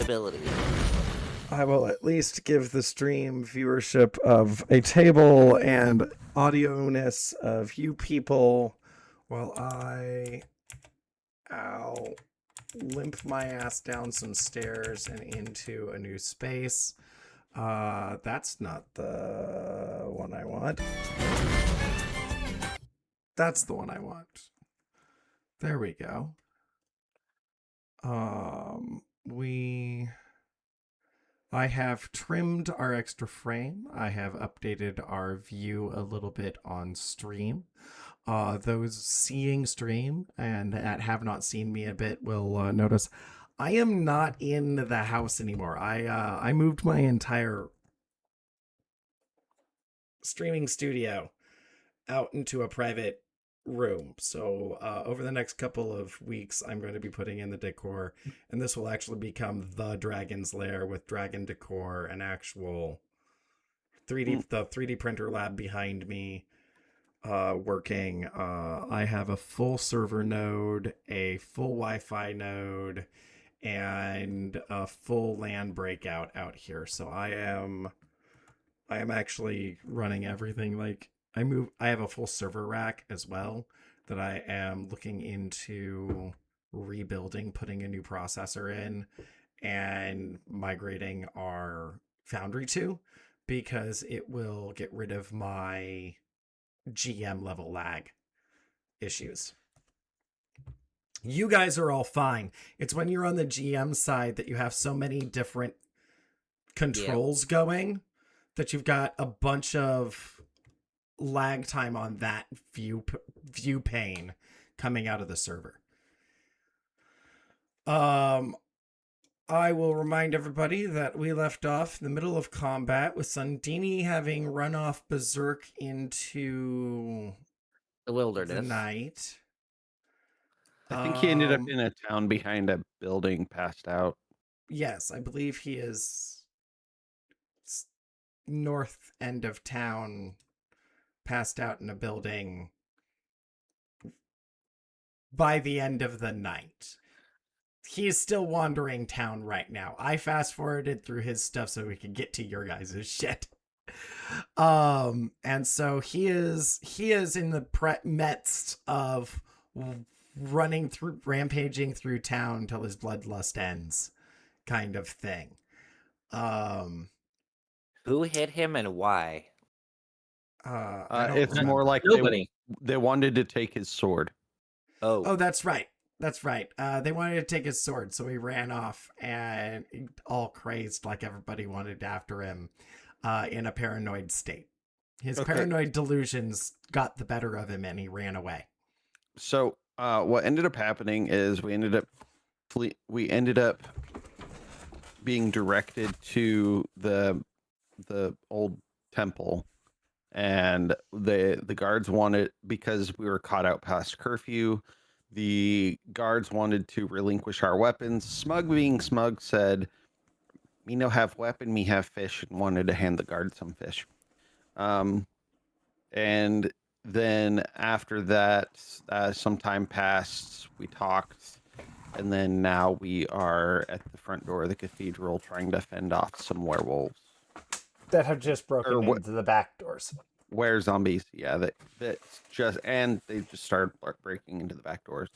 ability. I will at least give the stream viewership of a table and audio-ness of you people while I'll limp my ass down some stairs and into a new space. That's not the one I want. That's the one I want. There we go. I have trimmed our extra frame. I have updated our view a little bit on stream. Those seeing stream and that have not seen me a bit will notice I am not in the house anymore. I moved my entire streaming studio out into a private room. So over the next couple of weeks, I'm going to be putting in the decor, and this will actually become the Dragon's Lair with dragon decor, an actual 3D printer lab behind me working. I have a full server node, a full Wi-Fi node, and a full LAN breakout out here. So I am actually running everything. Like I have a full server rack as well that I am looking into rebuilding, putting a new processor in, and migrating our Foundry to, because it will get rid of my GM level lag issues. You guys are all fine. It's when you're on the GM side that you have so many different controls going that you've got a bunch of lag time on that view pane coming out of the server. I will remind everybody that we left off in the middle of combat with Sundini having run off berserk into The wilderness. the night. I think he ended up in a town behind a building, passed out. Yes, I believe he is north end of town, passed out in a building by the end of the night. He is still wandering town right now. I fast forwarded through his stuff so we could get to your guys' shit. And so he is in the midst of rampaging through town till his bloodlust ends, kind of thing. Who hit him and why? It's more like they wanted to take his sword. Oh, that's right. That's right. They wanted to take his sword, so he ran off and all crazed like everybody wanted after him in a paranoid state. His paranoid delusions got the better of him and he ran away. So what ended up happening is we ended up being directed to the old temple, and the guards wanted, because we were caught out past curfew, the guards wanted to relinquish our weapons. Smug being smug said, "Me no have weapon, me have fish," and wanted to hand the guard some fish. And then after that, some time passed, we talked, and then now we are at the front door of the cathedral trying to fend off some werewolves that have just broken into the back doors. Zombies, yeah, they just started breaking into the back doors.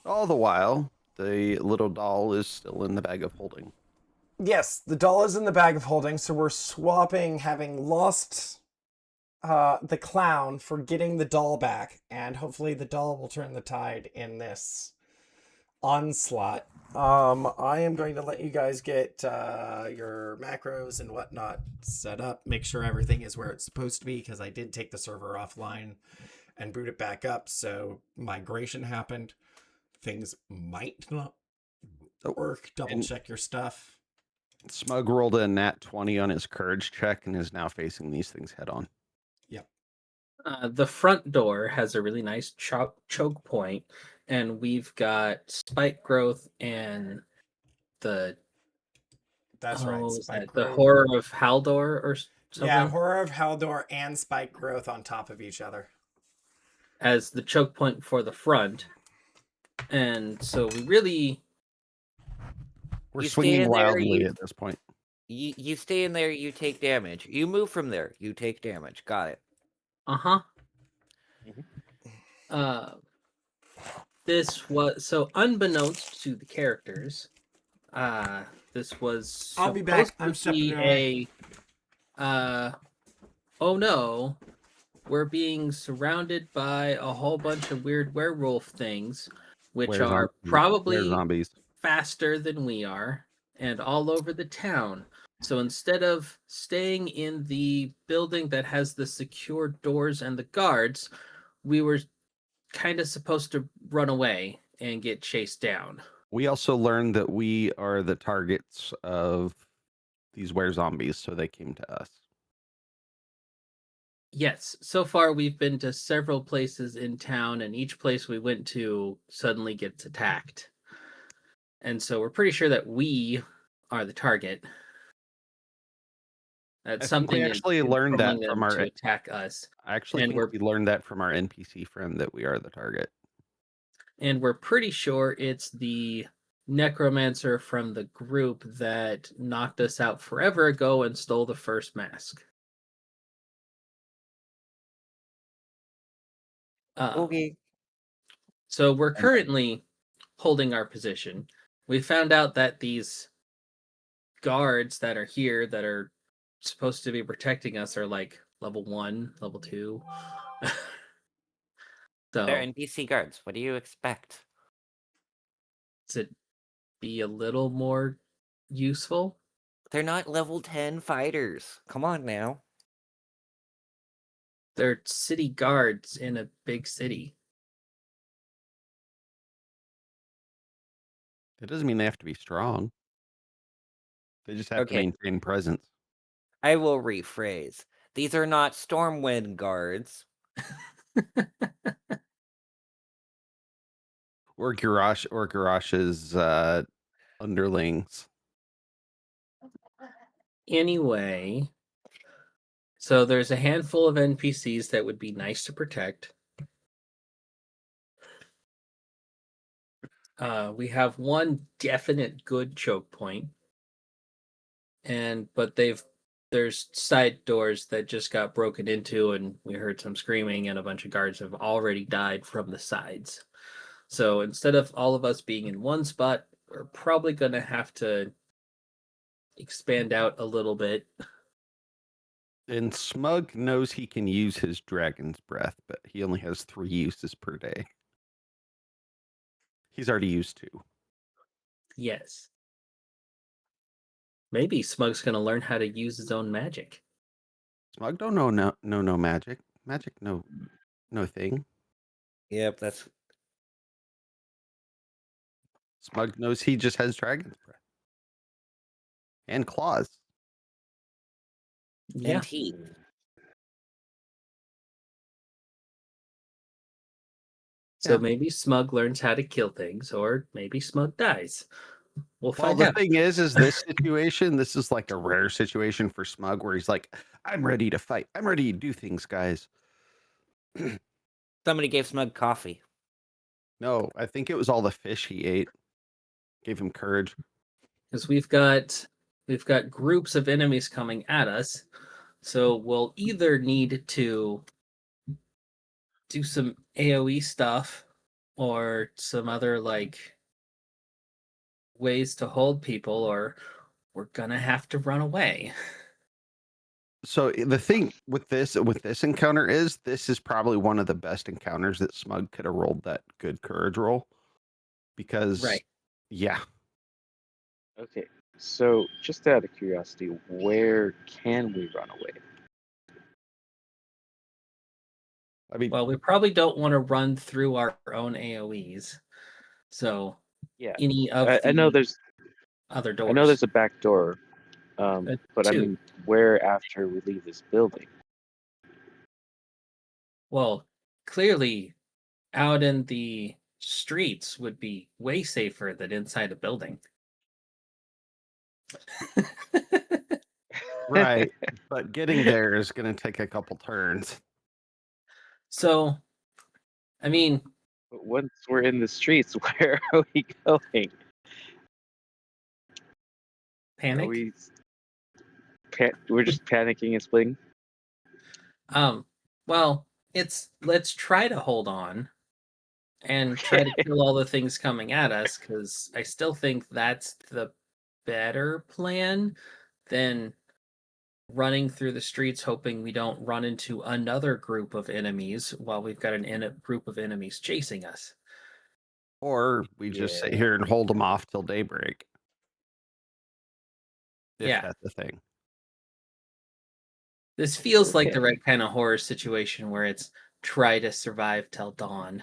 All the while, the little doll is still in the bag of holding. Yes, the doll is in the bag of holding, so we're swapping, having lost the clown for getting the doll back, and hopefully the doll will turn the tide in this onslaught. I am going to let you guys get your macros and whatnot set up. Make sure everything is where it's supposed to be, because I did take the server offline and boot it back up, so migration happened. Things might not work. Double check your stuff. Smug rolled a nat 20 on his courage check and is now facing these things head on. Yep. The front door has a really nice choke point, and we've got spike growth and the... That's right. Spike growth. The Horror of Haldor or something? Yeah, Horror of Haldor and spike growth on top of each other. As the choke point for the front. And so we really We're You swinging stay in there, wildly at this point. you stay in there, you take damage. You move from there, you take damage. Got it. Uh-huh. Mhm. Uh, this was so unbeknownst to the characters. This was I'll be back. supposed I'm to stepping be away. oh no, we're being surrounded by a whole bunch of weird werewolf things, which are Where probably zombies? faster than we are and all over the town. So instead of staying in the building that has the secure doors and the guards, we were kind of supposed to run away and get chased down. We also learned that we are the targets of these zombies, so they came to us. Yes, so far we've been to several places in town, and each place we went to suddenly gets attacked. And so we're pretty sure that we are the target. That I think we something is actually learned that controlling from them our. to attack us. I actually and think we're we learned that from our NPC friend that we are the target. and we're pretty sure it's the necromancer from the group that knocked us out forever ago and stole the first mask. Okay. So we're currently holding our position. We found out that these guards that are here that are supposed to be protecting us are like level 1, level 2. They're So NPC guards. What do you expect? to be a little more useful. They're not level 10 fighters. Come on now. They're city guards in a big city. It doesn't mean they have to be strong. They just have to Okay, maintain presence. I will rephrase. These are not Stormwind guards. Or Garash's underlings. Anyway, so there's a handful of NPCs that would be nice to protect. We have one definite good choke point, but there's side doors that just got broken into, and we heard some screaming, and a bunch of guards have already died from the sides. So instead of all of us being in one spot, we're probably gonna have to expand out a little bit. And Smug knows he can use his dragon's breath, but he only has 3 uses per day. He's already used 2. Yes. Maybe Smug's gonna learn how to use his own magic. Smug don't know no magic. Magic no thing. Yep, that's Smug knows he just has dragon's breath. And claws. Yeah. and teeth. So Yeah. maybe Smug learns how to kill things, or maybe Smug dies. We'll Well, find the out. thing is this situation, this is like a rare situation for Smug where he's like, I'm ready to fight. I'm ready to do things, guys. Somebody gave Smug coffee. No, I think it was all the fish he ate. Gave him courage. Because we've got groups of enemies coming at us, so we'll either need to do some AoE stuff or some other like ways to hold people, or we're gonna have to run away. So the thing with this encounter is this is probably one of the best encounters that Smug could have rolled that good courage roll. Because Right. yeah. Okay, so just out of curiosity, where can we run away? I mean, Well, we probably don't want to run through our own AoEs. So Yeah, any of I know the there's other I know doors. there's a back door, but I Two. mean, where after we leave this building? Well, clearly out in the streets would be way safer than inside a building. right. But getting there is going to take a couple turns. So, I mean, But once we're in the streets, where are we going? Panic. We're just panicking and splitting. Well, let's try to hold on and try to kill all the things coming at us, because I still think that's the better plan than running through the streets hoping we don't run into another group of enemies while we've got a group of enemies chasing us. Or we just sit Yeah. here and hold them off till daybreak. If Yeah. that's the thing. This feels like the Okay. right kind of horror situation where it's try to survive till dawn.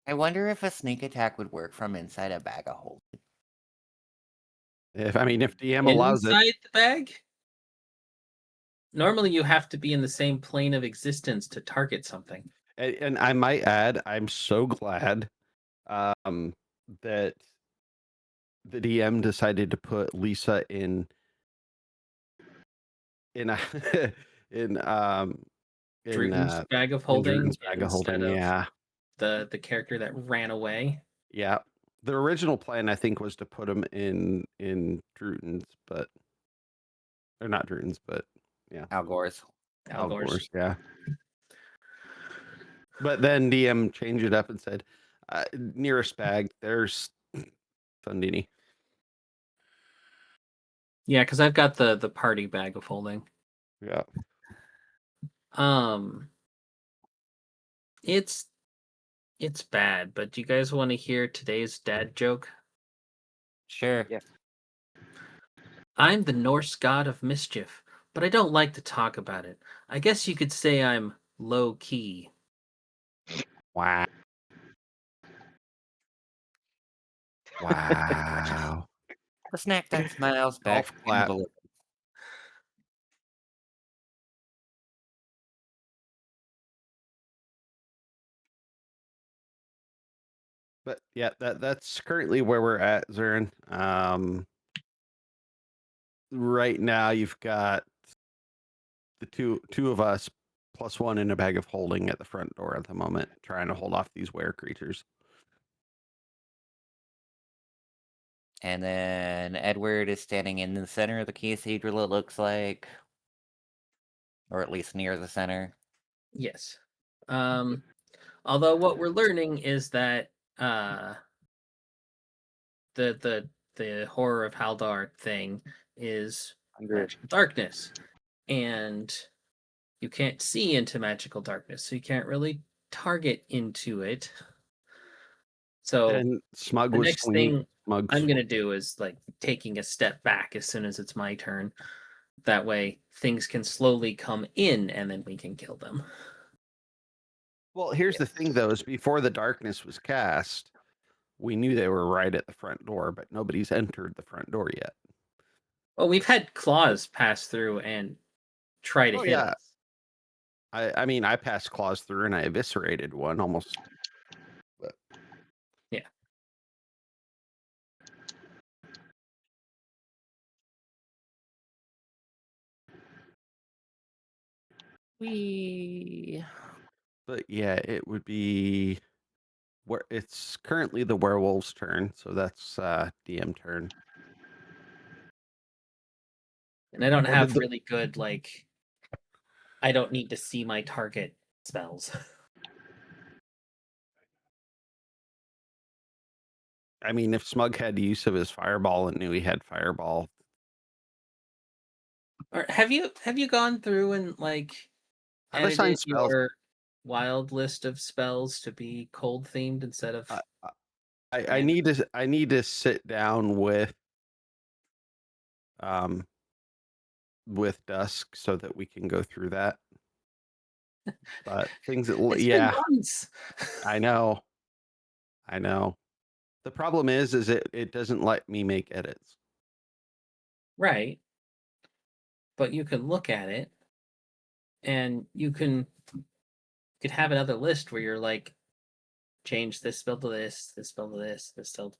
I wonder if a sneak attack would work from inside a bag of holding. If DM allows it. Inside the bag? Normally you have to be in the same plane of existence to target something. And I might add, I'm so glad that the DM decided to put Lisa in a Druton's bag of in holding Druton's bag of instead holding. of Yeah. the character that ran away. Yeah. The original plan, I think, was to put him in Druton's, but or not Druton's, but yeah, Algor's. Algor's. yeah. But then DM changed it up and said, nearest bag, there's Sundini. Yeah, because I've got the party bag of holding. Yeah. It's bad, but do you guys want to hear today's dad joke? Sure. Yeah. I'm the Norse god of mischief, but I don't like to talk about it. I guess you could say I'm low key. Wow. Wow. The snack that smiles back. Golf clap. But yeah, that's currently where we're at, Zurin. Right now you've got the two of us plus one in a bag of holding at the front door at the moment, trying to hold off these were creatures. And then Edward is standing in the center of the cathedral, it looks like. Or at least near the center. Yes. Although what we're learning is that the horror of Haldar thing is magical darkness, and you can't see into magical darkness, so you can't really target into it. So And Smug the was next swinging. thing Smug's I'm gonna do is like taking a step back as soon as it's my turn. That way things can slowly come in and then we can kill them. Well, here's the thing though, is before the darkness was cast, we knew they were right at the front door, but nobody's entered the front door yet. Well, we've had claws pass through and try to hit us. I mean, I passed claws through and I eviscerated one almost. But... Yeah. But yeah, it would be where it's currently the werewolf's turn, so that's DM turn. And I don't Or have did the- really good, like, I don't need to see my target spells. I mean, if Smug had use of his fireball and knew he had fireball, Or have you gone through and like I've assigned edited spells. your wild list of spells to be cold themed instead of I need to sit down with Dusk so that we can go through that. But things that It's yeah, been months. I know. The problem is it doesn't let me make edits. Right. But you can look at it and you could have another list where you're like, change this spell to this spell to this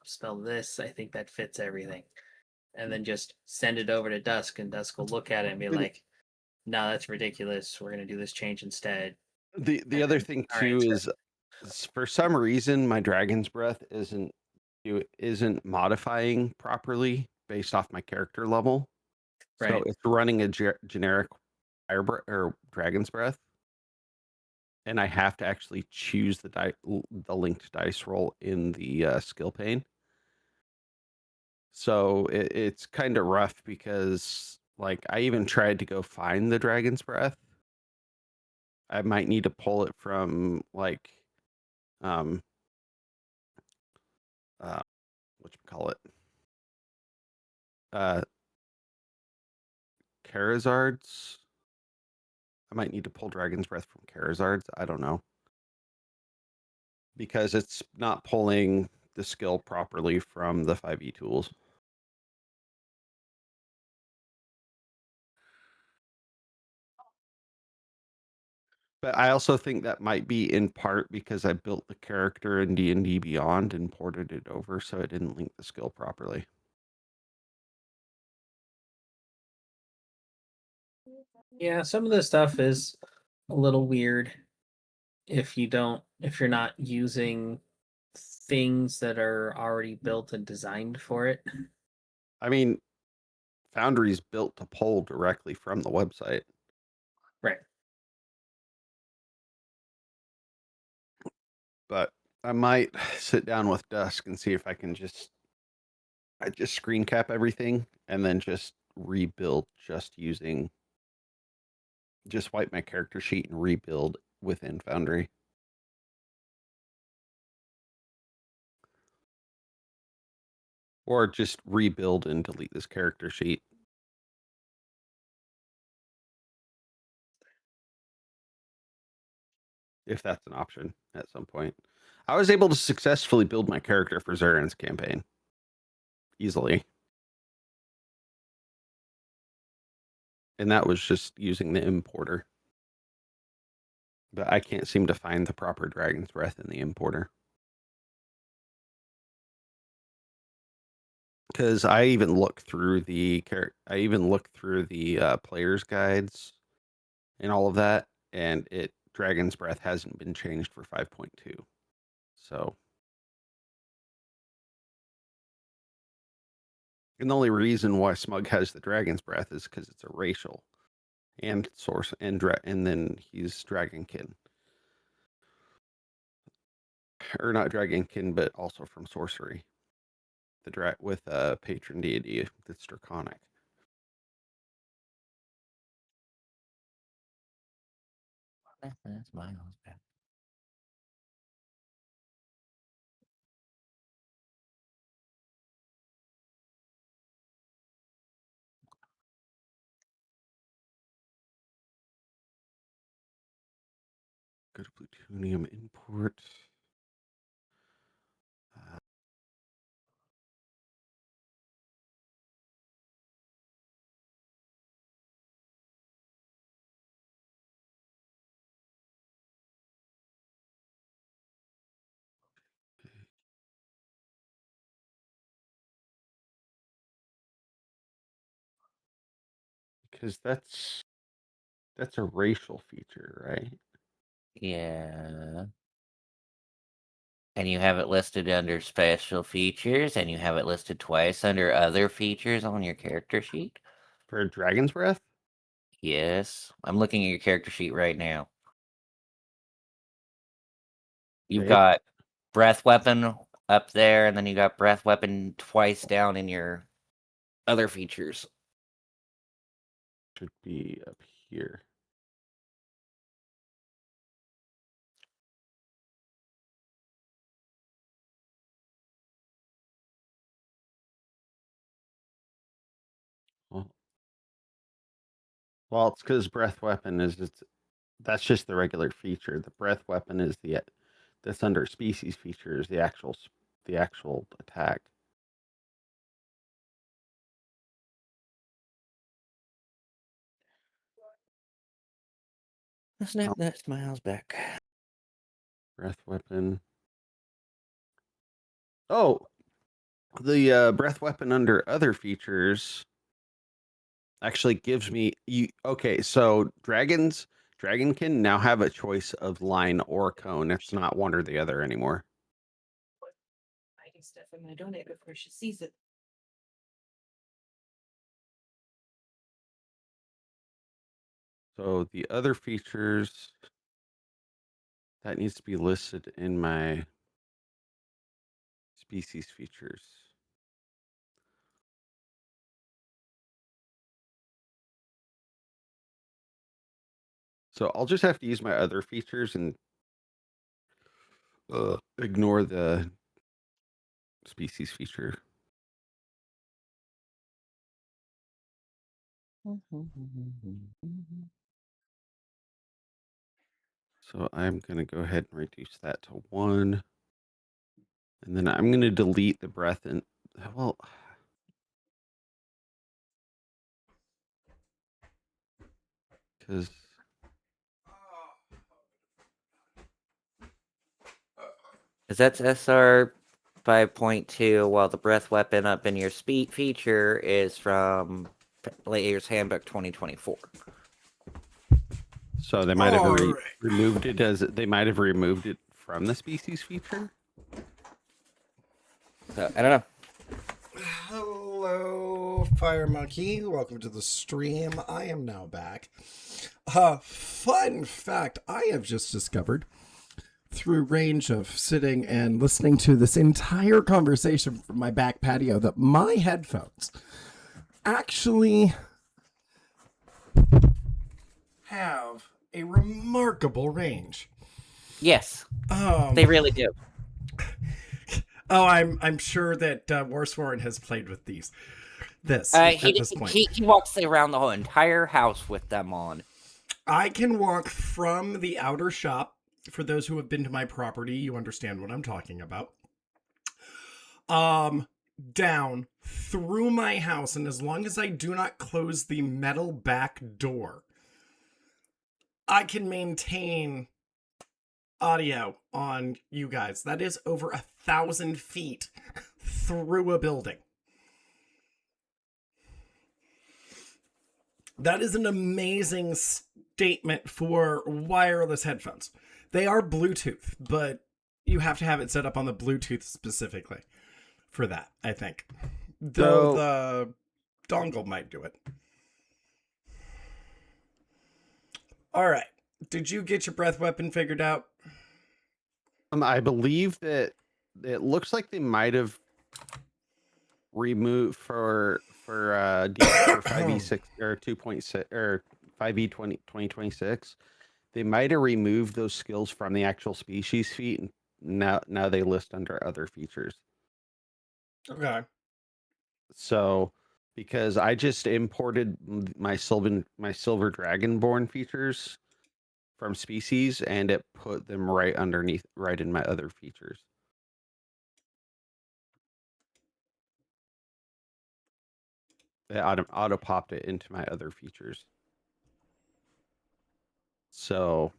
spell to this. I think that fits everything. And then just send it over to Dusk, and Dusk will look at it and be like, no, that's ridiculous. We're going to do this change instead. The other thing too is for some reason my dragon's breath isn't isn't modifying properly based off my character level. So Right. it's running a generic fire or dragon's breath, and I have to actually choose the linked dice roll in the skill pane. So it's kind of rough because like I even tried to go find the dragon's breath. I might need to pull it from like whatchamacallit? Charizards. I might need to pull Dragon's Breath from Charizards. I don't know. Because it's not pulling the skill properly from the 5e tools. But I also think that might be in part because I built the character in D&D Beyond and ported it over so it didn't link the skill properly. Yeah, some of this stuff is a little weird if you're not using things that are already built and designed for it. I mean, Foundry's built to pull directly from the website. Right. But I might sit down with Dusk and see if I can just screen cap everything and then just rebuild just wipe my character sheet and rebuild within Foundry. Or just rebuild and delete this character sheet. If that's an option at some point. I was able to successfully build my character for Zaren's campaign. Easily. And that was just using the importer. But I can't seem to find the proper Dragon's Breath in the importer. Because I even looked through the player's guides and all of that, and Dragon's Breath hasn't been changed for 5.2. So, and the only reason why Smug has the Dragon's Breath is because it's a racial and source and then he's Dragonkin. Or not Dragonkin, but also from sorcery. With a patron deity that's draconic. That's my husband. Go to plutonium import. Because that's a racial feature, right? Yeah. And you have it listed under special features, and you have it listed twice under other features on your character sheet. For a Dragon's Breath? Yes. I'm looking at your character sheet right now. You've Okay. got breath weapon up there, and then you got breath weapon twice down in your other features. Should be up here. Well, it's because breath weapon that's just the regular feature. The breath weapon is that's under species features, the actual attack. Snap that smiles back. Breath weapon. Oh, the breath weapon under other features actually gives me okay, so Dragonkin now have a choice of line or cone. It's not one or the other anymore. I'm going to donate it before she sees it. So the other features that needs to be listed in my species features. So I'll just have to use my other features and ignore the species feature. So I'm going to go ahead and reduce that to 1. And then I'm going to delete the breath and, well, because that's SR 5.2, while the breath weapon up in your speed feature is from Player's Handbook 2024. so they might have Alright. removed it as they might have removed it from the species feature. So I don't know. Hello, Fire Monkey. Welcome to the stream. I am now back. Fun fact I have just discovered through range of sitting and listening to this entire conversation from my back patio that my headphones actually have a remarkable range. Yes, they really do. Oh, I'm sure that Warsworn has played with these. At this point. He walks around the whole entire house with them on. I can walk from the outer shop. For those who have been to my property, you understand what I'm talking about. Down through my house, and as long as I do not close the metal back door, I can maintain audio on you guys. That is over 1,000 feet through a building. That is an amazing statement for wireless headphones. They are Bluetooth, but you have to have it set up on the Bluetooth specifically for that, I think. Though the dongle might do it. All right. Did you get your breath weapon figured out? I believe that it looks like they might have removed for 5e6 or 2.6 or 5e 2026. They might have removed those skills from the actual species feat, and now they list under other features. Okay. So because I just imported my silver dragonborn features from species, and it put them right underneath, right in my other features. It auto popped it into my other features. So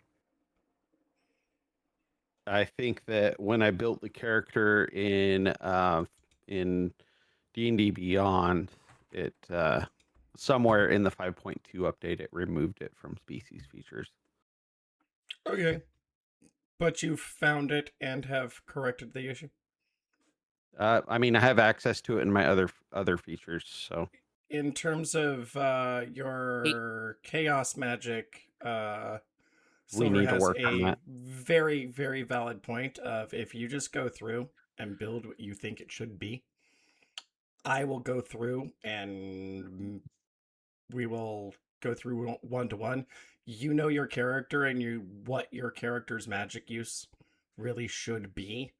I think that when I built the character in D&D Beyond, it somewhere in the 5.2 update, it removed it from species features. Okay. But you found it and have corrected the issue? I mean, I have access to it in my other features, so. In terms of your chaos magic, We Silver need to has work on a that. very, very valid point of if you just go through and build what you think it should be, I will go through and we will go through one to one. You know your character and what your character's magic use really should be.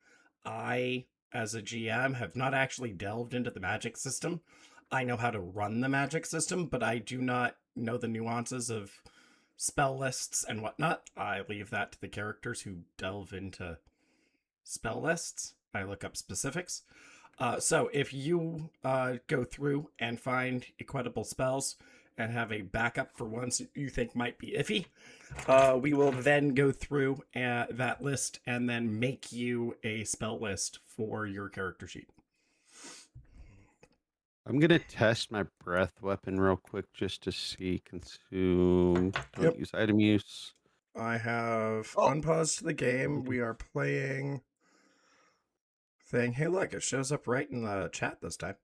I, as a GM, have not actually delved into the magic system. I know how to run the magic system, but I do not know the nuances of spell lists and whatnot. I leave that to the characters who delve into spell lists. I look up specifics. So if you go through and find equitable spells and have a backup for ones you think might be iffy, we will then go through that list and then make you a spell list for your character sheet. I'm gonna test my breath weapon real quick just to see consume. Don't use item use. I have unpaused the game. We are playing thing. Hey, look, it shows up right in the chat this time.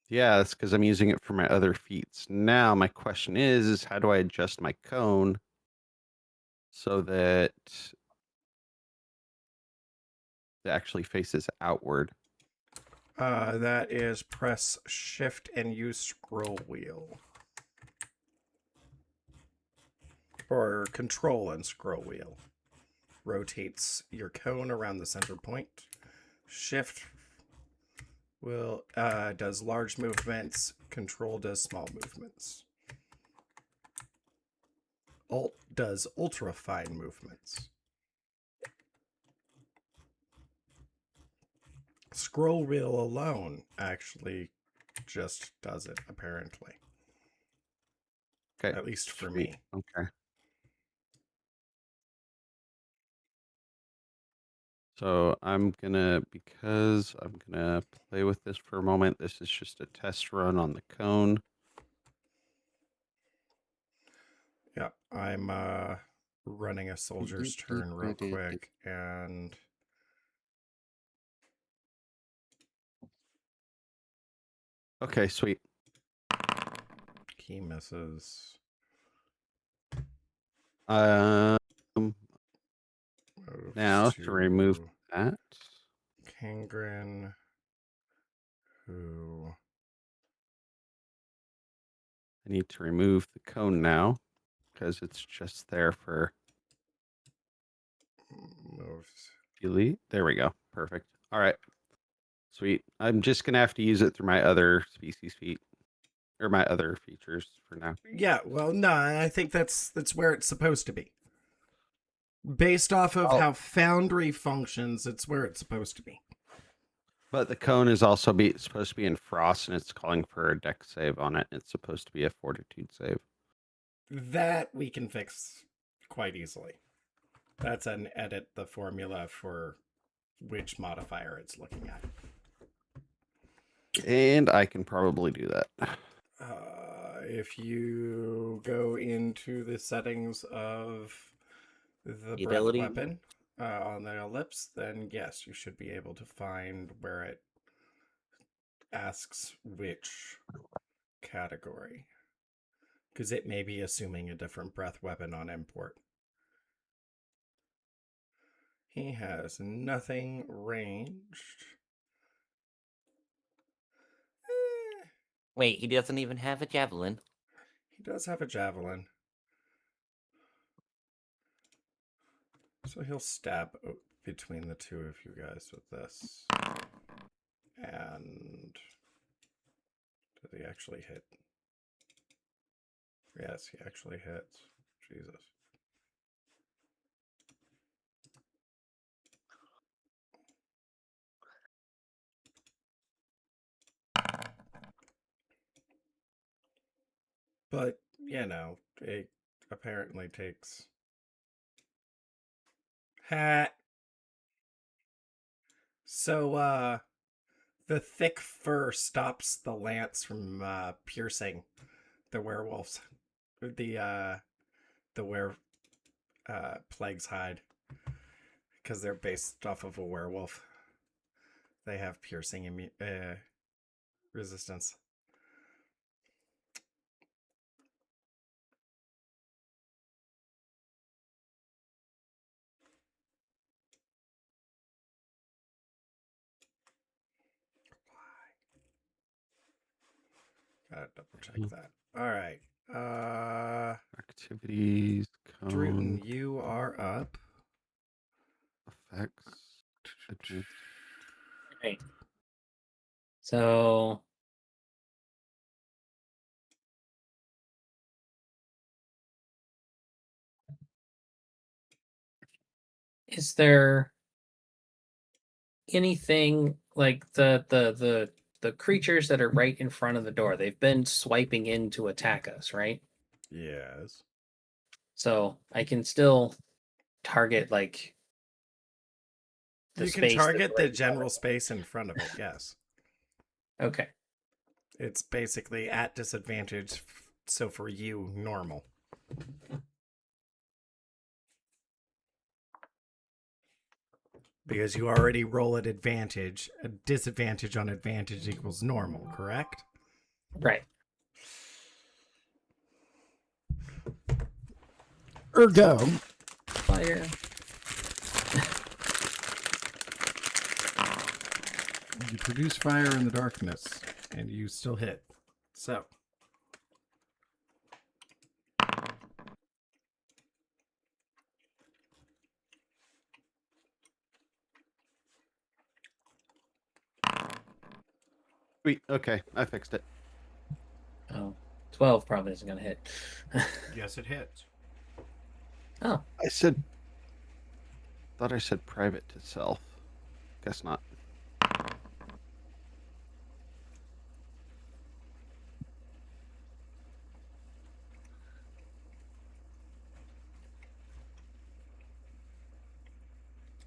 Yeah, that's because I'm using it for my other feats. Now my question is how do I adjust my cone so that it actually faces outward? That is press shift and use scroll wheel. Or control and scroll wheel. Rotates your cone around the center point. Shift will does large movements. Control does small movements. Alt does ultra fine movements. Scroll wheel alone actually just does it, apparently. Okay. At least for Sweet. me. Okay. So because I'm gonna play with this for a moment. This is just a test run on the cone. Yeah, I'm running a soldier's turn real quick, and Okay, sweet. he misses. Um, Moves now to remove that, Kangren, who I need to remove the cone now because it's just there for moves. delete. There we go. Perfect. All right. Sweet. I'm just gonna have to use it through my other species feat or my other features for now. Yeah, well, no, I think that's where it's supposed to be. Based off of Oh. how Foundry functions, it's where it's supposed to be. But the cone is also supposed to be in frost, and it's calling for a deck save on it. It's supposed to be a fortitude save. That we can fix quite easily. That's an edit the formula for which modifier it's looking at. And I can probably do that. If you go into the settings of the breath Utility? weapon on the ellipse, then yes, you should be able to find where it asks which category. Because it may be assuming a different breath weapon on import. He has nothing ranged. Wait, he doesn't even have a javelin. He does have a javelin. So he'll stab between the two of you guys with this. And does he actually hit? Yes, he actually hits. Jesus. But, you know, it apparently takes... Hat! So, the thick fur stops the lance from piercing the werewolves. The were plagues hide. Because they're based off of a werewolf. They have piercing resistance. Gotta double check that. All right. Activities, Druten, cone, you are up. effects. advanced. Right. So is there anything like the creatures that are right in front of the door? They've been swiping in to attack us, right? Yes. So I can still target like the You can space that's target the right in front of general space in front of it, yes. it. Okay. It's basically at disadvantage, so for you, normal. Because you already roll at advantage. A disadvantage on advantage equals normal, correct? Right. Ergo, Fire. you produce fire in the darkness, and you still hit. So, Sweet. Okay, I fixed it. Oh, 12 probably isn't gonna hit. yes, it hits. Oh, I thought I said private to self. Guess not.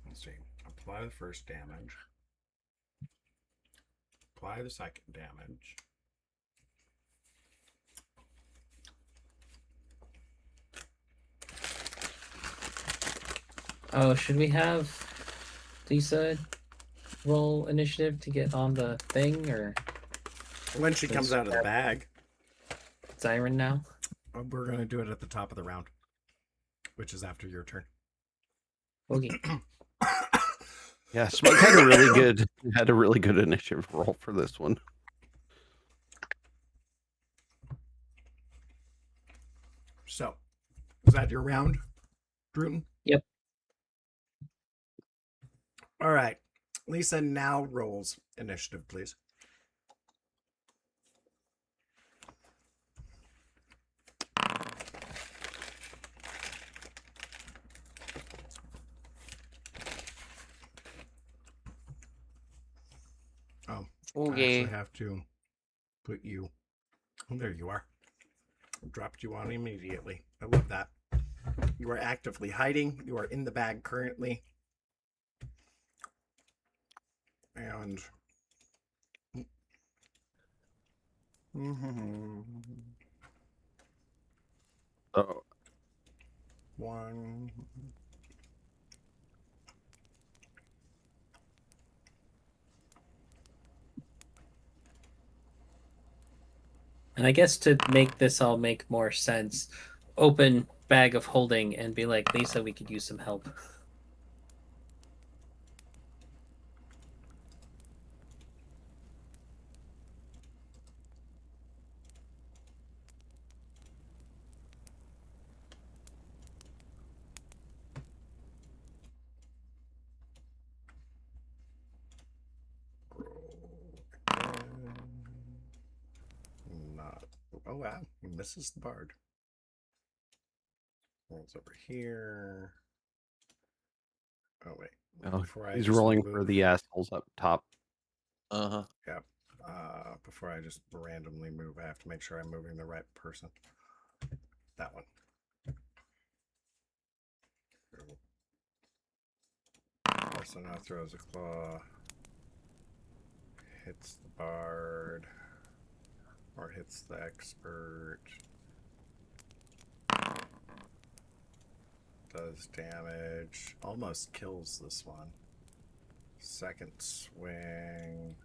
Let's see. Apply the first damage. Apply the second damage. oh, should we have Lisa roll initiative to get on the thing, or When she comes out of the bag, Siren now? we're going to do it at the top of the round, which is after your turn. Okay. Yeah, Smug had a really good initiative roll for this one. So, is that your round, Druten? Yep. All right. Lisa now rolls initiative, please. Oh, I Okay. actually have to put you. Oh, there you are. Dropped you on immediately. I love that. You are actively hiding. You are in the bag currently. And Oh, one. And I guess to make this all make more sense, open bag of holding and be like, Lisa, we could use some help. Not. Oh wow, he misses the bard. Rolls over here. Oh wait. oh, Before I he's just rolling for move- the assholes up top. Uh-huh. Yeah. Before I just randomly move, I have to make sure I'm moving the right person. That one. Also now throws a claw. Hits the bard. Or hits the expert. Does damage. Almost kills this one. Second swing.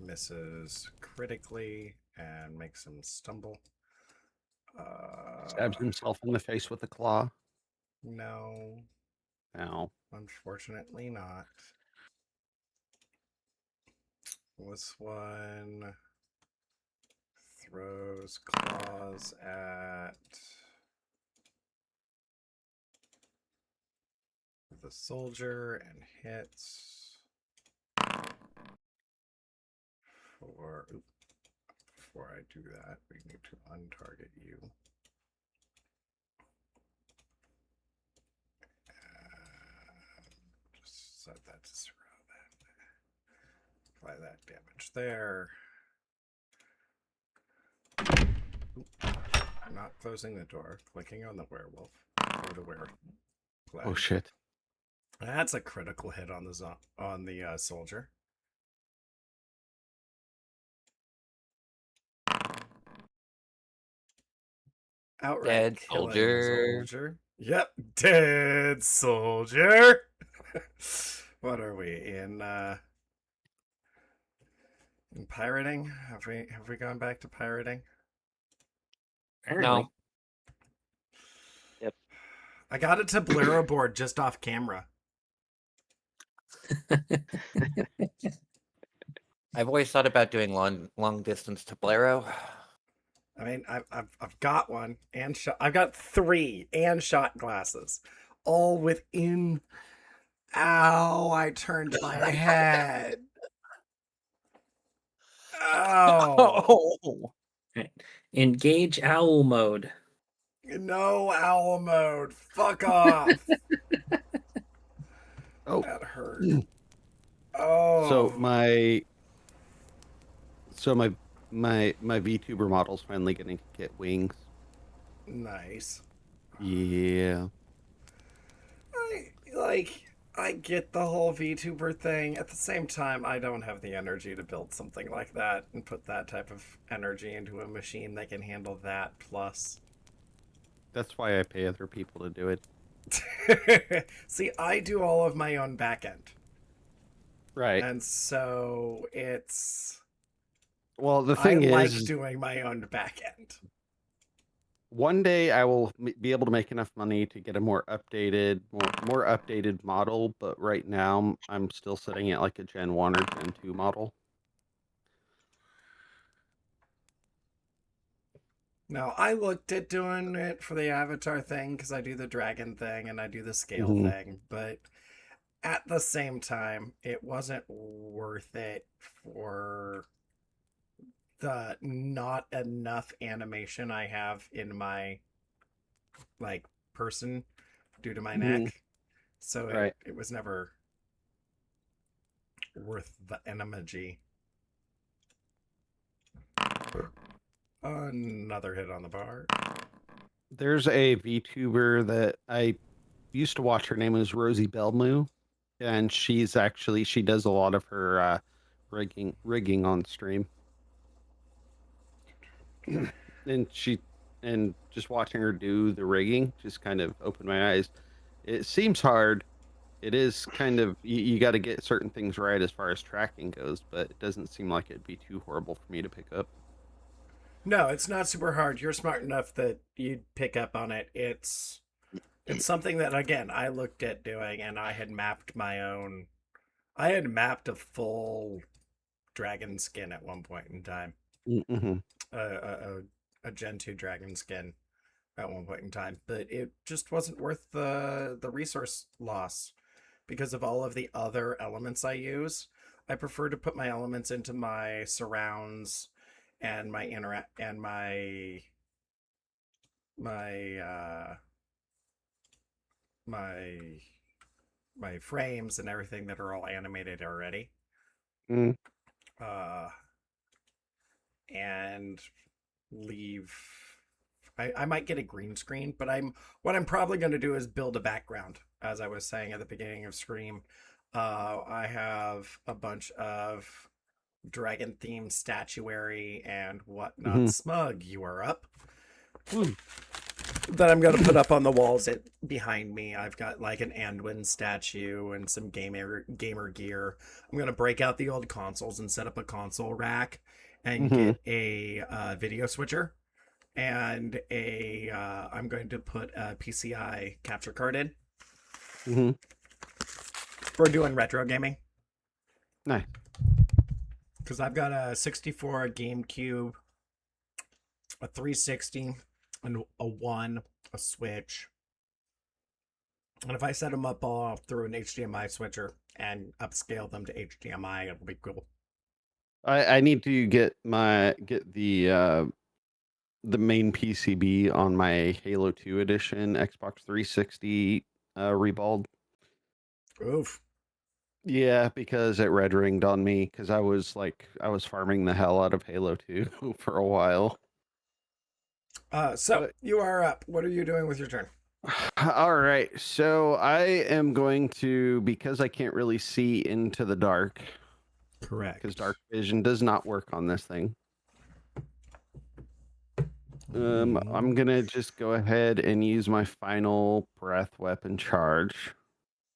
Misses critically and makes him stumble. Stabs himself in the face with a claw. No, Ow. unfortunately not. This one throws claws at the soldier and hits for. Before I do that, we need to untarget you. Just set that to 0 then. Apply that damage there. Not closing the door, clicking on the werewolf or the werewolf. Oh shit. That's a critical hit on the soldier. Outright Dead killing the soldier. soldier. Yep, dead soldier. What are we in pirating? Have we gone back to pirating? Apparently. Yep. I got a Tablero board just off camera. I've always thought about doing long distance tablero. I mean, I've got one and I've got 3 and shot glasses, all within. Ow! I turned my head. Oh Oh, Right. Engage owl mode. no, owl mode. Fuck off. Oh, That hurt. Oh. So my VTuber model's finally gonna get wings. Nice. Yeah. I get the whole VTuber thing. At the same time, I don't have the energy to build something like that and put that type of energy into a machine that can handle that plus. That's why I pay other people to do it. See, I do all of my own backend. Right. And so it's. Well, the thing I is, like doing my own backend. one day I will be able to make enough money to get a more updated model, but right now I'm still sitting at like a Gen 1 or Gen 2 model. No, I looked at doing it for the avatar thing because I do the dragon thing and I do the scale Mhm. thing, but at the same time, it wasn't worth it for the not enough animation I have in my like person due to my Mhm. neck. So Right. it was never worth the energy. Another hit on the bar. There's a VTuber that I used to watch. Her name is Rosie Belmu, and she does a lot of her rigging on stream. and just watching her do the rigging just kind of opened my eyes. It seems hard. It is kind of you got to get certain things right as far as tracking goes, but it doesn't seem like it'd be too horrible for me to pick up. No, it's not super hard. You're smart enough that you'd pick up on it. It's something that again I looked at doing and I had mapped my own. I had mapped a full dragon skin at one point in time. Mm-hmm. A Gen 2 dragon skin at one point in time, but it just wasn't worth the resource loss because of all of the other elements I use. I prefer to put my elements into my surrounds and my my my my frames and everything that are all animated already. Mm. And leave. I might get a green screen, but what I'm probably going to do is build a background. As I was saying at the beginning of Scream, I have a bunch of dragon themed statuary and whatnot. Mm-hmm. Smug, you are up. Ooh. That I'm going to put up on the walls behind me. I've got like an Anduin statue and some gamer gear. I'm going to break out the old consoles and set up a console rack and get a video switcher and I'm going to put a PCI capture card in. Mm-hmm. We're doing retro gaming. Nice. Because I've got a 64, a GameCube, a 360, and a One, a Switch. And if I set them up all through an HDMI switcher and upscale them to HDMI, it'll be cool. I need to get the main PCB on my Halo 2 edition Xbox 360 reballed. Oof. Yeah, because it red ringed on me because I was farming the hell out of Halo 2 for a while. So you are up. What are you doing with your turn? All right, so I am going to, because I can't really see into the dark. Correct. Because dark vision does not work on this thing. I'm gonna just go ahead and use my final breath weapon charge.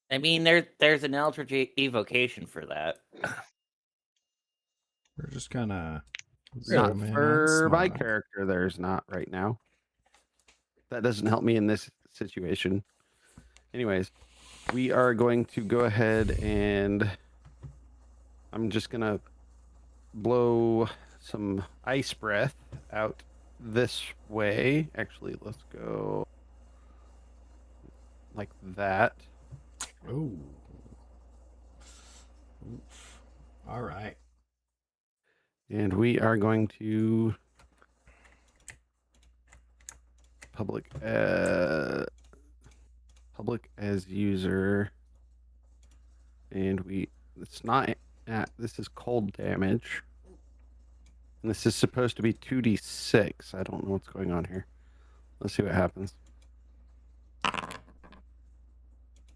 I mean, there's an Eldritch evocation for that. We're just gonna Not zoom in on for my Snorlax. character, there's not right now. That doesn't help me in this situation. Anyways, we are going to go ahead and I'm just gonna blow some ice breath out this way. Actually, let's go like that. Ooh. Oof. All right. And we are going to public as user. And it's not this is cold damage. And this is supposed to be 2d6. I don't know what's going on here. Let's see what happens.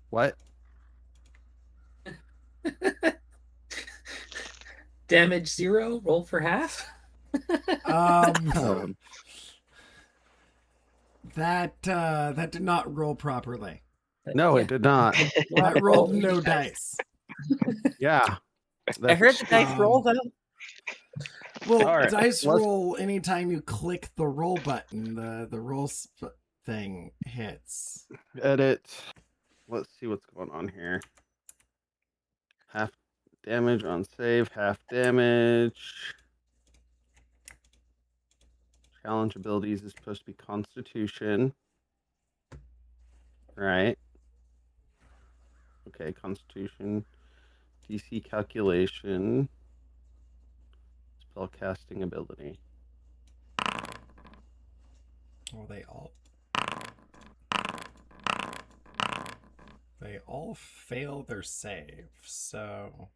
What? Damage 0, roll for half. That did not roll properly. No, Yeah. it did not. That rolled no dice. Yeah. I heard the dice roll though. Well, All right, dice let's- roll anytime you click the roll button, the roll thing hits. Edit. Let's see what's going on here. Half damage on save, half damage. Challenge abilities is supposed to be Constitution. Right. Okay, Constitution. DC calculation. Spell casting ability. Well, they all fail their save, so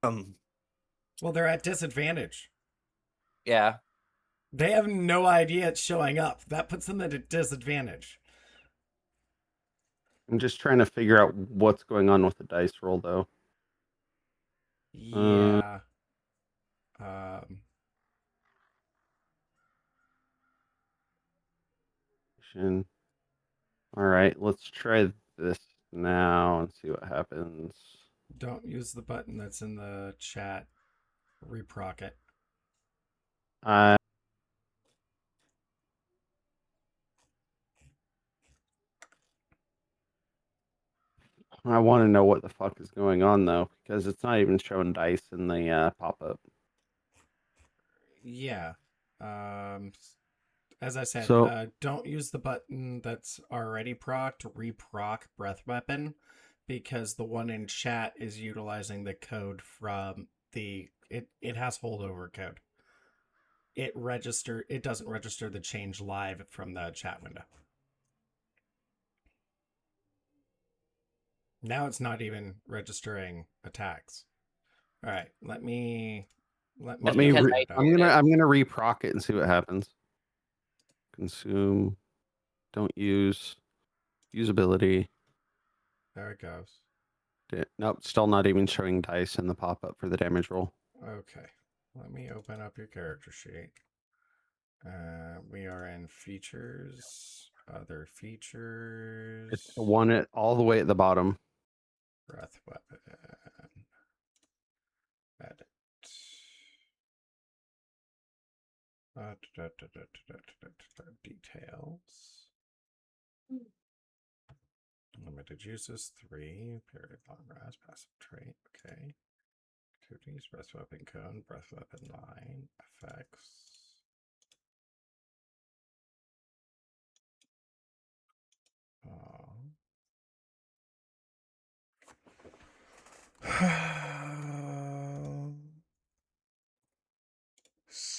well, they're at disadvantage. Yeah. They have no idea it's showing up. That puts them at a disadvantage. I'm just trying to figure out what's going on with the dice roll, though. Yeah. All right, let's try this now and see what happens. Don't use the button that's in the chat. Reproc it. I want to know what the fuck is going on, though, because it's not even showing dice in the pop-up. Yeah. As I said, So- don't use the button that's already procced, reproc breath weapon, because the one in chat is utilizing the code from it has holdover code. It doesn't register the change live from the chat window. Now it's not even registering attacks. All right, let me I'm Because gonna reproc it and see what happens. Consume. Don't use. Usability. There it goes. Nope, still not even showing dice in the pop-up for the damage roll. Okay, let me open up your character sheet. We are in features, other features. It's the one all the way at the bottom. Breath weapon. Edit. Details. Limited uses 3. Period. Long rest. Passive trait. Okay. Activities. Breath weapon cone. Breath weapon line. Effects.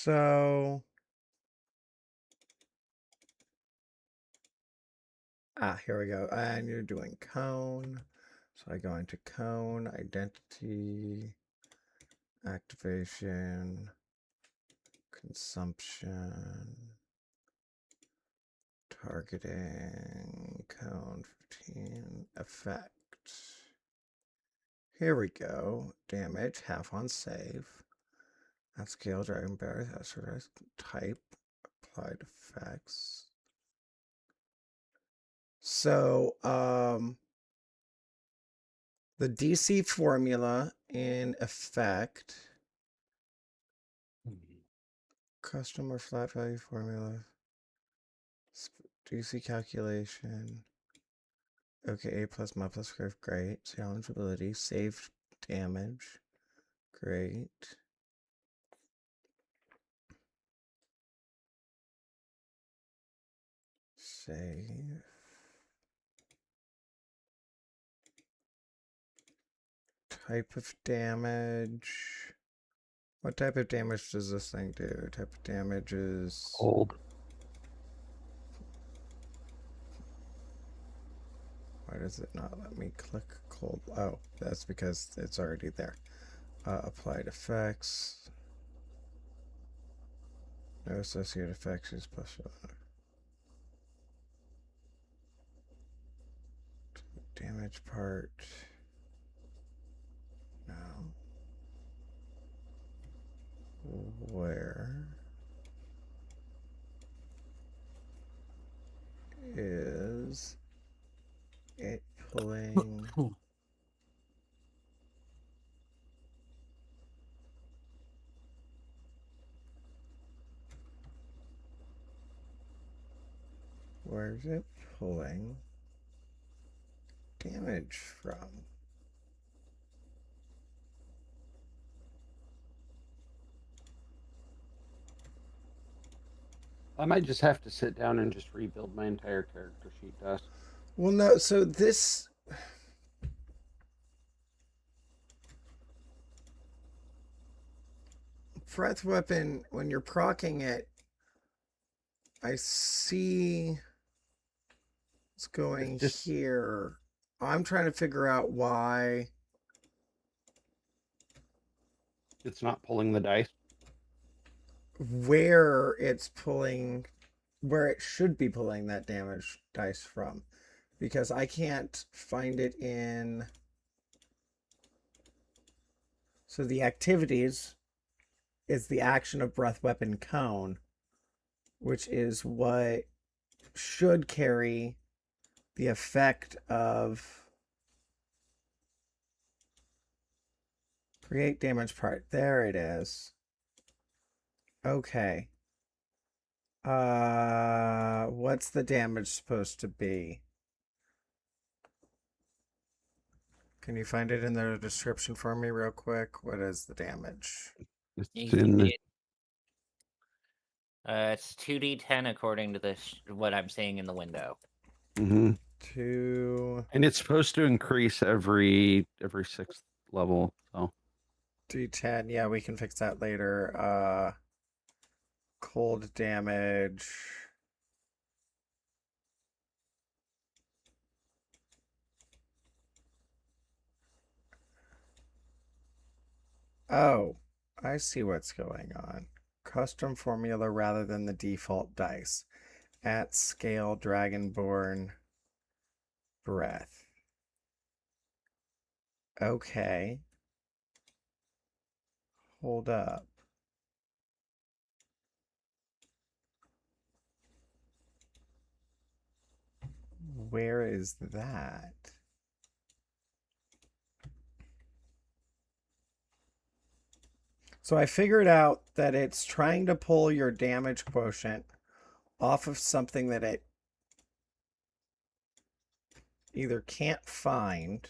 So here we go. And you're doing cone. So I go into cone, identity, activation, consumption, targeting, cone 15, effect. Here we go. Damage, half on save. At scale, dragon berries, exercise type, applied effects. So, The DC formula in effect. Custom or flat value formula. DC calculation. Okay, A plus mod plus curve, great. Challenge ability, saved damage, great. Save. Type of damage. What type of damage does this thing do? Type of damage is Old. Why does it not let me click cold? Oh, that's because it's already there. Applied effects. No associated effects is special. Damage part. No. Where is it pulling? Where is it pulling damage from? I might just have to sit down and just rebuild my entire character sheet, Dust. Well, no, so this. Breath weapon, when you're proccing it, I see it's going just- here. I'm trying to figure out why. It's not pulling the dice. Where it's pulling, where it should be pulling that damage dice from, because I can't find it in. So the activities is the action of breath weapon cone, which is what should carry the effect of create damage part. There it is. Okay. What's the damage supposed to be? Can you find it in the description for me real quick? What is the damage? It's You in the. see it. It's 2d10 according to this what I'm seeing in the window. Mhm. 2 And it's supposed to increase every 6th level. So D10. Yeah, we can fix that later. Cold damage. Oh, I see what's going on. Custom formula rather than the default dice. At scale Dragonborn breath. Okay. Hold up. Where is that? So I figured out that it's trying to pull your damage quotient off of something that it either can't find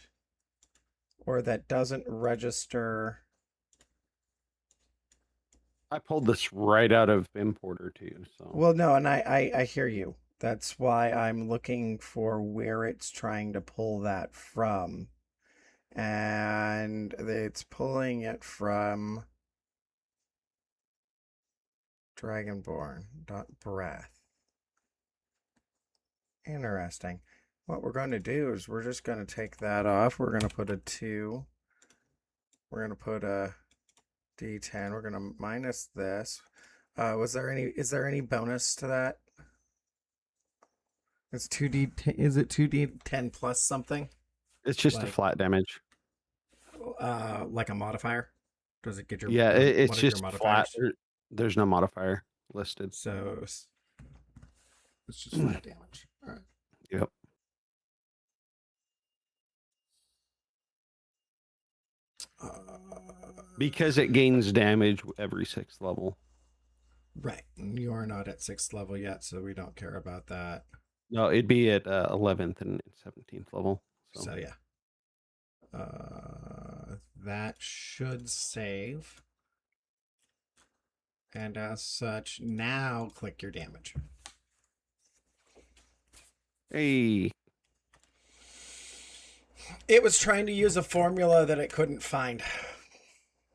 or that doesn't register. I pulled this right out of Importer too. So Well, no, and I hear you. That's why I'm looking for where it's trying to pull that from. And it's pulling it from Dragonborn.breath. Interesting. What we're going to do is we're just going to take that off. We're going to put a 2. We're going to put a D10. We're going to minus this. Is there any bonus to that? It's 2D. Is it 2D10 plus something? it's just a like- flat damage. Like a modifier? Does it get your Yeah, it's what are your just flat. modifiers? There's no modifier listed. So it's just flat damage. All right. Yep. Because it gains damage every 6th level. Right. You are not at 6th level yet, so we don't care about that. No, it'd be at 11th and 17th level. So yeah. That should save. And as such, now click your damage. Hey. It was trying to use a formula that it couldn't find.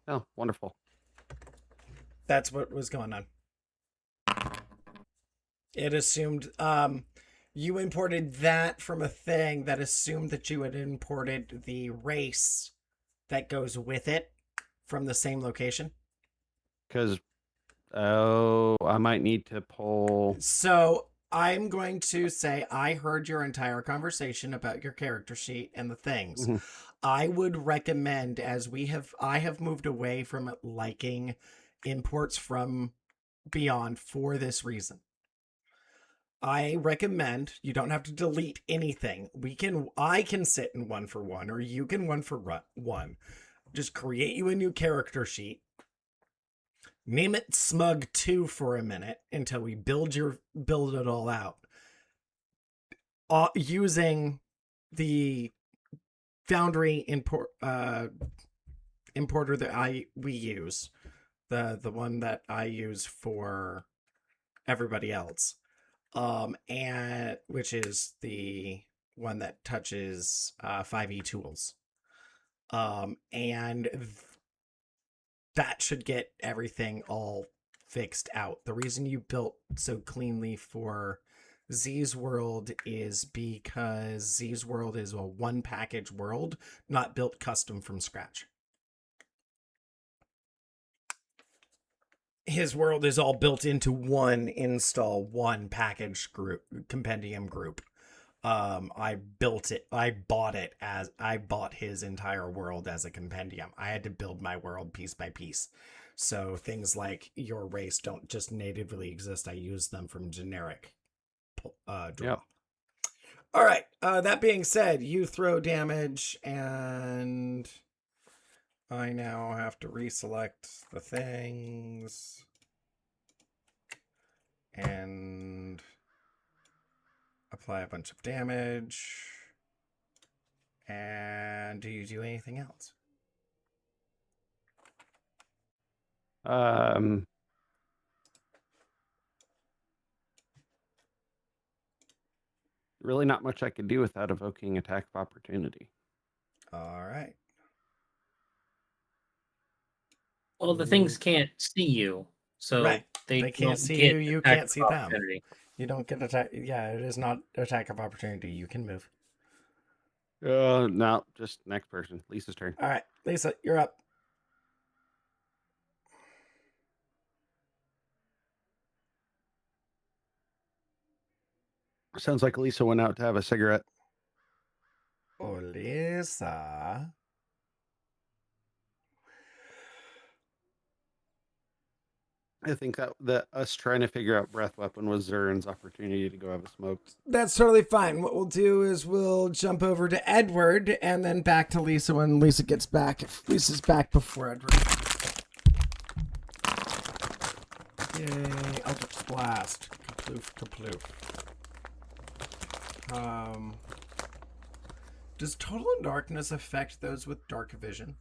Oh, wonderful. That's what was going on. It assumed you imported that from a thing that assumed that you had imported the race that goes with it from the same location. Because, I might need to pull. So I'm going to say I heard your entire conversation about your character sheet and the things. Mhm. I would recommend, as I have moved away from liking imports from Beyond for this reason. I recommend you don't have to delete anything. I can sit in 1-for-1, or you can 1-for-1. Just create you a new character sheet. Name it Smug 2 for a minute until we build it all out. Using the Foundry importer that we use, the one that I use for everybody else, and which is the one that touches 5e tools, and that should get everything all fixed out. The reason you built so cleanly for Z's world is because Z's world is a one package world, not built custom from scratch. His world is all built into one install, one package group, compendium group. I bought his entire world as a compendium. I had to build my world piece by piece. So things like your race don't just natively exist. I use them from generic draw. Yep. All right. That being said, you throw damage, and I now have to reselect the things and apply a bunch of damage. And do you do anything else? Really not much I could do without evoking attack of opportunity. All right. Well, the things can't see you, so Right. they They can't don't see get you, you attack can't see of them. opportunity. You don't get attack. Yeah, it is not attack of opportunity. You can move. No, just next person. Lisa's turn. All right, Lisa, you're up. Sounds like Lisa went out to have a cigarette. Oh, Lisa. I think that us trying to figure out breath weapon was Zurin's opportunity to go have a smoke. That's totally fine. What we'll do is we'll jump over to Edward and then back to Lisa when Lisa gets back. If Lisa's back before Edward. Yay, Eldritch Blast. Kaploof, kaploof. Does Total Darkness affect those with dark vision?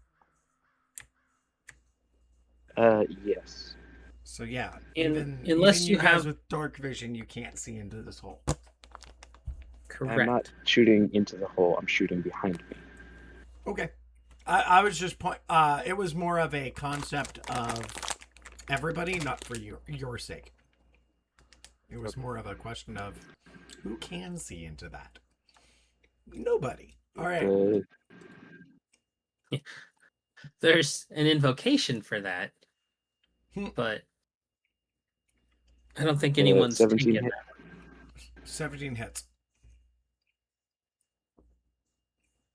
Yes. So yeah, Unless even you guys have with dark vision, you can't see into this hole. correct. I'm not shooting into the hole. I'm shooting behind me. Okay, I was just it was more of a concept of everybody, not for your sake. It was more of a question of who can see into that. Nobody. All right. There's an invocation for that, but I don't think anyone's 17 taken hit. that. 17 hits.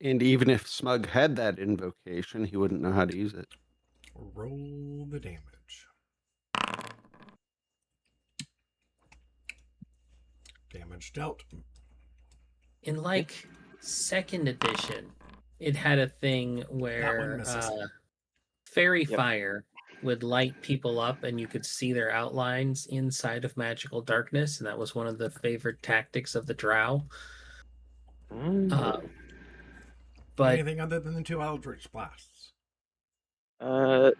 And even if Smug had that invocation, he wouldn't know how to use it. Roll the damage. Damage dealt. In like second edition, it had a thing That one where misses. fairy Yep. fire would light people up and you could see their outlines inside of magical darkness, and that was one of the favorite tactics of the drow. Oh. But Anything other than the 2 Eldritch Blasts? We'll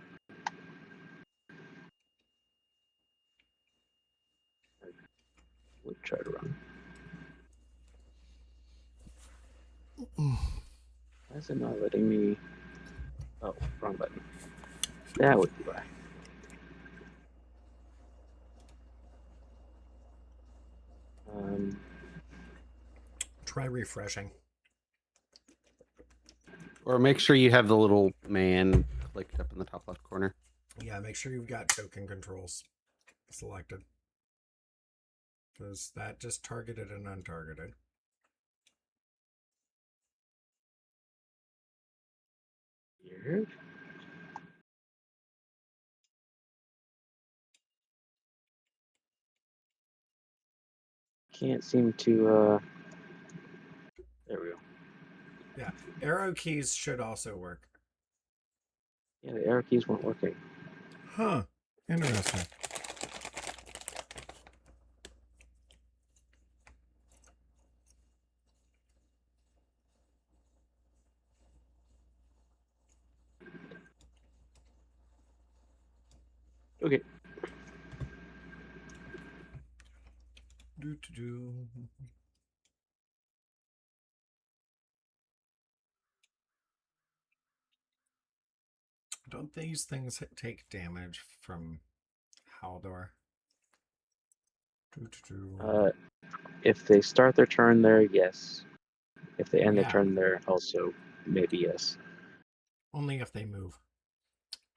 try to run. Why is it not letting me? Oh, wrong button. That would be why. Try refreshing. Or make sure you have the little man clicked up in the top left corner. Yeah, make sure you've got token controls selected. Because that just targeted and untargeted. Weird. Can't seem to. There we go. Yeah, arrow keys should also work. Yeah, the arrow keys weren't working. Huh. Interesting. Okay. Do. Don't these things take damage from Haldor? If they start their turn there, yes. If they end their Yeah. turn there, also maybe yes. Only if they move.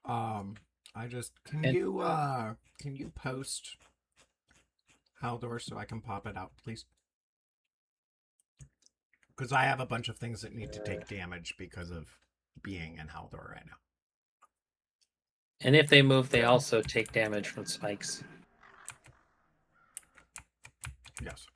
I just can And- you post Haldor so I can pop it out, please? Because I have a bunch of things that need to take damage because of being in Haldor right now. And if they move, they also take damage from spikes. Yes.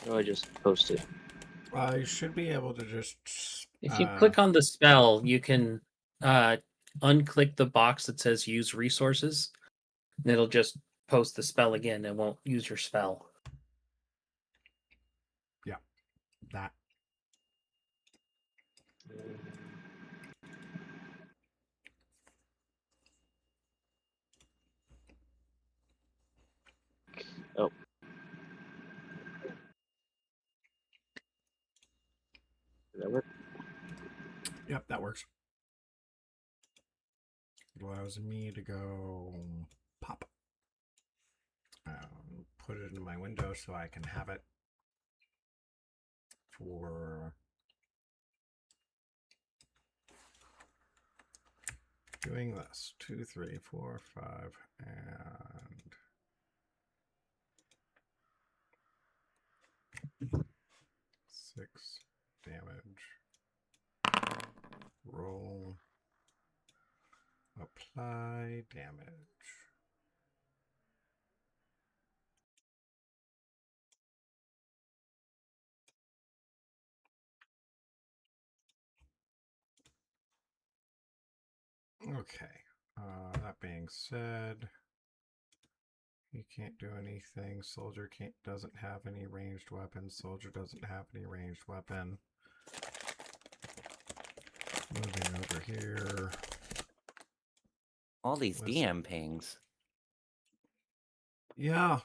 Oh, I just posted. I should be able to just. If you click on the spell, you can unclick the box that says use resources, and it'll just post the spell again and won't use your spell. that. Oh. Did that work? Yep, that works. Allows me to go pop. Put it in my window so I can have it for doing this. 2, 3, 4, 5, and 6 damage. Roll. Apply damage. Okay. That being said, he can't do anything. Soldier doesn't have any ranged weapons. Soldier doesn't have any ranged weapon. Moving over here. All these Listen. DM pings. Yeah.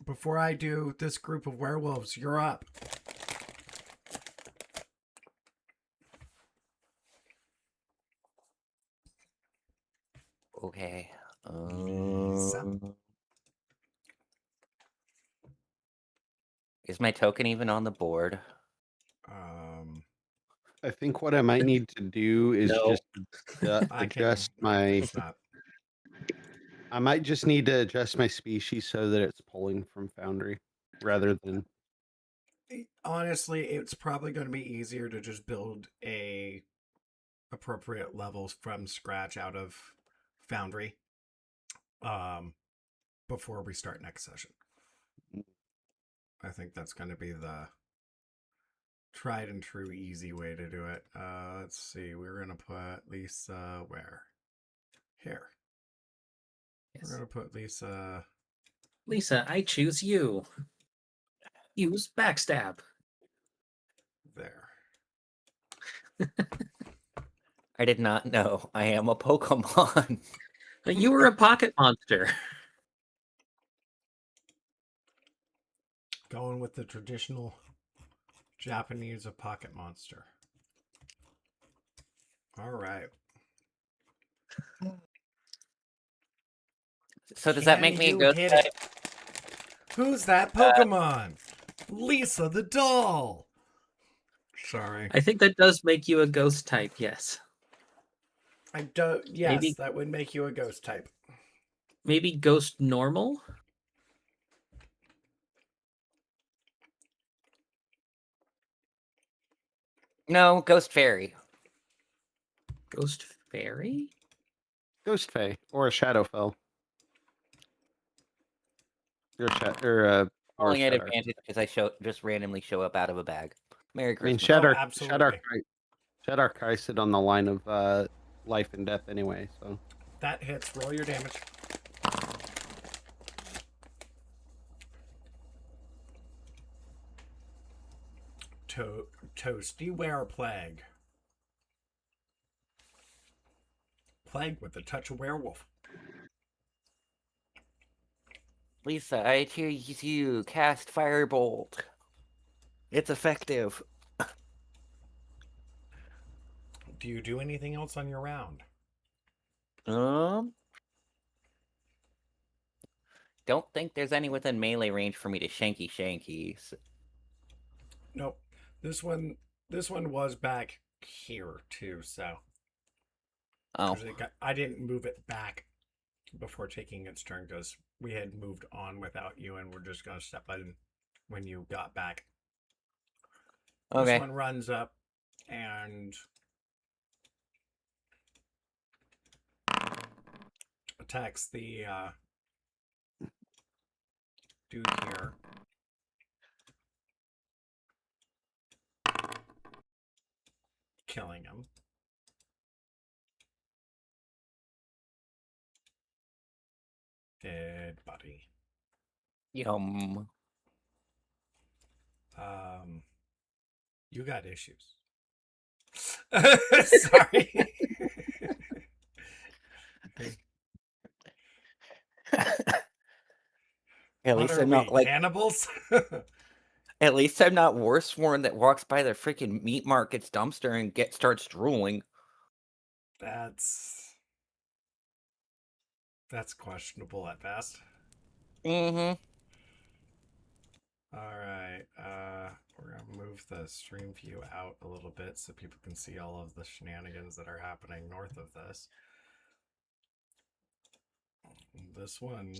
Before I do this group of werewolves, you're up. Okay. Please. Is my token even on the board? I think what I might need to do is No. just I can adjust my. fix that. I might just need to adjust my species so that it's pulling from Foundry rather than. Honestly, it's probably going to be easier to just build a appropriate levels from scratch out of Foundry before we start next session. I think that's going to be the tried and true easy way to do it. Let's see. We're going to put Lisa where? Here. Yes. We're going to put Lisa... Lisa, I choose you. Use backstab. there. I did not know. I am a Pokemon. But you were a pocket monster. Going with the traditional Japanese of pocket monster. All right. So does that make Can me a you ghost hit type? it? Who's that Pokemon? Lisa the doll. Sorry. I think that does make you a ghost type, yes. I don't. Yes, Maybe- that would make you a ghost type. Maybe ghost normal? No, Ghost Fairy. Ghost fairy? Ghost Fey or a Shadowfell. You're Rolling at Shadow. advantage because I just randomly show up out of a bag. Merry I mean, Christmas. Absolutely. Shadarkai sit on the line of life and death anyway. So That hits. Roll your damage. Toasty Were Plague. Plague with a touch of werewolf. Lisa, I choose you. Cast Firebolt. It's effective. Do you do anything else on your round? Don't think there's any within melee range for me to shanky. Nope. This one was back here too, so Oh, I didn't move it back before taking its turn because we had moved on without you, and we're just gonna step in when you got back. okay. This one runs up and attacks the dude here. Killing him. Dead buddy. Yum. You got issues. Sorry. At What least are I'm not we, like. cannibals? At least I'm not Worstworn that walks by the freaking meat market's dumpster and starts drooling. That's questionable at best. Mm-hmm. All right. We're gonna move the stream view out a little bit so people can see all of the shenanigans that are happening north of this. This one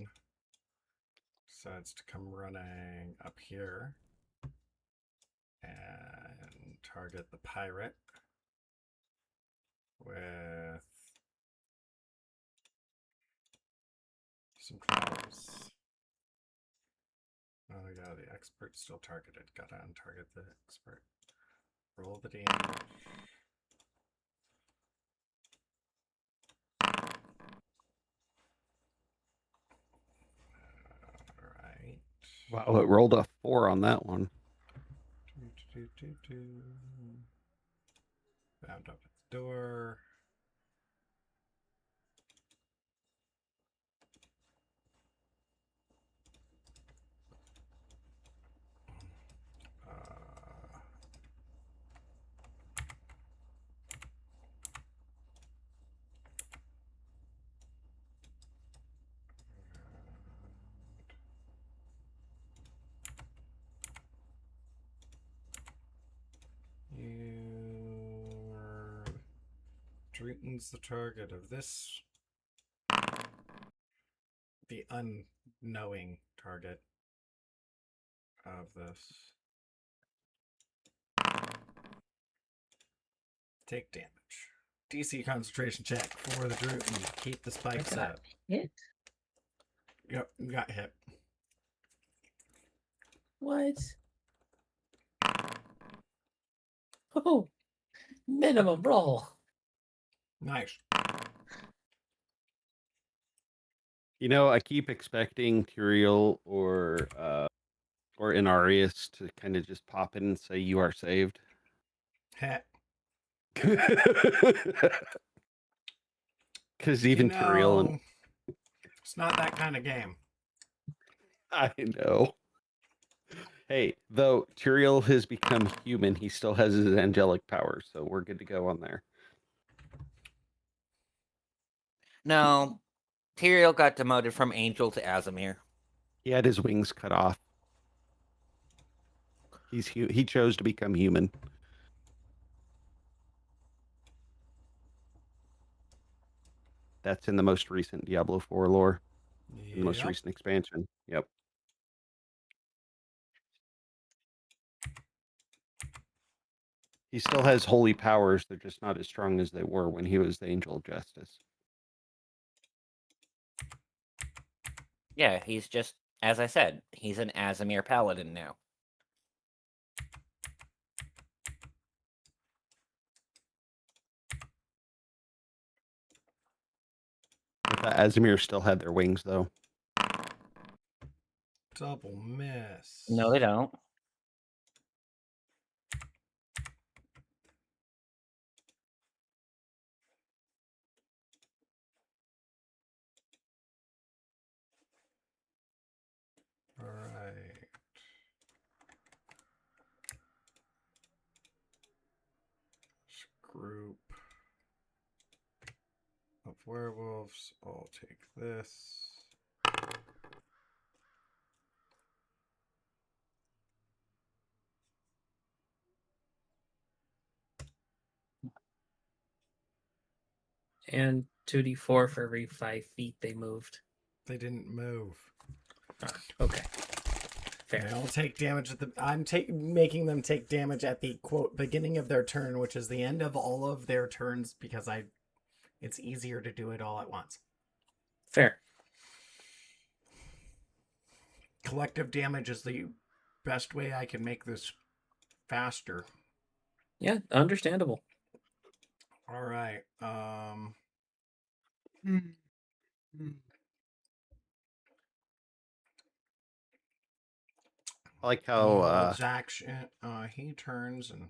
decides to come running up here and target the pirate with some claws. Oh yeah, the expert's still targeted. Gotta untarget the expert. Roll the damage. Alright. wow, it rolled a 4 on that one. Bound up at the door. Drayton's the target of this. The unknowing target of this. Take damage. DC concentration check for the Druid and keep the spikes got up. hit. Yep, you got hit. What? Oh, minimum roll. Nice. You know, I keep expecting Tyrael or Inarius to kind of just pop in and say, "You are saved." Hit. Because even Tyrael and it's not that kind of game. I know. Hey, though Tyrael has become human, he still has his angelic powers, so we're good to go on there. No, Tyrael got demoted from Angel to Azamir. He had his wings cut off. He chose to become human. That's in the most recent Diablo 4 lore, in the most Yep. recent expansion. Yep. He still has holy powers. They're just not as strong as they were when he was the Angel of Justice. Yeah, he's just, as I said, he's an Azamir paladin now. I thought Azamir still had their wings, though. Double miss. No, they don't. All right. Group of werewolves. I'll take this. And 2d4 for every 5 feet they moved. They didn't move. Okay. Fair. They all take damage at the. I'm making them take damage at the quote beginning of their turn, which is the end of all of their turns, because it's easier to do it all at once. Fair. Collective damage is the best way I can make this faster. Yeah, understandable. All right. I like how his action. He turns and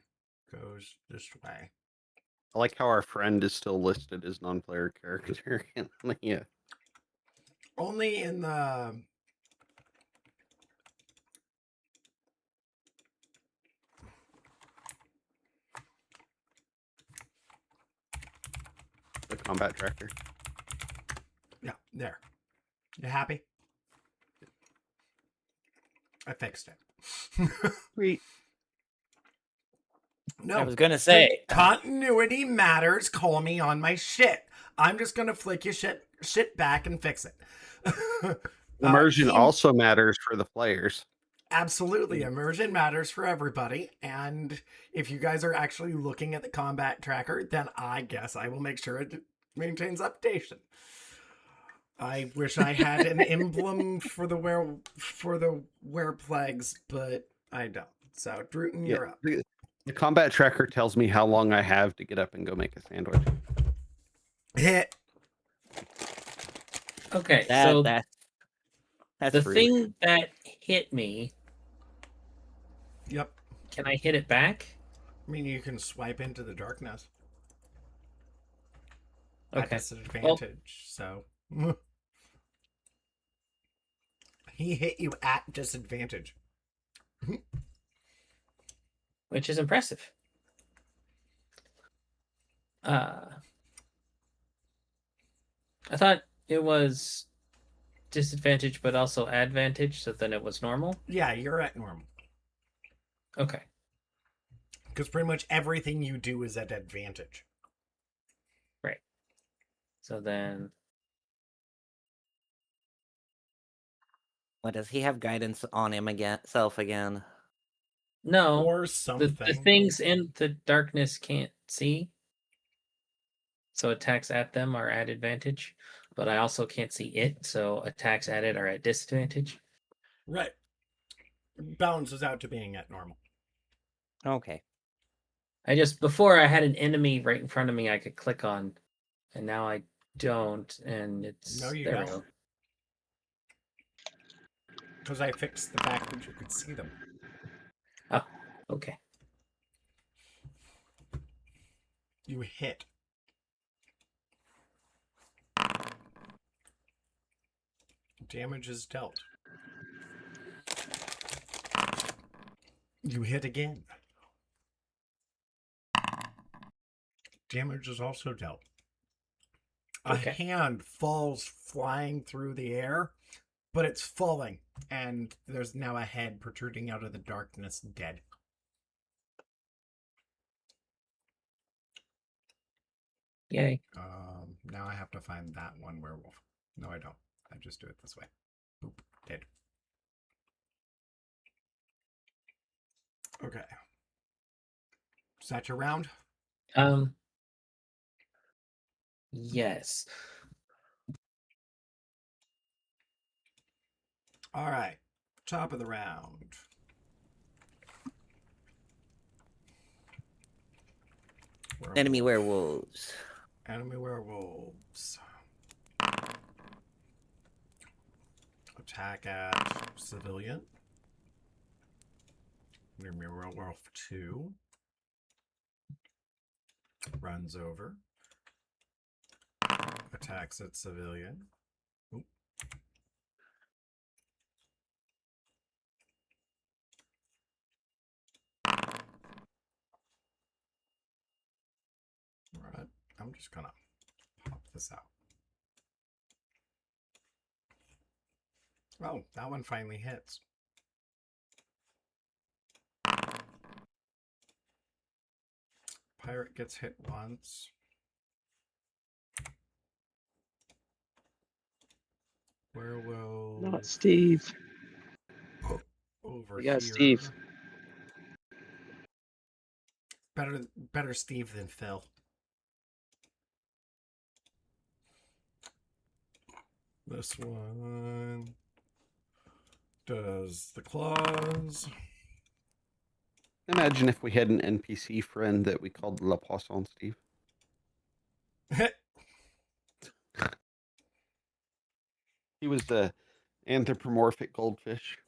goes this way. I like how our friend is still listed as non-player character. Yeah. Only in the. The combat tracker. Yeah, there. You happy? I fixed it. Sweet. No, I was gonna say, continuity matters. Call me on my shit. I'm just gonna flick your shit back and fix it. Immersion also matters for the players. Absolutely, immersion matters for everybody. And if you guys are actually looking at the combat tracker, then I guess I will make sure it maintains updation. I wish I had an emblem for the were plagues, but I don't. So, Druten, you're up. The combat tracker tells me how long I have to get up and go make a sandwich. Hit. Okay, that's so that's the rude. thing that hit me, Yep. can I hit it back? I mean, you can swipe into the darkness. Okay. At disadvantage, so. He hit you at disadvantage. Which is impressive. I thought it was disadvantage, but also advantage, so then it was normal. Yeah, you're at normal. Okay. Because pretty much everything you do is at advantage. Right. So then... What, does he have guidance on him self again? No. Or something. The things in the darkness can't see. So attacks at them are at advantage, but I also can't see it, so attacks at it are at disadvantage. Right. Balances out to being at normal. Okay. Before I had an enemy right in front of me I could click on, and now I don't, and it's No, you there we don't. go. Because I fixed the fact that you could see them. Oh, okay. You hit. Damage is dealt. You hit again. Damage is also dealt. Okay. A hand falls flying through the air, but it's falling, and there's now a head protruding out of the darkness, dead. Yay. Now I have to find that one werewolf. No, I don't. I just do it this way. Boop, dead. Okay. Is that your round? Yes. All right. Top of the round. Enemy werewolves. Enemy werewolves. Attack at civilian. Enemy werewolf 2. Runs over. Attacks at civilian. Oop. Alright, I'm just gonna pop this out. Oh, that one finally hits. Pirate gets hit once. Where will Not Steve. over We got here? Steve. Better Steve than Phil. This one does the claws. Imagine if we had an NPC friend that we called La Poisson Steve. He was the anthropomorphic goldfish.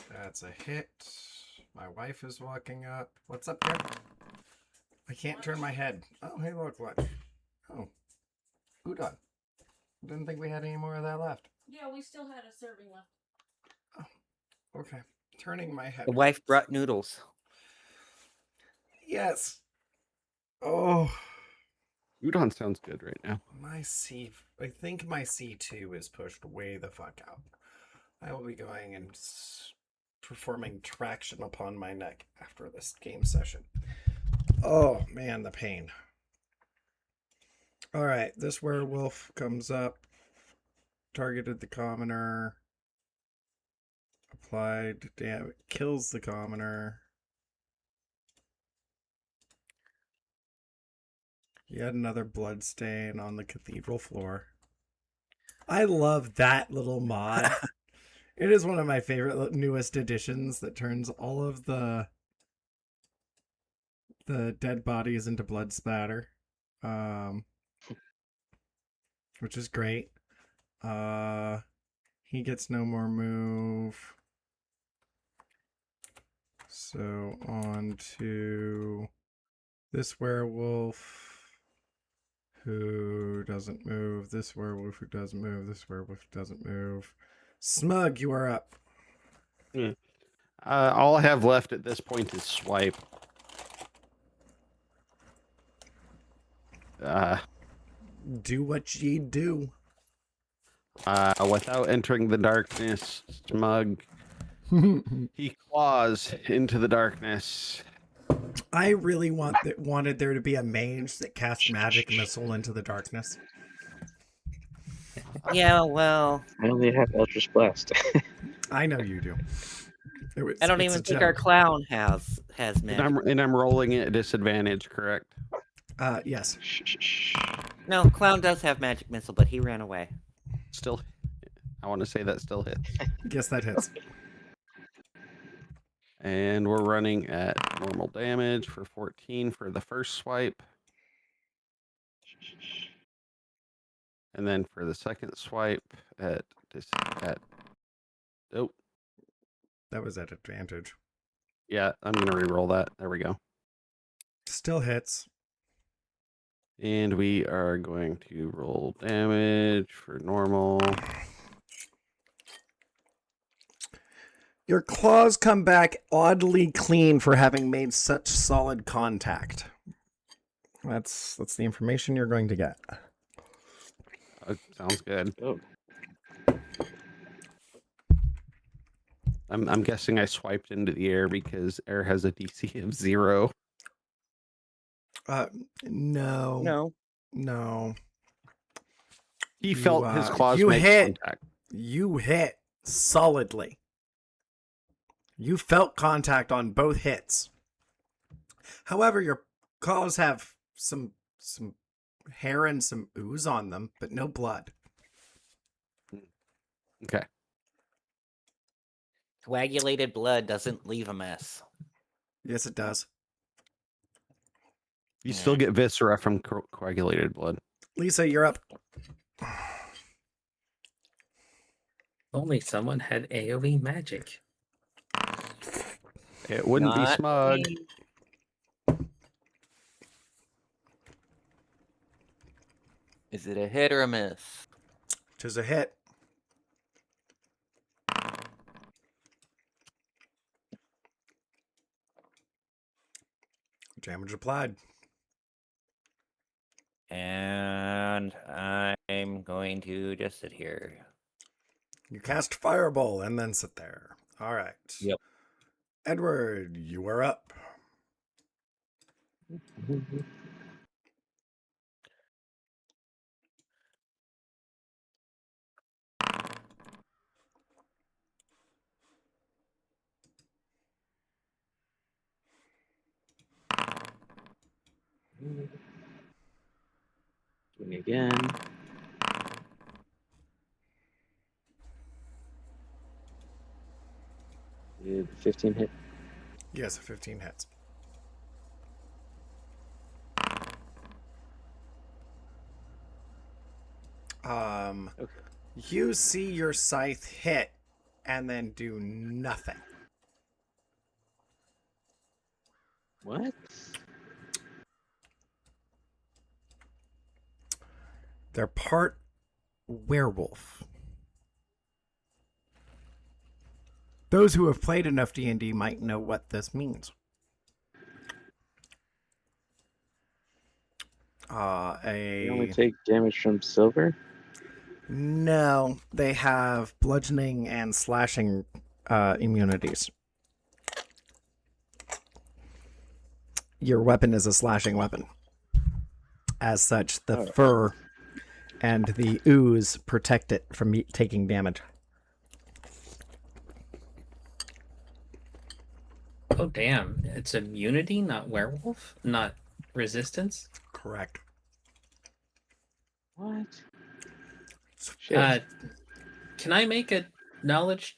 That's a hit. My wife is walking up. What's up there? I can't turn my head. Oh, hey, look, what? Oh, udon. Didn't think we had any more of that left. Yeah, we still had a serving left. Okay, turning my head. The wife brought noodles. Yes. Oh, Udon sounds good right now. my C. I think my C2 is pushed way the fuck out. I will be going and performing traction upon my neck after this game session. Oh, man, the pain. All right, this werewolf comes up, targeted the commoner, applied damage, kills the commoner. Yet another blood stain on the cathedral floor. I love that little mod. It is one of my favorite newest additions that turns all of the dead bodies into blood splatter, which is great. He gets no more move. So on to this werewolf who doesn't move, this werewolf who doesn't move, this werewolf who doesn't move. Smug, you are up. All I have left at this point is swipe. Do what ye do. Without entering the darkness, Smug, he claws into the darkness. I really wanted there to be a mage that casts magic missile into the darkness. Yeah, well, I only have Eldritch Blast. I know you do. I don't even think our clown has magic. And I'm rolling it at disadvantage, correct? Yes. Shh. No, clown does have magic missile, but he ran away. Still, I want to say that still hits. Guess that hits. And we're running at normal damage for 14 for the first swipe. And then for the second swipe at oh, That was at advantage. yeah, I'm gonna re-roll that. There we go. Still hits. And we are going to roll damage for normal. Your claws come back oddly clean for having made such solid contact. That's the information you're going to get. Sounds good. Oh, I'm guessing I swiped into the air because air has a DC of 0. No. No. He You, felt his claws you make hit. contact. You hit solidly. You felt contact on both hits. However, your claws have some hair and some ooze on them, but no blood. Okay. Coagulated blood doesn't leave a mess. Yes, it does. You still get viscera from coagulated blood. Lisa, you're up. Only someone had AoE magic. It wouldn't be Not smug. me. Is it a hit or a miss? Tis a hit. Damage applied. And I'm going to just sit here. You cast Fireball and then sit there. All right. Yep. Edward, you are up. Doing again. Did 15 hit? Yes, 15 hits. Okay. You see your scythe hit and then do nothing. What? They're part werewolf. Those who have played enough D&D might know what this means. They only take damage from silver? No, they have bludgeoning and slashing immunities. Your weapon is a slashing weapon. As such, the fur and the ooze protect it from taking damage. Oh, damn. It's immunity, not werewolf? Not resistance? Correct. What? Shit. Can I make a knowledge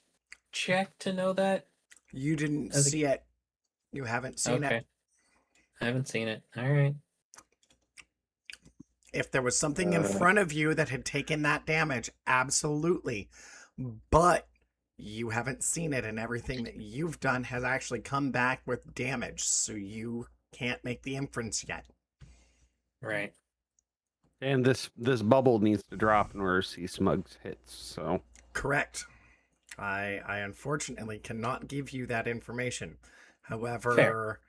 check to know that? You didn't see it. You haven't seen it. I haven't seen it. All right. If there was something in front of you that had taken that damage, absolutely. But you haven't seen it, and everything that you've done has actually come back with damage, so you can't make the inference yet. Right. And this bubble needs to drop in order to see Smug's hits. So Correct. I unfortunately cannot give you that information. However, Fair.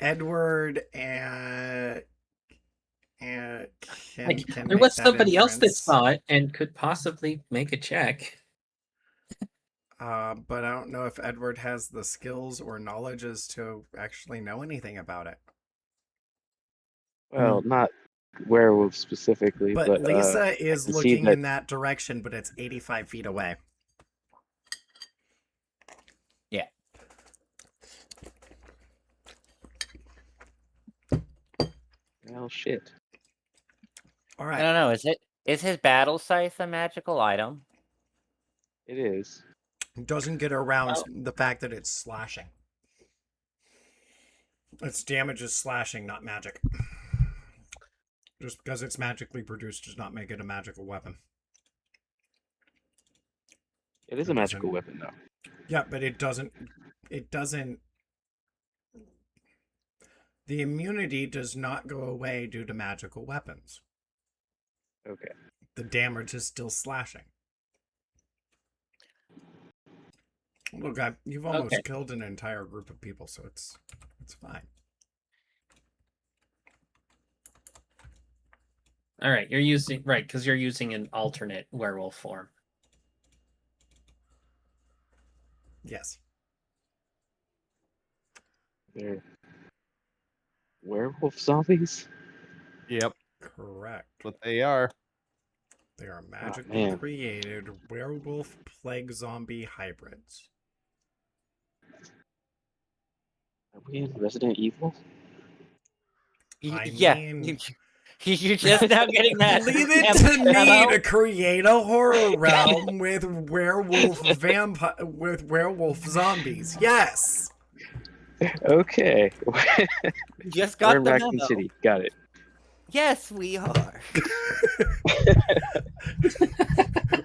Edward and can There make was that somebody else that inference. saw it and could possibly make a check. But I don't know if Edward has the skills or knowledge as to actually know anything about it. Well, not werewolf specifically, But but Lisa is can see looking that- in that direction, but it's 85 feet away. Yeah. Well, shit. All I right. don't know. Is his battle scythe a magical item? It is. Doesn't get around Well- the fact that it's slashing. Its damage is slashing, not magic. Just because it's magically produced does not make it a magical weapon. It is It a magical doesn't- weapon, though. Yeah, but it doesn't. The immunity does not go away due to magical weapons. Okay. The damage is still slashing. Look, you've almost Okay. killed an entire group of people, so it's fine. All right, you're using because you're using an alternate werewolf form. Yes. They're werewolf zombies? Yep, Correct. what they are. They are magically man. created werewolf plague zombie hybrids. Are we in Resident Evil? I Yeah. mean- You're just now getting that. Leave it that to me memo? to create a horror realm with werewolf zombies. Yes. Okay. Just We're got in the Raccoon memo. City. Got it. Yes, we are.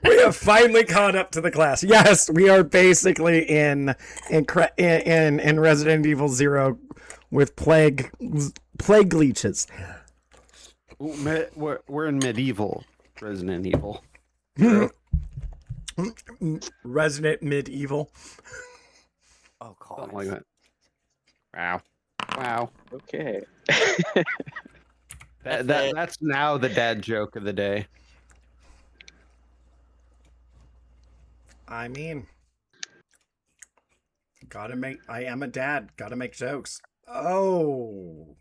We have finally caught up to the class. Yes, we are basically in Resident Evil 0 with plague leeches. Ooh, we're in medieval Resident Evil. Resident Medieval. Oh god. Something like that. Wow. Wow. Okay. That's now the dad joke of the day. I mean, I am a dad. Gotta make jokes. Oh,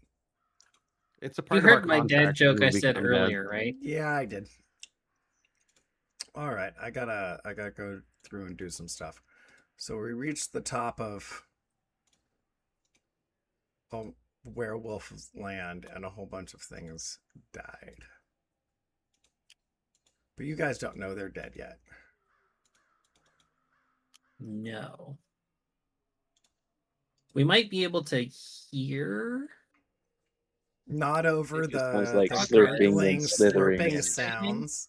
It's a part You of our heard my dad contract joke when we I said become dad. earlier, right? yeah, I did. All right, I gotta go through and do some stuff. So we reached the top of werewolf's land, and a whole bunch of things died. But you guys don't know they're dead yet. No. We might be able to hear. Not over It just the, sounds like the slurping and gurgling, slithering slurping and- sounds.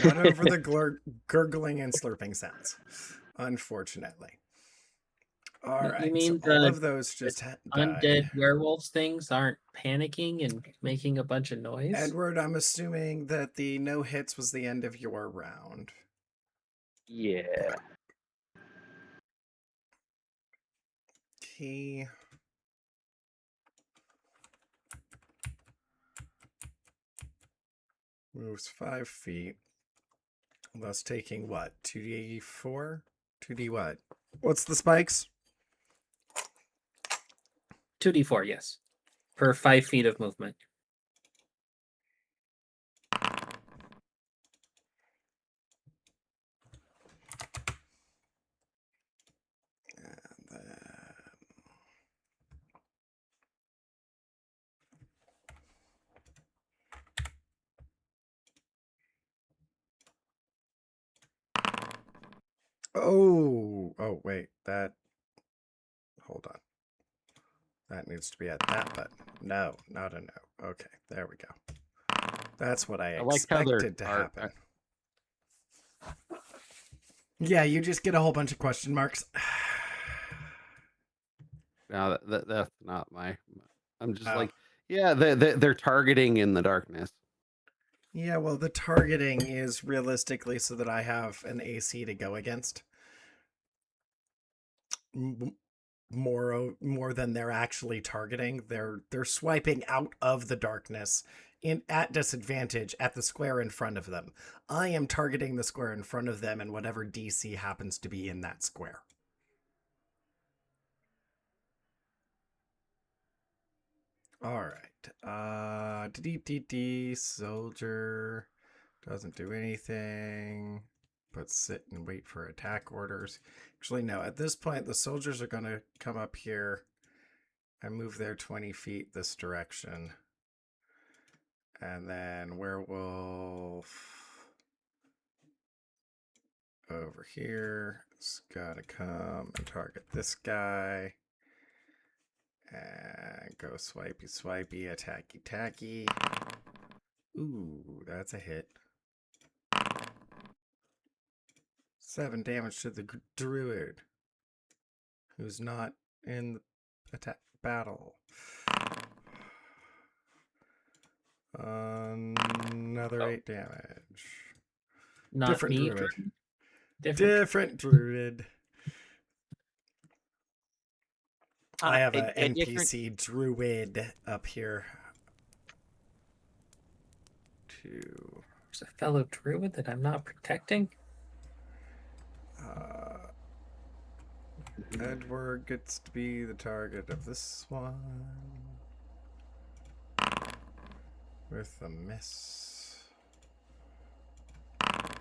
Not over the gurgling and slurping sounds, unfortunately. All You right, mean so all the of those just died. Undead werewolves things aren't panicking and making a bunch of noise? Edward, I'm assuming that the no hits was the end of your round. Yeah. He moves 5 feet, thus taking what? 2d4? 2d what? What's the spikes? 2d4, yes. Per 5 feet of movement. And then... Oh, wait, hold on. That needs to be at that button. No, not a no. Okay, there we go. That's what I I like how they're expected to happen. Yeah, you just get a whole bunch of question marks. No, that's not my. I'm just Oh. like, yeah, they're targeting in the darkness. Yeah, well, the targeting is realistically so that I have an AC to go against. More than they're actually targeting. They're swiping out of the darkness at disadvantage at the square in front of them. I am targeting the square in front of them and whatever DC happens to be in that square. All right. Soldier doesn't do anything but sit and wait for attack orders. Actually, no. At this point, the soldiers are going to come up here and move their 20 feet this direction. And then werewolf over here. It's gotta come and target this guy. And go swipey swipey, attacky tacky. Ooh, that's a hit. 7 damage to the druid, who's not in the attack battle. Another 8 damage. Not Different me. druid. Different. Different druid. I have an a different- NPC druid up here. There's a fellow druid that I'm not protecting. Edward gets to be the target of this one. With a miss.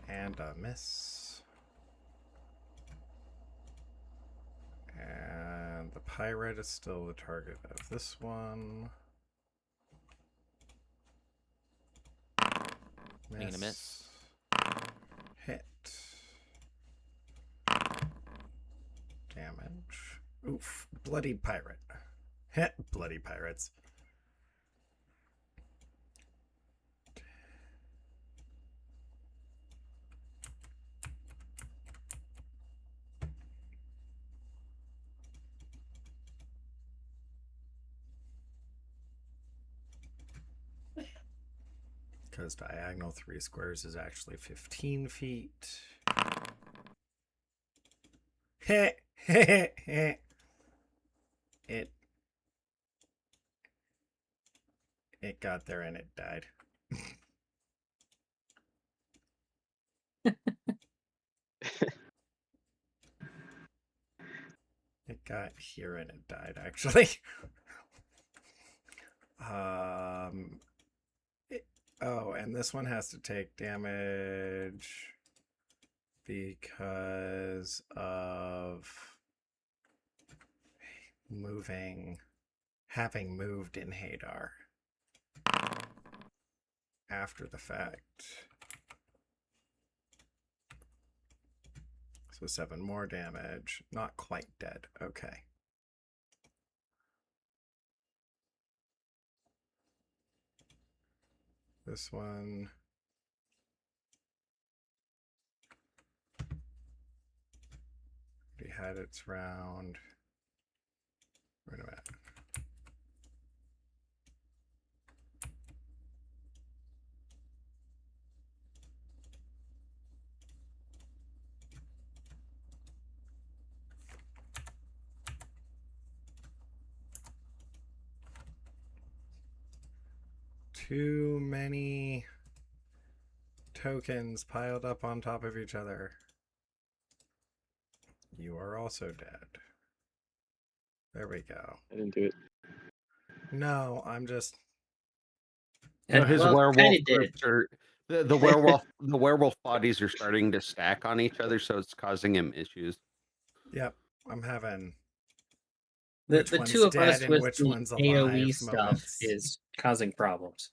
And a miss. And the pirate is still the target of this one. Making a miss. Hit. Damage. Oof. Bloody pirate. Hit. Bloody pirates. Because diagonal 3 squares is actually 15 feet. It got there and it died. It got here and it died actually. Oh, and this one has to take damage because of having moved in Hadar after the fact. So 7 more damage. Not quite dead. Okay. This one. We had its round. Wait a minute. Too many tokens piled up on top of each other. You are also dead. There we go. I didn't do it. No, I'm just. So his Well, werewolf kinda did. groups are the werewolf bodies are starting to stack on each other, so it's causing him issues. Yep, I'm having. The Which one's two of dead us and with which the one's AoE alive stuff moments. is causing problems.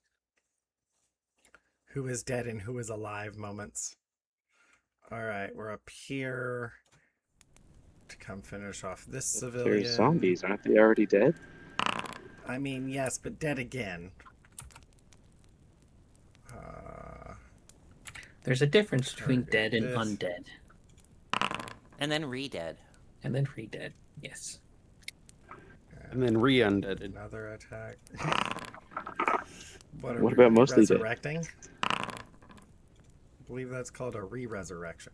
Who is dead and who is alive moments. All right, we're up here to come finish off this civilian. They're zombies, aren't they already dead? I mean, yes, but dead again. There's a difference between Target dead and this. undead. And then re-dead. And then re-dead. Yes. And then re-undeaded. Another attack. What about mostly dead? resurrecting? I believe that's called a re-resurrection.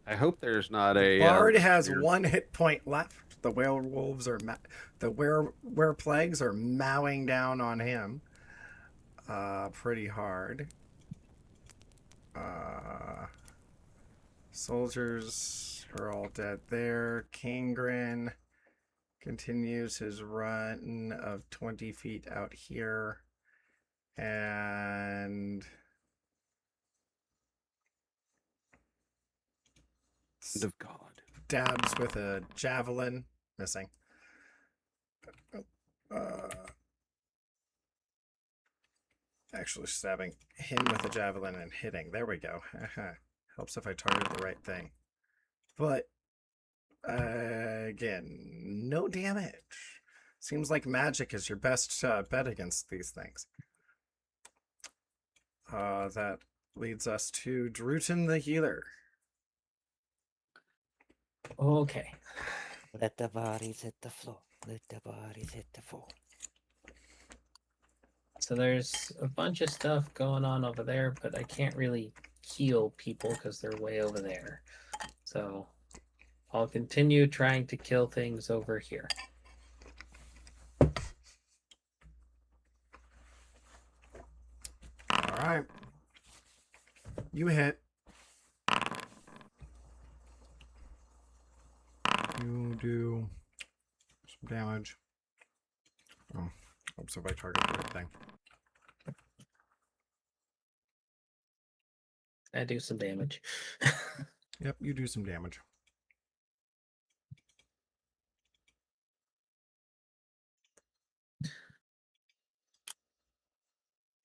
I hope there's not a Bard has weird- 1 hit point left. The werewolves are the were-plagues are mowing down on him. Pretty hard. Soldiers are all dead there. Kangren continues his run of 20 feet out here. And Hand of God. dabs with a javelin. Missing. Actually stabbing him with a javelin and hitting. There we go. Helps if I target the right thing. But, again, no damage. Seems like magic is your best bet against these things. That leads us to Druton the healer. Okay. Let the bodies hit the floor. Let the bodies hit the floor. So there's a bunch of stuff going on over there, but I can't really heal people because they're way over there. So I'll continue trying to kill things over here. All right. You hit. You do some damage. Oh, oops, if I target the right thing. I do some damage. Yep, you do some damage.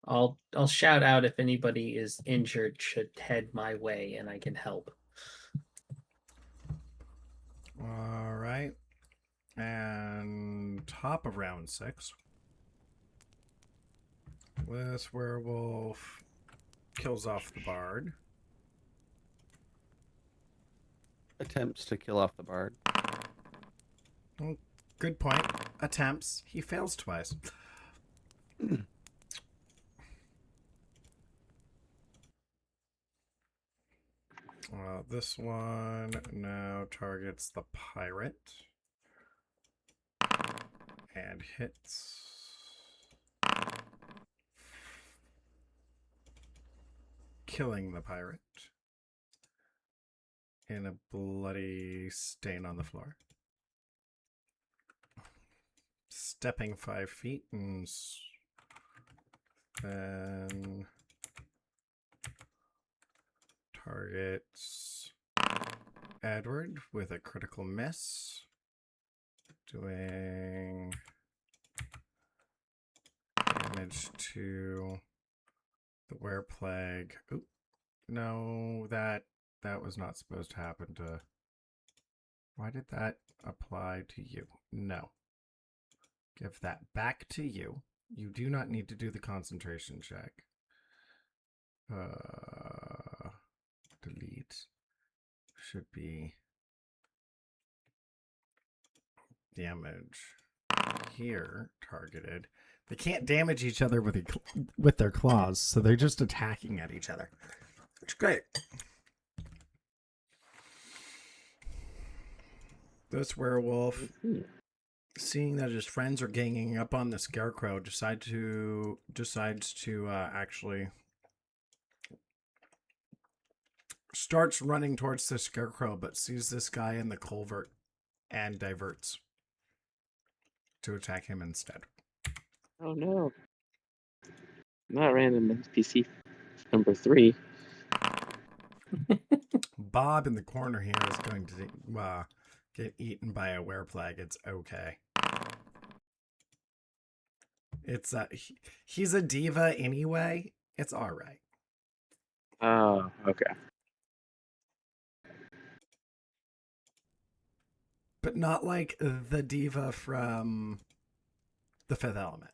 I'll shout out if anybody is injured should head my way and I can help. All right. And top of round 6. This werewolf kills off the bard. Attempts to kill off the bard. Well, good point. Attempts. He fails twice. This one now targets the pirate and hits. Killing the pirate in a bloody stain on the floor. Stepping 5 feet and then targets Edward with a critical miss. Doing damage to the wereplague. Oop. No, that was not supposed to happen to... Why did that apply to you? No. Give that back to you. You do not need to do the concentration check. Delete. Should be damage here targeted. They can't damage each other with their claws, so they're just attacking at each other. Which is great. This werewolf, seeing that his friends are ganging up on the scarecrow, decides to actually starts running towards the scarecrow, but sees this guy in the culvert and diverts to attack him instead. Oh no. Not random NPC number 3. Bob in the corner here is going to get eaten by a wereplague. It's okay. It's he's a diva anyway. It's all right. Oh, okay. But not like the diva from The Fifth Element.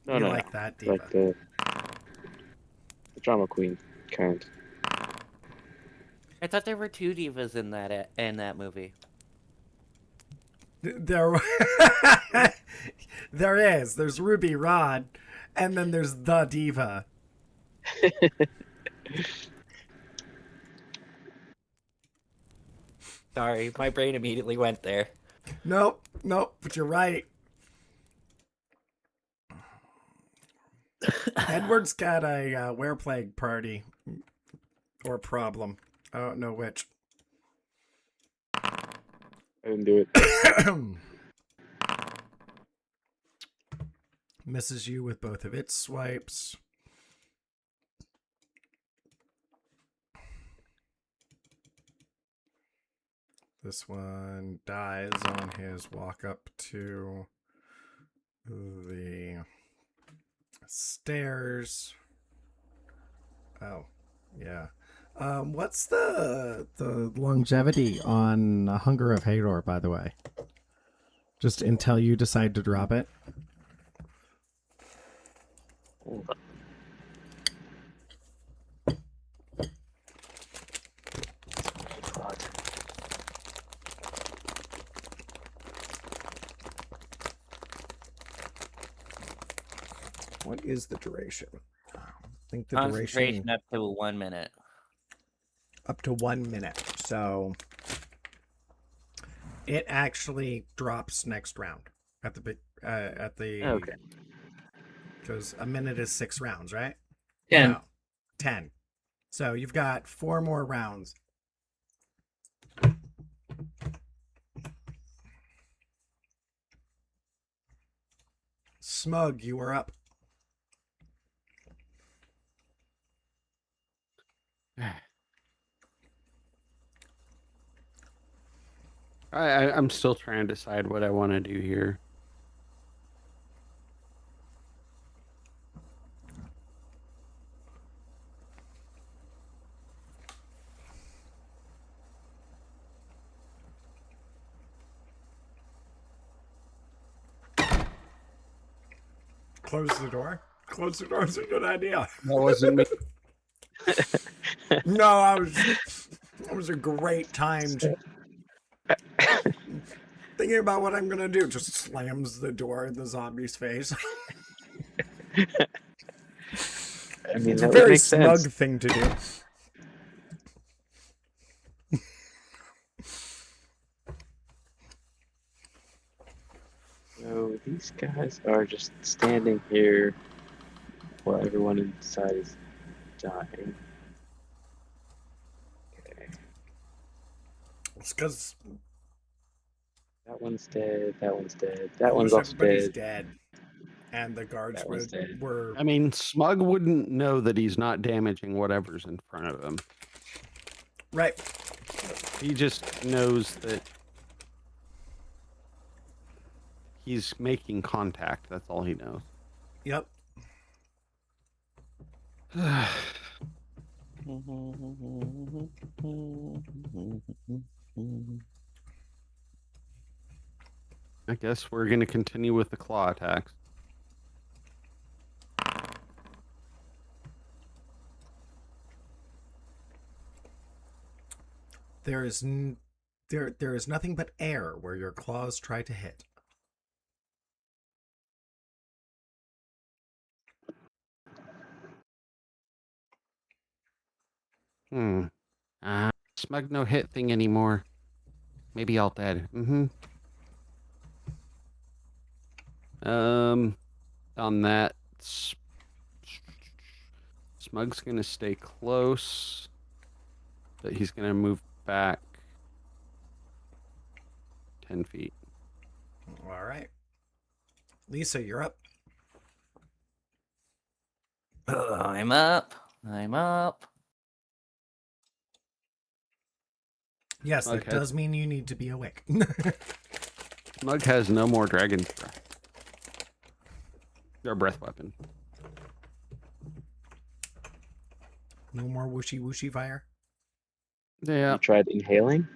No, You no, like no. that diva. Like the drama queen kind. I thought there were 2 divas in that movie. There, there is. There's Ruby Rod, and then there's the diva. Sorry, my brain immediately went there. Nope, but you're right. Edward's got a wereplague party or problem. I don't know which. I didn't do it. Misses you with both of its swipes. This one dies on his walk up to the Stairs. Oh, yeah. What's the longevity on Hunger of Hador, by the way? Just until you decide to drop it. Hold on. God. What is the duration? I think the Concentration duration up to 1 minute. up to 1 minute. So it actually drops next round at the Okay. because a minute is 6 rounds, right? 10. No, 10. So you've got 4 more rounds. Smug, you are up. I'm still trying to decide what I want to do here. Close the door. Close the door is a good idea. That wasn't me. No, that was a great time to thinking about what I'm gonna do. Just slams the door in the zombie's face. I mean, It's that a would very make smug sense. thing to do. So these guys are just standing here while everyone inside is dying. Okay. It's because That one's dead. That one's dead. That one's also everybody's dead. dead, and the guards That one's dead. were I mean, Smug wouldn't know that he's not damaging whatever's in front of him. right. He just knows that he's making contact. That's all he knows. Yep. I guess we're going to continue with the claw attacks. There is there is nothing but air where your claws try to hit. Smug no hit thing anymore. Maybe all dead. On that, Smug's gonna stay close, but he's gonna move back 10 feet. All right. Lisa, you're up. I'm up. I'm up. Yes, that Okay. does mean you need to be awake. Smug has no more dragon's breath. Or breath weapon. No more whooshy whooshy fire. Yeah. You tried inhaling?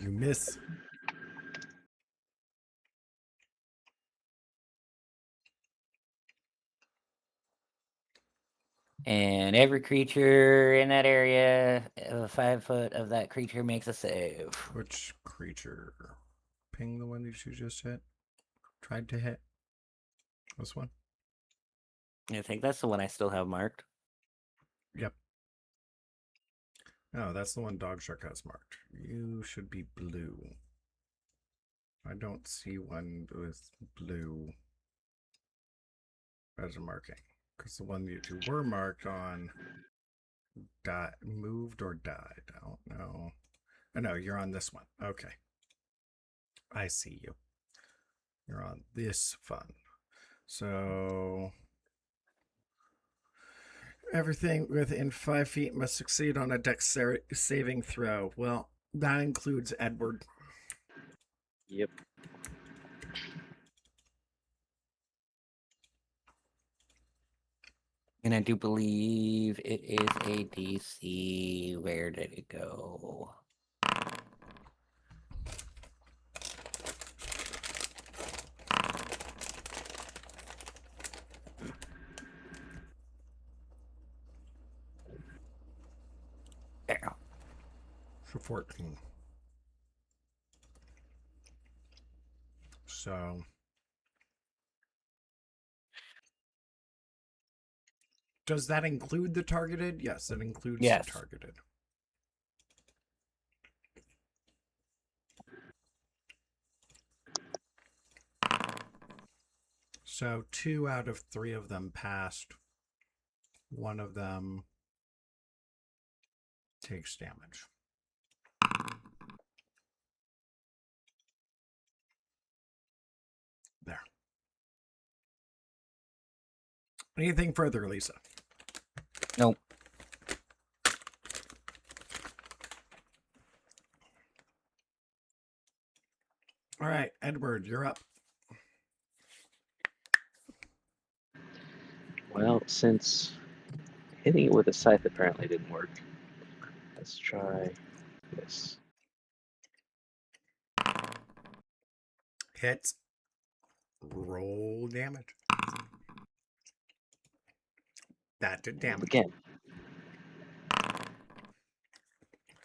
You miss. And every creature in that area, 5 foot of that creature makes a save. Which creature? Ping the one that you just hit? Tried to hit? This one? I think that's the one I still have marked. Yep. Oh, that's the one Dog Shark has marked. You should be blue. I don't see one with blue as a marking. Because the one you two were marked on moved or died. I don't know. Oh, no, you're on this one. Okay. I see you. You're on this fun. So everything within 5 feet must succeed on a dex saving throw. Well, that includes Edward. Yep. And I do believe it is a DC. Where did it go? There. For 14. So does that include the targeted? Yes, it includes Yes. the targeted. So 2 out of 3 of them passed. 1 of them takes damage. There. Anything further, Lisa? Nope. All right, Edward, you're up. Well, since hitting it with a scythe apparently didn't work, let's try this. Hits. Roll damage. That did damage. Again.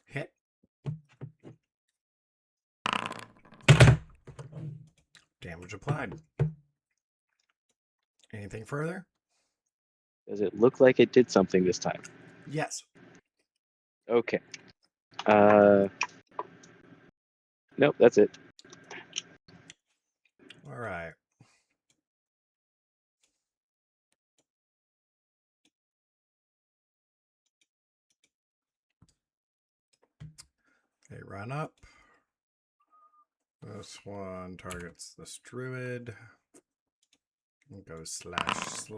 Hit. Damage applied. Anything further? Does it look like it did something this time? Yes. Okay. Nope, that's it. All right. They run up. This one targets this druid. And goes slash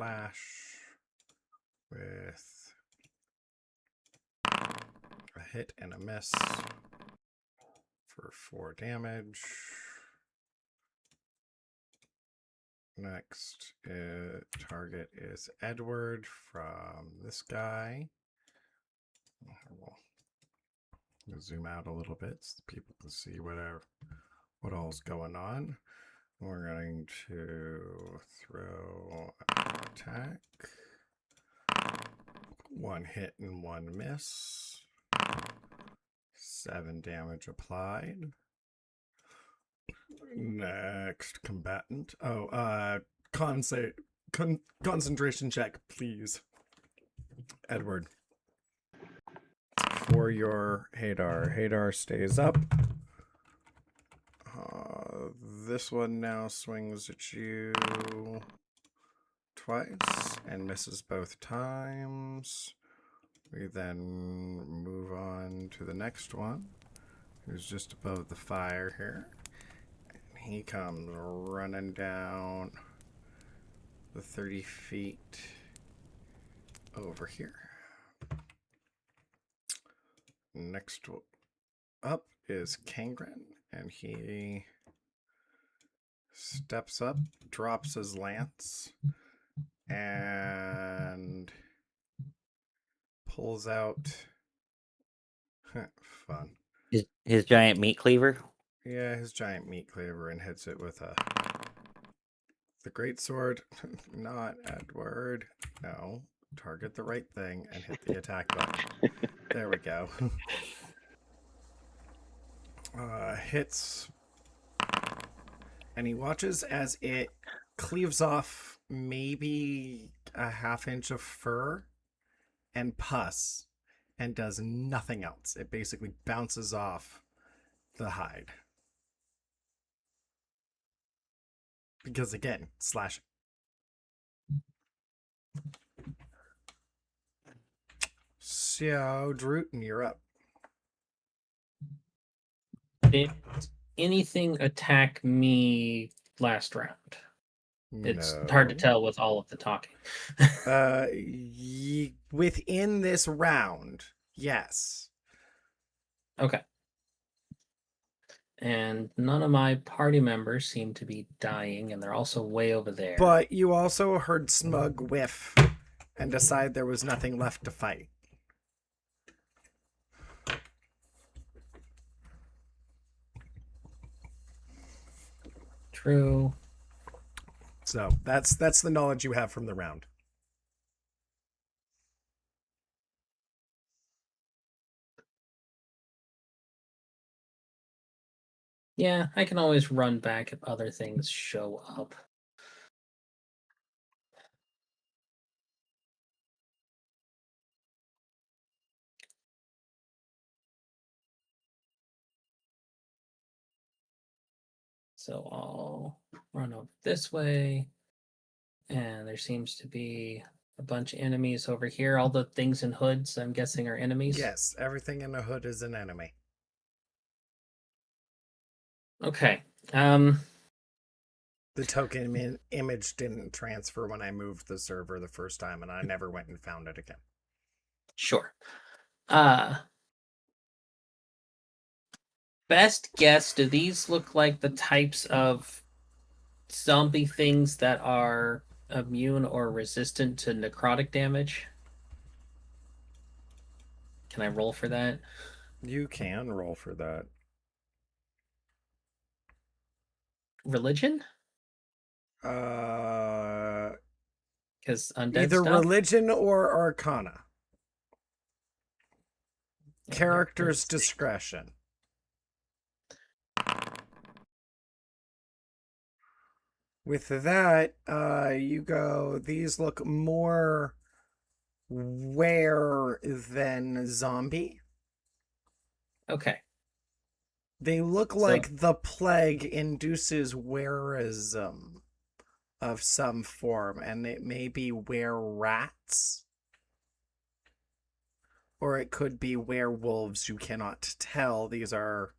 with a hit and a miss for 4 damage. Next target is Edward from this guy. We'll zoom out a little bit so people can see what all's going on. We're going to throw an attack. 1 hit and 1 miss. 7 damage applied. Next combatant. Oh, concentration check, please. Edward. For your Hadar. Hadar stays up. This one now swings at you twice and misses both times. We then move on to the next one, who's just above the fire here. And he comes running down the 30 feet over here. Next up is Kangren, and he steps up, drops his lance, and pulls out fun. His giant meat cleaver? Yeah, his giant meat cleaver, and hits it with the great sword. Not Edward. No. Target the right thing and hit the attack button. There we go. Hits, and he watches as it cleaves off maybe a ½ inch of fur and pus and does nothing else. It basically bounces off the hide. Because again, slashing. So, Druten, you're up. Did anything attack me last round? It's hard to tell with all of the talking. Within this round, yes. Okay. And none of my party members seem to be dying, and they're also way over there. But you also heard Smug whiff and decide there was nothing left to fight. True. So that's the knowledge you have from the round. Yeah, I can always run back if other things show up. So I'll run over this way. And there seems to be a bunch of enemies over here. All the things in hoods, I'm guessing, are enemies. Yes, everything in a hood is an enemy. Okay. The token image didn't transfer when I moved the server the first time, and I never went and found it again. Sure. Best guess, do these look like the types of zombie things that are immune or resistant to necrotic damage? Can I roll for that? You can roll for that. Religion? Either Because undead stuff? religion or arcana. Yeah, Character's let's see. discretion. With that, you go, these look more were than zombie. Okay. They look So- like the plague induces wereism of some form, and it may be were-rats. Or it could be werewolves, you cannot tell. These are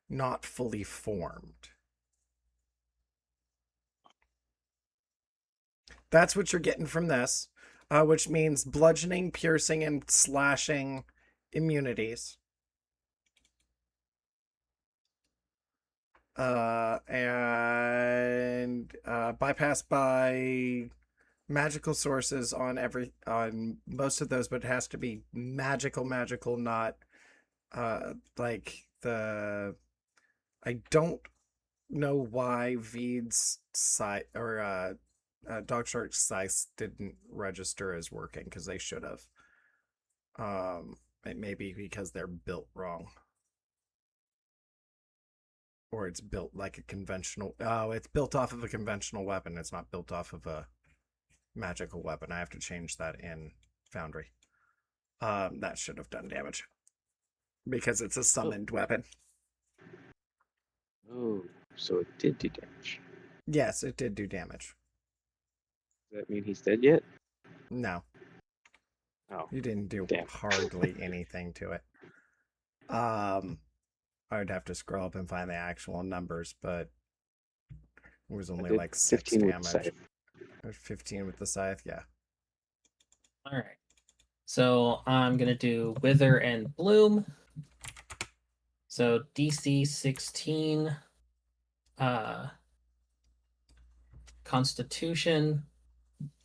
not fully formed. That's what you're getting from this, which means bludgeoning, piercing, and slashing immunities. And bypass by magical sources on most of those, but it has to be magical, not like the. I don't know why Veed's site or Dog Shark's size didn't register as working, because they should have. It may be because they're built wrong. Or it's built like a conventional. Oh, it's built off of a conventional weapon. It's not built off of a magical weapon. I have to change that in Foundry. That should have done damage. Because it's a summoned weapon. Oh, so it did do damage. Yes, it did do damage. Does that mean he's dead yet? No. Oh, You didn't do damn. hardly anything to it. I'd have to scroll up and find the actual numbers, but it was I only did like 6 15 with damage. scythe. 15 with the scythe, yeah. All right. So I'm going to do Wither and Bloom. So DC 16. Constitution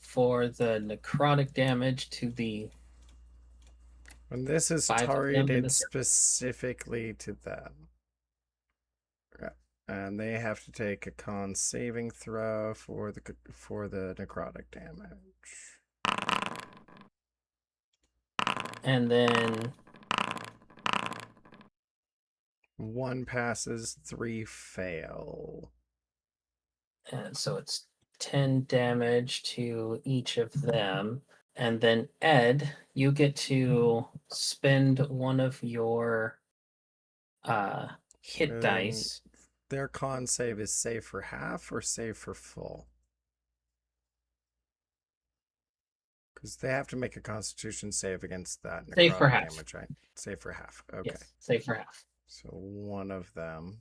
for the necrotic damage to the And this is 5 of them in targeted the circle. specifically to them. Yeah. And they have to take a con saving throw for the necrotic damage. And then 1 passes, 3 fail. and so it's 10 damage to each of them. And then Ed, you get to spend one of your hit dice. Their con save is save for half or save for full? Because they have to make a constitution save against that Save for necrotic half. damage, right? Save for half. Okay. Yes, save for half. So one of them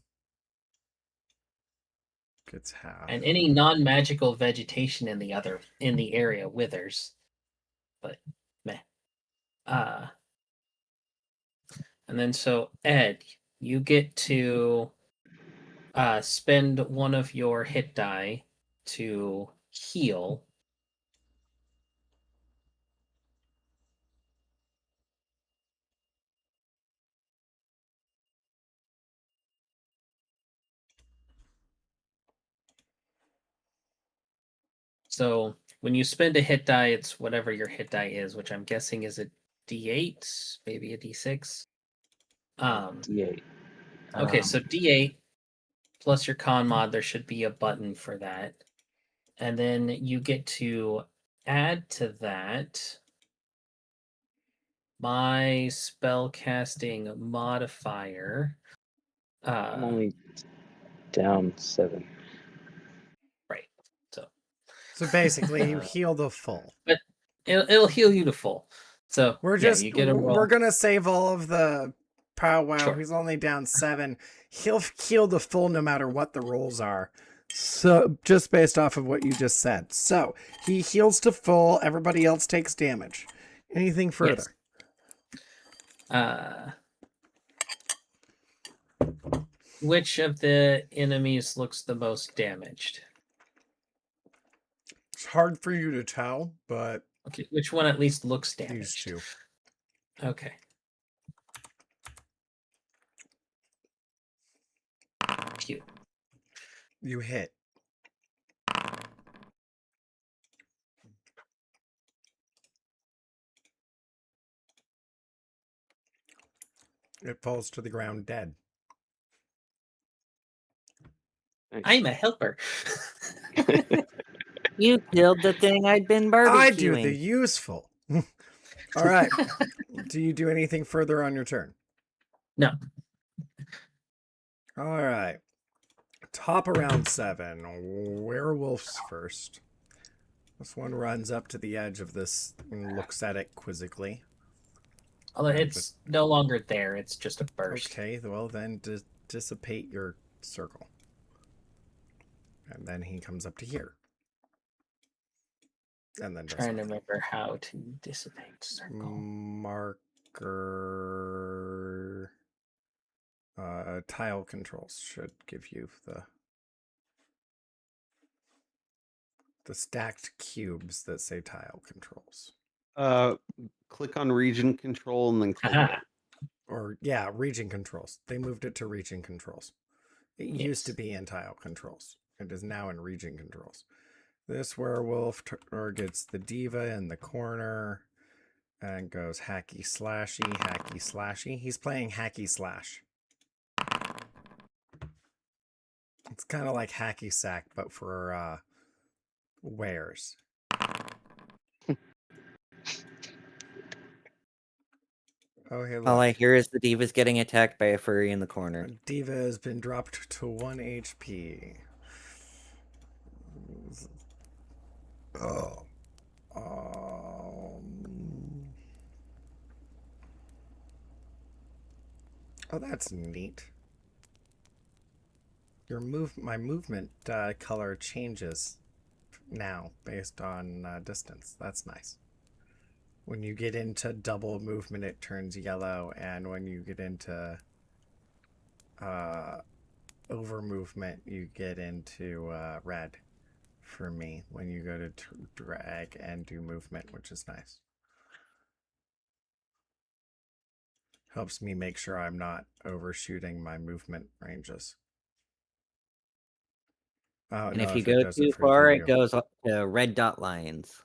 gets half. And any non-magical vegetation in the area withers. But meh. And then so Ed, you get to spend one of your hit die to heal. So when you spend a hit die, it's whatever your hit die is, which I'm guessing is a D8, maybe a D6. D8. Okay, so D8 plus your con mod, there should be a button for that. And then you get to add to that my spell casting modifier. I'm only down 7. Right. So basically, you Uh, heal the full. But it'll heal you to full. So We're yeah, just you get a roll. we're gonna save all of the powwow. Sure. He's only down 7. He'll heal the full no matter what the rolls are. So just based off of what you just said. So he heals to full. Everybody else takes damage. Anything further? Yes. Which of the enemies looks the most damaged? It's hard for you to tell, but Okay, which one at least looks these damaged? two. Okay. Cute. You hit. It falls to the ground dead. I'm a helper. You killed the thing I'd been barbecuing. I do the useful. All right. Do you do anything further on your turn? No. All right. Top of round 7. Werewolves first. This one runs up to the edge of this and looks at it quizzically. Although it's no longer there, it's just a burst. Okay, well then dissipate your circle. And then he comes up to here. And then Trying to remember how to dissipate circle. Marker tile controls should give you the stacked cubes that say tile controls. Click on region control and then click it. Aha. Or yeah, region controls. They moved it to region controls. It used to Yes. be in tile controls. It is now in region controls. This werewolf targets the diva in the corner and goes hacky slashy. He's playing hacky slash. It's kind of like hacky sack, but for wares. Oh, hey, look. All I hear is the diva's getting attacked by a furry in the corner. Diva has been dropped to 1 HP. Oh. Oh, that's neat. My movement color changes now based on distance. That's nice. When you get into double movement, it turns yellow, and when you get into over movement, you get into red. For me, when you go to drag and do movement, which is nice. Helps me make sure I'm not overshooting my movement ranges. Oh, And no, if you it go does too for far, you. it goes up to red dot lines.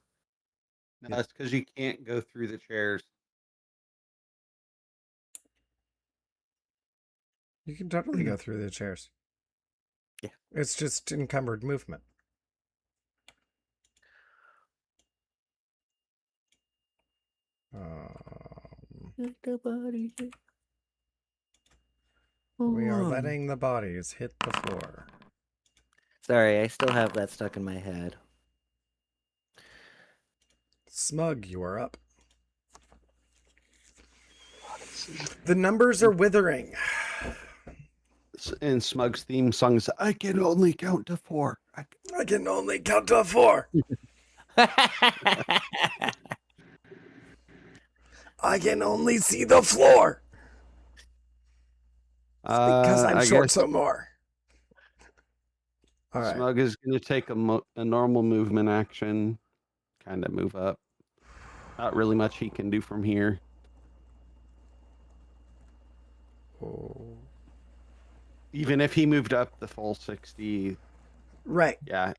No, that's because you can't go through the chairs. You can totally go through the chairs. Yeah. It's just encumbered movement. We are letting the bodies hit the floor. Sorry, I still have that stuck in my head. Smug, you are up. The numbers are withering. And Smug's theme song is I can only count to 4. I can only count to 4. I can only see the floor. Because I'm I short guess some more. All right. Smug is going to take a normal movement action, kind of move up. Not really much he can do from here. Oh. Even if he moved up the full 60, Right. yeah,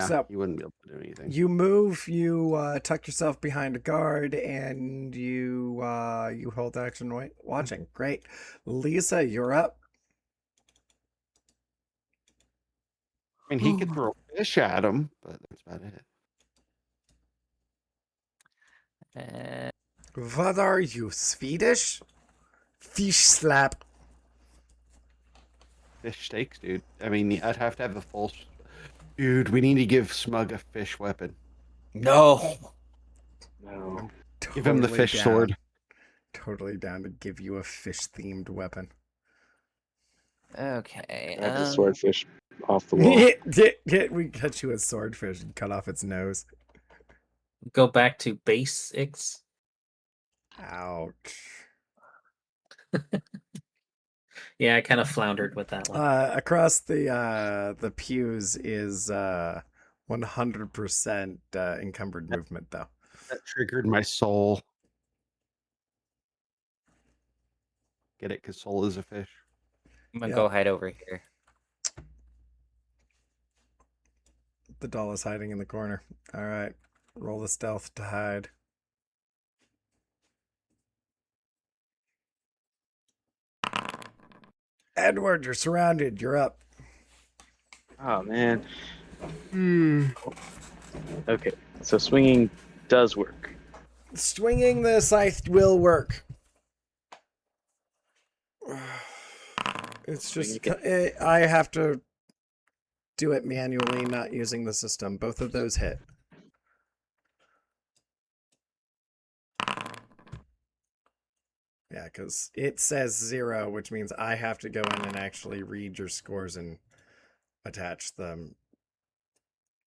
So- he wouldn't be able to do anything. You move, you tuck yourself behind a guard, and you hold action watching. Great. Lisa, you're up. I mean, he could throw a fish at him, but that's about it. What are you, Swedish? Fish slap. Fish steaks, dude. I mean, I'd have to have the full. Dude, we need to give Smug a fish weapon. No. No. Give him the Totally fish down. sword. Totally down to give you a fish-themed weapon. Okay. I have the swordfish off the wall. We cut you a swordfish and cut off its nose. Go back to basics. Ouch. Yeah, I kind of floundered with that one. Across the pews is 100% encumbered movement, though. That triggered my soul. Get it? Because soul is a fish. I'm gonna Yeah. go hide over here. The doll is hiding in the corner. All right. Roll the stealth to hide. Edward, you're surrounded. You're up. Oh man. Okay, so swinging does work. Swinging the scythe will work. It's just I have to do it manually, not using the system. Both of those hit. Yeah, because it says 0, which means I have to go in and actually read your scores and attach them.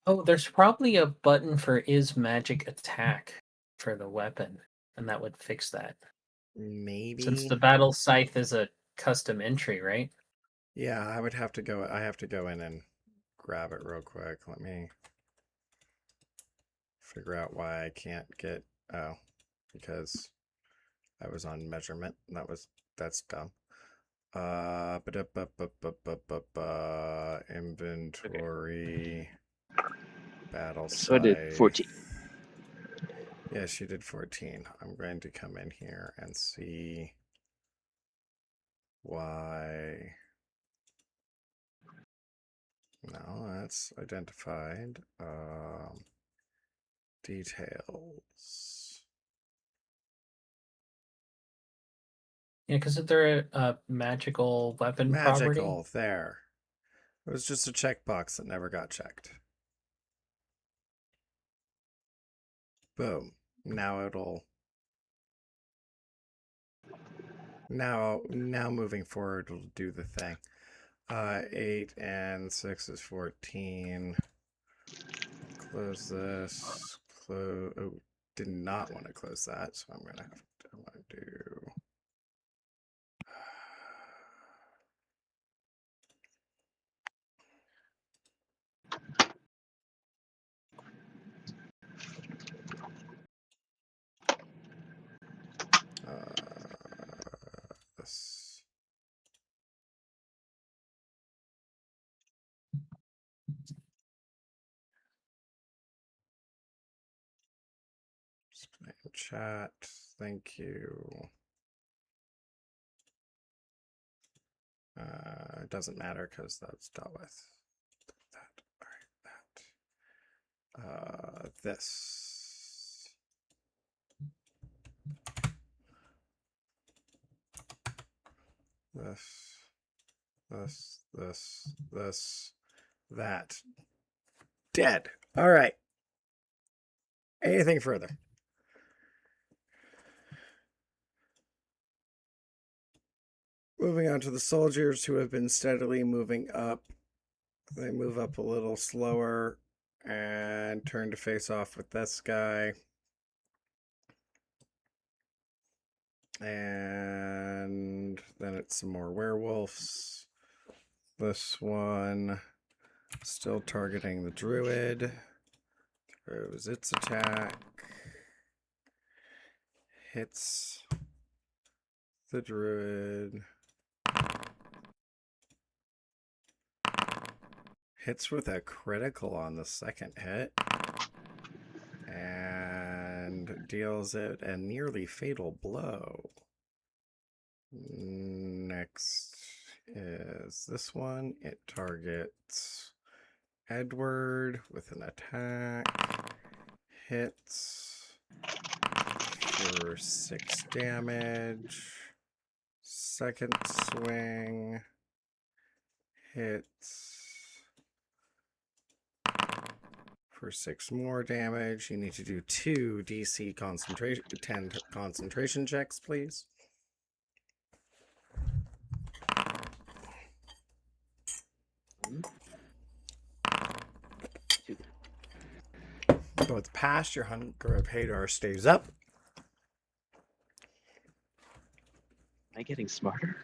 Oh, there's probably a button for is magic attack for the weapon, and that would fix that. Maybe. Since the battle scythe is a custom entry, right? Yeah, I have to go in and grab it real quick. Let me figure out why I can't get because I was on measurement. That's dumb. Inventory. Battle So I did scythe. 14. Yes, you did 14. I'm going to come in here and see why. No, that's identified. Details. Yeah, because they're a magical weapon property. Magical, there. It was just a checkbox that never got checked. Boom. Now it'll... Now moving forward, it'll do the thing. 8 and 6 is 14. Close this. Close. Oh, did not want to close that, so I'm gonna have to do. This. Chat. Thank you. It doesn't matter because that's dealt with. That. All right. That. This. This. That. Dead. All right. Anything further? Moving on to the soldiers who have been steadily moving up. They move up a little slower and turn to face off with this guy. And then it's some more werewolves. This one, Still targeting the druid. Throws its attack. Hits the druid. Hits with a critical on the second hit. And deals it a nearly fatal blow. Next is this one. It targets Edward with an attack. Hits for 6 damage. Second swing. Hits for 6 more damage. You need to do 2 DC concentration 10 concentration checks, please. Both pass, your Hunger of Hadar stays up. Am I getting smarter?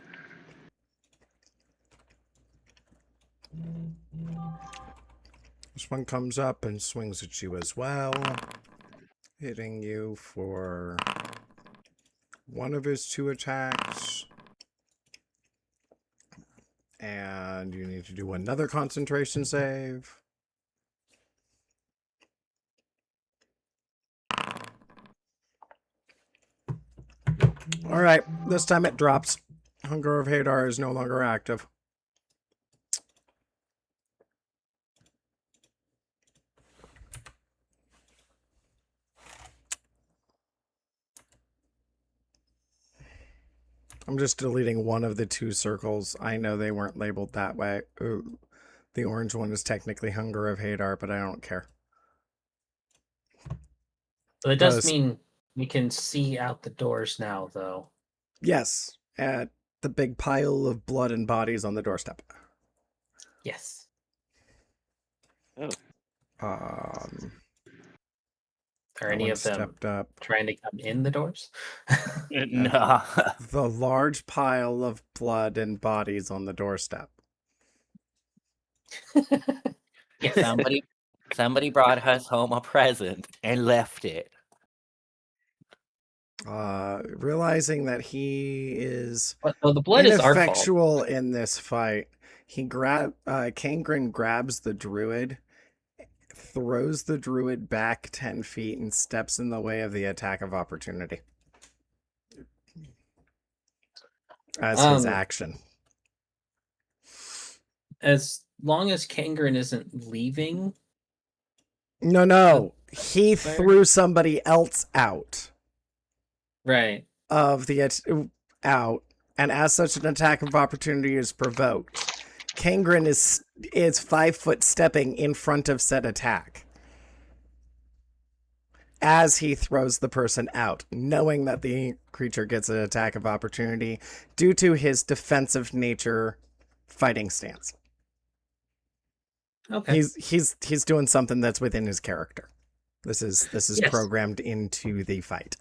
This one comes up and swings at you as well, hitting you for one of his 2 attacks. And you need to do another concentration save. All right, this time it drops. Hunger of Hadar is no longer active. I'm just deleting one of the 2 circles. I know they weren't labeled that way. Ooh, the orange one is technically Hunger of Hadar, but I don't care. Well, it does Does- mean we can see out the doors now, though. Yes, at the big pile of blood and bodies on the doorstep. Yes. Are That any one of them stepped up. trying to come in the doors? No. The large pile of blood and bodies on the doorstep. Yes. Somebody brought us home a present and left it. Realizing that he is But, no, the blood is our fault. ineffectual in this fight, Kangren grabs the druid, throws the druid back 10 feet, and steps in the way of the attack of opportunity as his action. As long as Kangren isn't leaving. No. He threw somebody else out Right. of the out, and as such, an attack of opportunity is provoked. Kangren is 5 foot stepping in front of said attack as he throws the person out, knowing that the creature gets an attack of opportunity due to his defensive nature fighting stance. Okay. He's doing something that's within his character. This is Yes. programmed into the fight.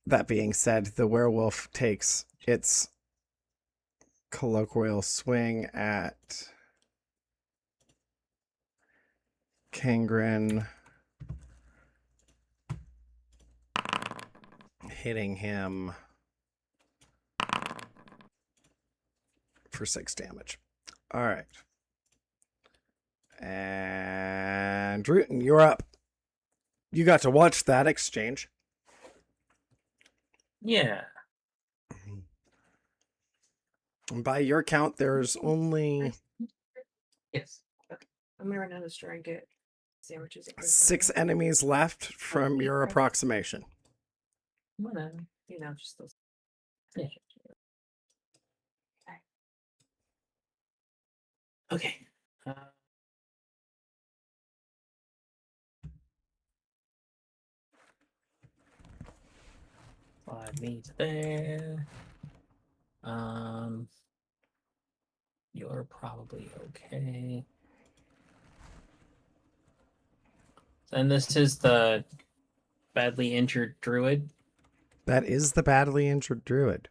That being said, the werewolf takes its colloquial swing at Kangren, hitting him for 6 damage. All right. And Druten, you're up. You got to watch that exchange. Yeah. And by your count, there's only Yes. I'm gonna run down the store and get sandwiches. at 6 enemies left from your approximation. Whatever. You know, just those. Yeah. Okay. 5 needs there. You're probably okay. And this is the badly injured druid. That is the badly injured druid.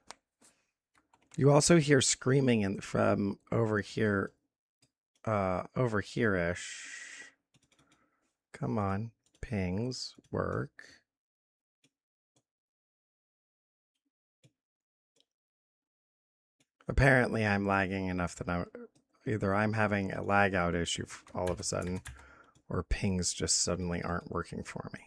You also hear screaming from over here, over here-ish. Come on, pings, work. Apparently, I'm lagging enough that either I'm having a lag out issue all of a sudden, or pings just suddenly aren't working for me.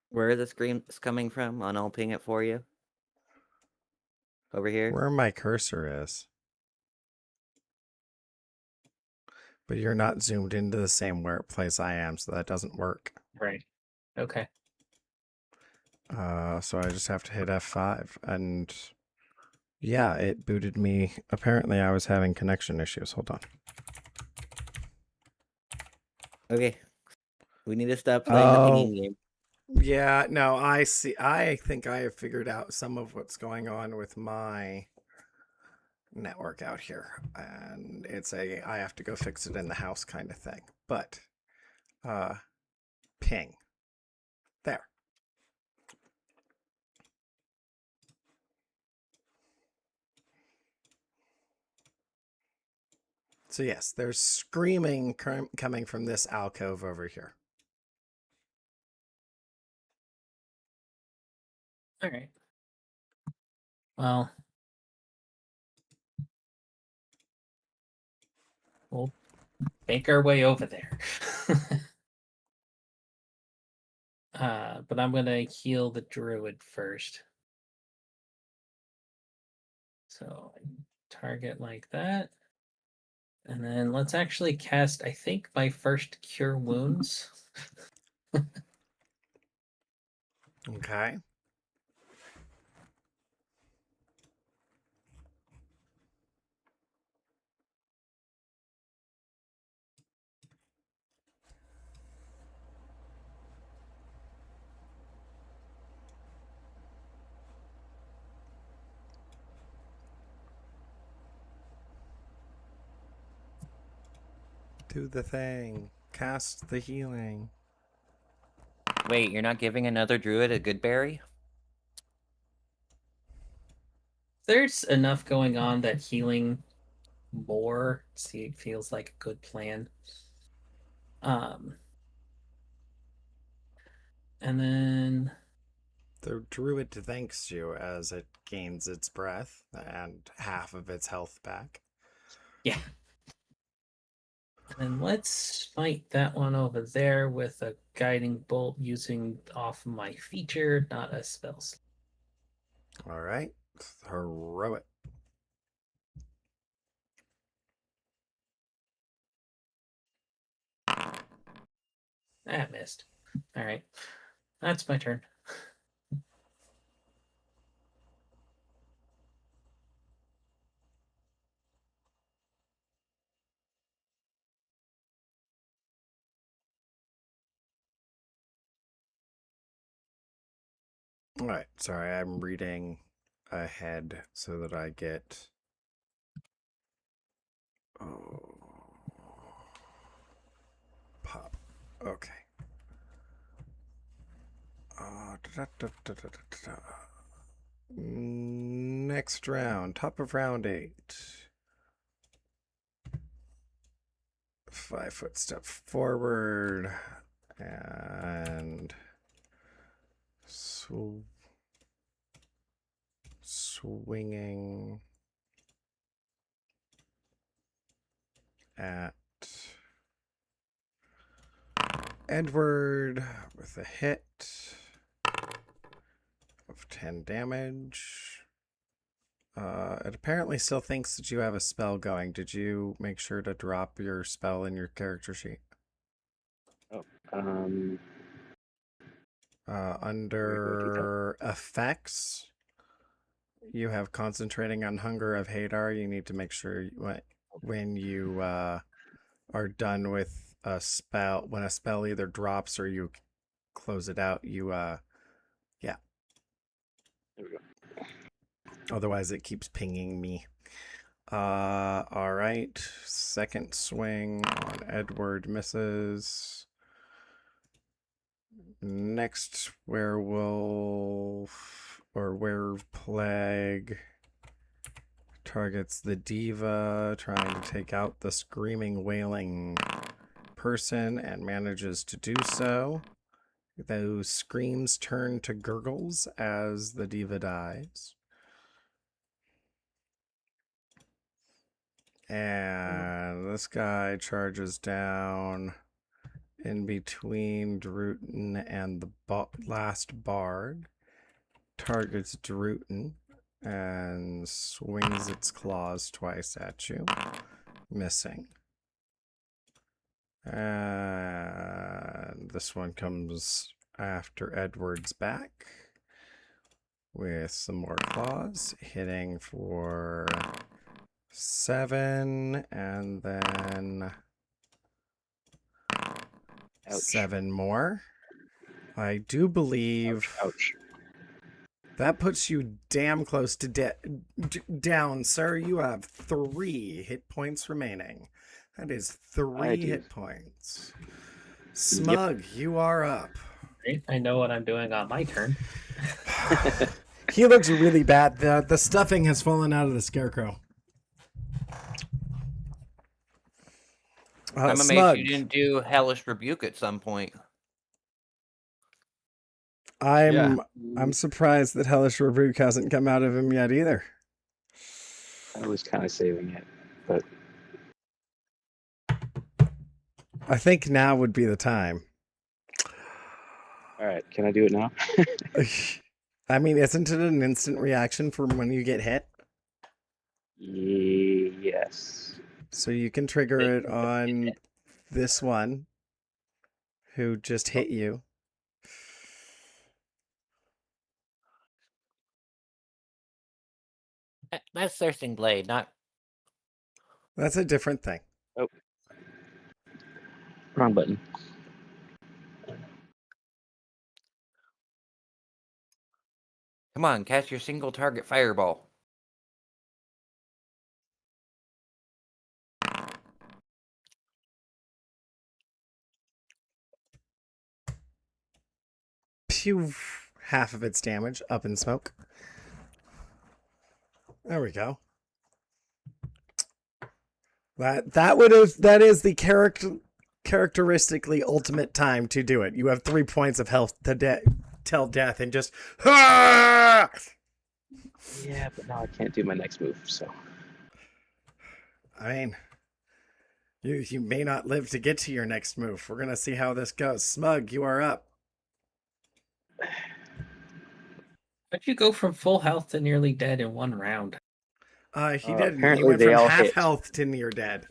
Where are the screams coming from? And I'll ping it for you. Over here. Where my cursor is. But you're not zoomed into the same place I am, so that doesn't work. Right. Okay. So I just have to hit F5. And yeah, it booted me. Apparently I was having connection issues. Hold on. Okay. We need to stop playing the pinging game. Yeah, no, I see. I think I have figured out some of what's going on with my network out here. And I have to go fix it in the house kind of thing. But, ping. There. So yes, there's screaming coming from this alcove over here. All right. Well, we'll make our way over there. But I'm gonna heal the druid first. So target like that. And then let's actually cast, I think, my first Cure Wounds. Okay. Do the thing. Cast the healing. Wait, you're not giving another druid a good berry? There's enough going on that healing more feels like a good plan. And then The druid thanks you as it gains its breath and half of its health back. yeah. And then let's fight that one over there with a guiding bolt using off my feature, not a spell slot. All right. Throw it. That missed. All right. That's my turn. All right. Sorry, I'm reading ahead so that I get. Oh. Pop. Okay. Next round. Top of round 8. 5 foot step forward. And. Swinging at Edward with a hit of 10 damage. It apparently still thinks that you have a spell going. Did you make sure to drop your spell in your character sheet? Oh, Under effects, you have concentrating on hunger of Hadar. You need to make sure when you are done with a spell, when a spell either drops or you close it out, you yeah. There we go. Otherwise, it keeps pinging me. All right. Second swing on Edward misses. Next werewolf or werewolf plague targets the diva, trying to take out the screaming, wailing person, and manages to do so. Those screams turn to gurgles as the diva dies. And this guy charges down in between Druten and the last bard. Targets Druten and swings its claws twice at you, missing. And this one comes after Edward's back with some more claws, hitting for 7 and then Ouch. 7 more. I do believe Ouch. that puts you damn close to down, sir. You have 3 hit points remaining. That is 3 hit points. Smug, you are up. Right? I know what I'm doing on my turn. He looks really bad. The stuffing has fallen out of the scarecrow. I'm amazed Smug, you didn't do Hellish Rebuke at some point. I'm surprised that Hellish Rebuke hasn't come out of him yet either. I was kind of saving it, but I think now would be the time. all right. Can I do it now? I mean, isn't it an instant reaction from when you get hit? Yes. So you can trigger it on this one who just hit you. That's Thirsting Blade, not... That's a different thing. Oh. Wrong button. Come on, cast your single target fireball. Pew! Half of its damage up in smoke. There we go. That is the characteristically ultimate time to do it. You have 3 points of health to tell death and just Yeah, but now I can't do my next move. So I mean, you may not live to get to your next move. We're gonna see how this goes. Smug, you are up. How'd you go from full health to nearly dead in 1 round? He didn't. He apparently went they from all half hit. health to near dead.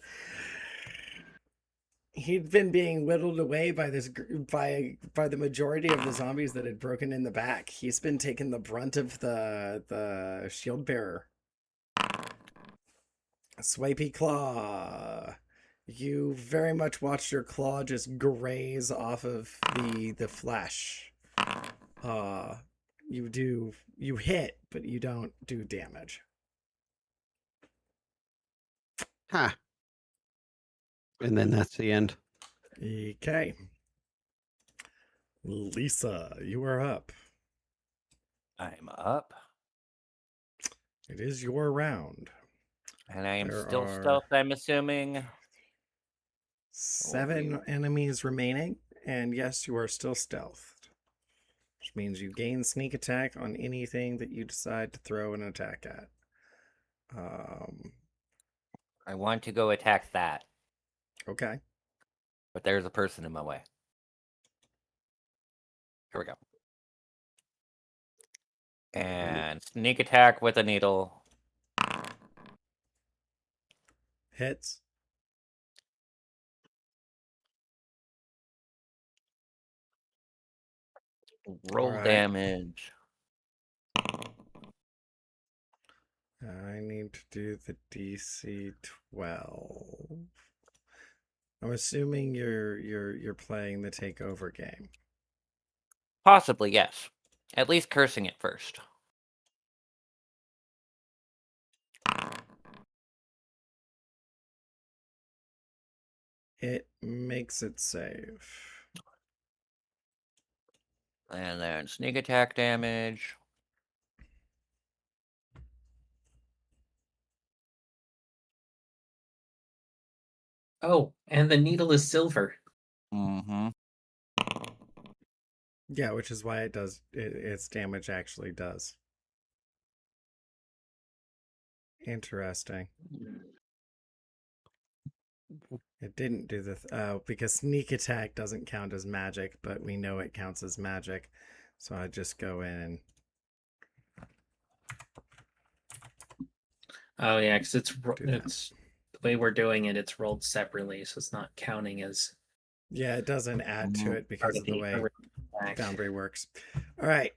He'd been being whittled away by the majority of the zombies that had broken in the back. He's been taking the brunt of the shield bearer. Swipey claw. You very much watched your claw just graze off of the flesh. You hit, but you don't do damage. Ha. And then that's the end. Okay. Lisa, you are up. I'm up. It is your round. And I am There still are stealth, I'm assuming. 7 enemies remaining, and yes, you are still stealthed. Which means you gain sneak attack on anything that you decide to throw an attack at. I want to go attack that, Okay. but there's a person in my way. Here we go. And sneak attack with a needle. Hits. Roll Alright. damage. I need to do the DC 12. I'm assuming you're playing the takeover game. Possibly, yes. At least cursing it first. It makes it save. And then sneak attack damage. Oh, and the needle is silver. Mm-hmm. Yeah, which is why its damage actually does. Interesting. It didn't do because sneak attack doesn't count as magic, but we know it counts as magic. So I just go in and Oh yeah, because do that. it's the way we're doing it. It's rolled separately, so it's not counting as Yeah, it doesn't add to it part because of of the the way original attack. Foundry works. All right.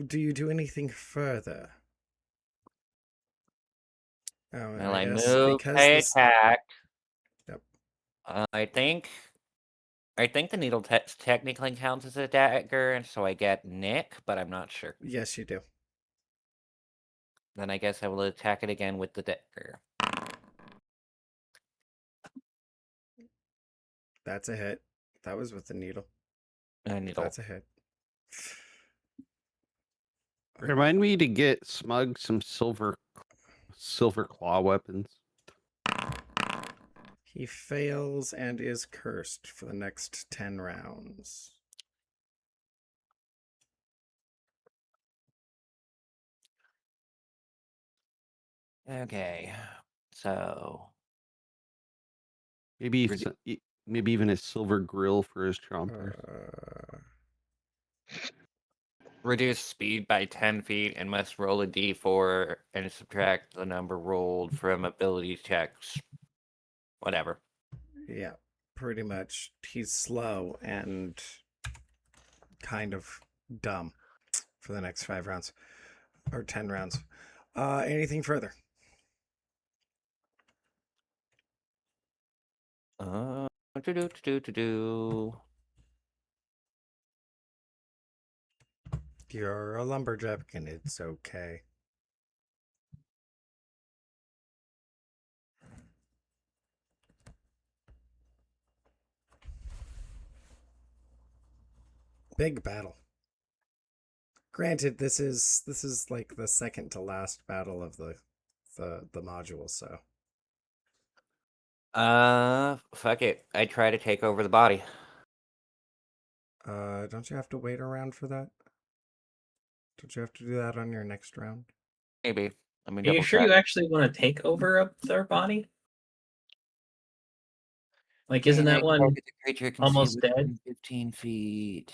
Do you do anything further? Oh, and Well, I I guess move, I because this. attack. Yep. I think the needle technically counts as a dagger, and so I get nick, but I'm not sure. Yes, you do. Then I guess I will attack it again with the dagger. That's a hit. That was with the needle. Needle. That's a hit. Remind me to get Smug some silver claw weapons. He fails and is cursed for the next 10 rounds. Okay, so Maybe maybe even a silver grill for his chompers. reduce speed by 10 feet and must roll a d4 and subtract the number rolled from ability checks. Whatever. Yeah, pretty much. He's slow and kind of dumb for the next 5 rounds or 10 rounds. Anything further? Do. You're a lumberjack and it's okay. Big battle. Granted, this is like the second to last battle of the module, so Fuck it. I try to take over the body. don't you have to wait around for that? Don't you have to do that on your next round? Maybe. Let me Are you double sure check. you actually want to take over their body? Like, isn't that one The creature can almost see dead? within 15 feet